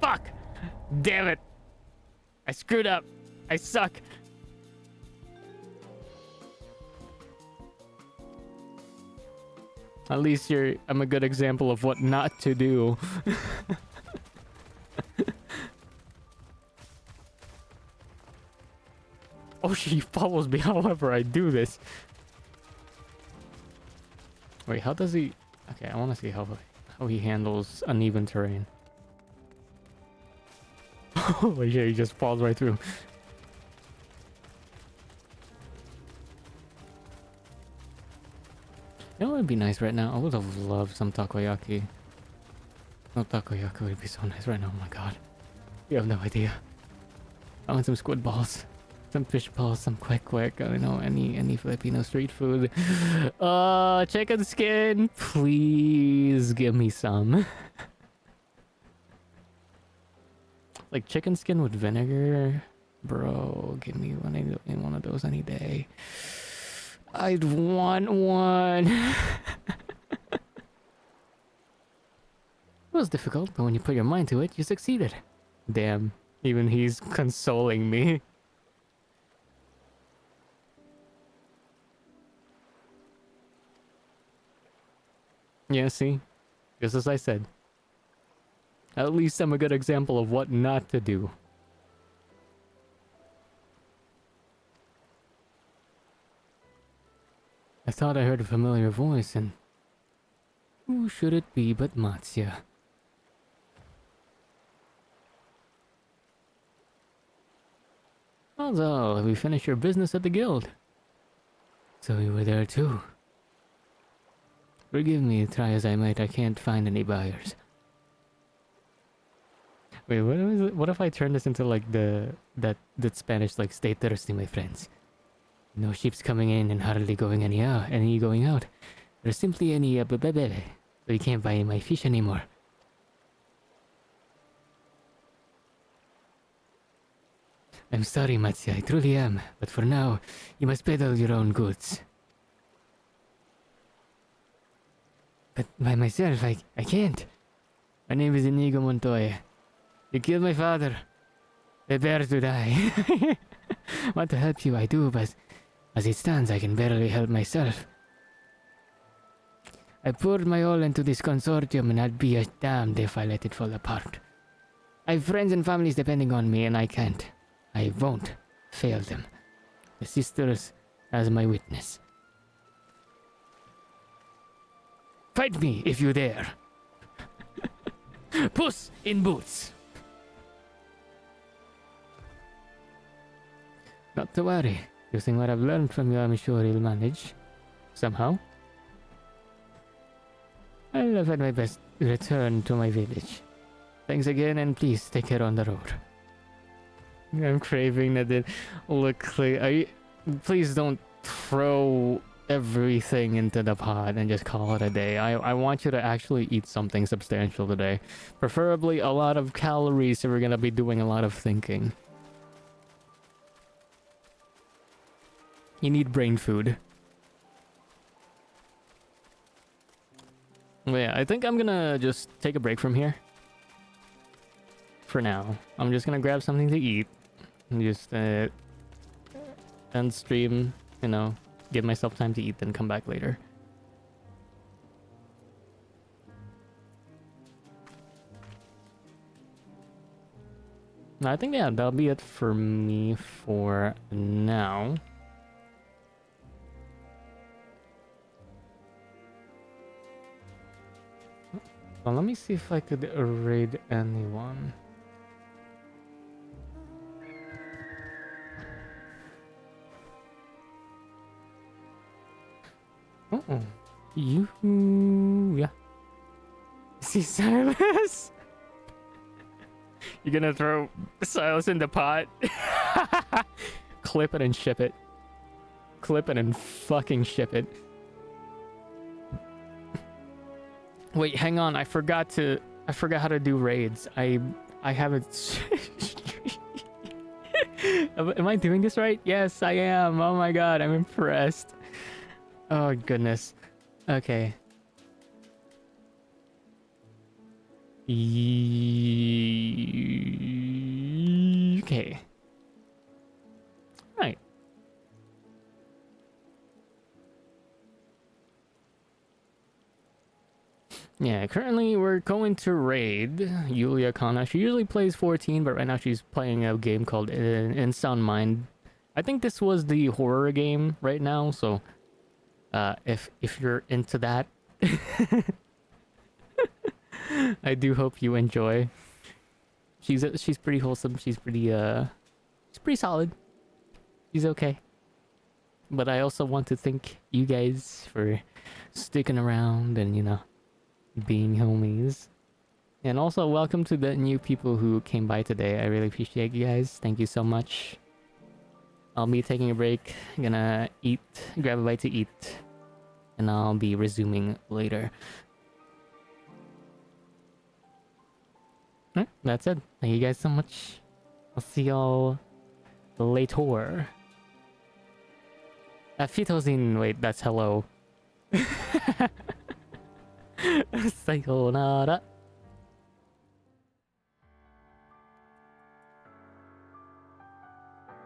Fuck! Damn it! I screwed up. I suck. At least I'm a good example of what not to do. Oh, she follows me however I do this. Wait, how does he... Okay, I want to see how he handles uneven terrain. Holy shit, he just falls right through. You know what would be nice right now? I would have loved some takoyaki. No, takoyaki would be so nice right now. Oh my god. You have no idea. I want some squid balls. Some fish balls, some kwek. I don't know, any Filipino street food. Chicken skin. Please give me some. Like chicken skin with vinegar. Bro, give me one of those any day. I'd want one. It was difficult, but when you put your mind to it, you succeeded. Damn, even he's consoling me. Yeah, see? Just as I said. At least I'm a good example of what not to do. I thought I heard a familiar voice and... Who should it be but Matsya? Also, have you finished your business at the guild? So you were there too. Forgive me, try as I might, I can't find any buyers. Wait, what is it? What if I turn this into like that Spanish like stay thirsty, my friends? No ships coming in and hardly going any going out. There's simply any so you can't buy my fish anymore. I'm sorry, Matsya, I truly am, but for now, you must peddle your own goods. But by myself, I can't. My name is Inigo Montoya. You killed my father. Prepare to die. Want to help you, I do, but as it stands, I can barely help myself. I poured my all into this consortium and I'd be damned if I let it fall apart. I have friends and families depending on me and I can't. I won't fail them. The sisters as my witness. Fight me if you dare. Puss in boots. Not to worry. Using what I've learned from you, I'm sure you'll manage. Somehow. I'll have my best return to my village. Thanks again, and please take care on the road. I'm craving that. Look, please don't throw everything into the pot and just call it a day. I want you to actually eat something substantial today. Preferably a lot of calories, so we're gonna be doing a lot of thinking. You need brain food. But yeah, I think I'm gonna just take a break from here. For now. I'm just gonna grab something to eat. And just end stream, you know, give myself time to eat, then come back later. I think, yeah, that'll be it for me for now. Well, let me see if I could raid anyone. You, yeah. See Silas? You're gonna throw Silas in the pot? Clip it and ship it. Clip it and fucking ship it. Wait, hang on. I forgot how to do raids. I haven't. Am I doing this right? Yes, I am. Oh my god, I'm impressed. Oh goodness. Okay. Okay. Right. Yeah, currently we're going to raid Yulia Kana. She usually plays 14, but right now she's playing a game called In Sound Mind. I think this was the horror game right now, so if you're into that, I do hope you enjoy. She's pretty wholesome. She's pretty solid. She's okay. But I also want to thank you guys for sticking around and, you know, being homies. And also welcome to the new people who came by today. I really appreciate you guys. Thank you so much. I'll be taking a break. Gonna eat, grab a bite to eat, and I'll be resuming later. Alright, that's it. Thank you guys so much. I'll see y'all later. Fitozin, wait, that's hello. Sayonara.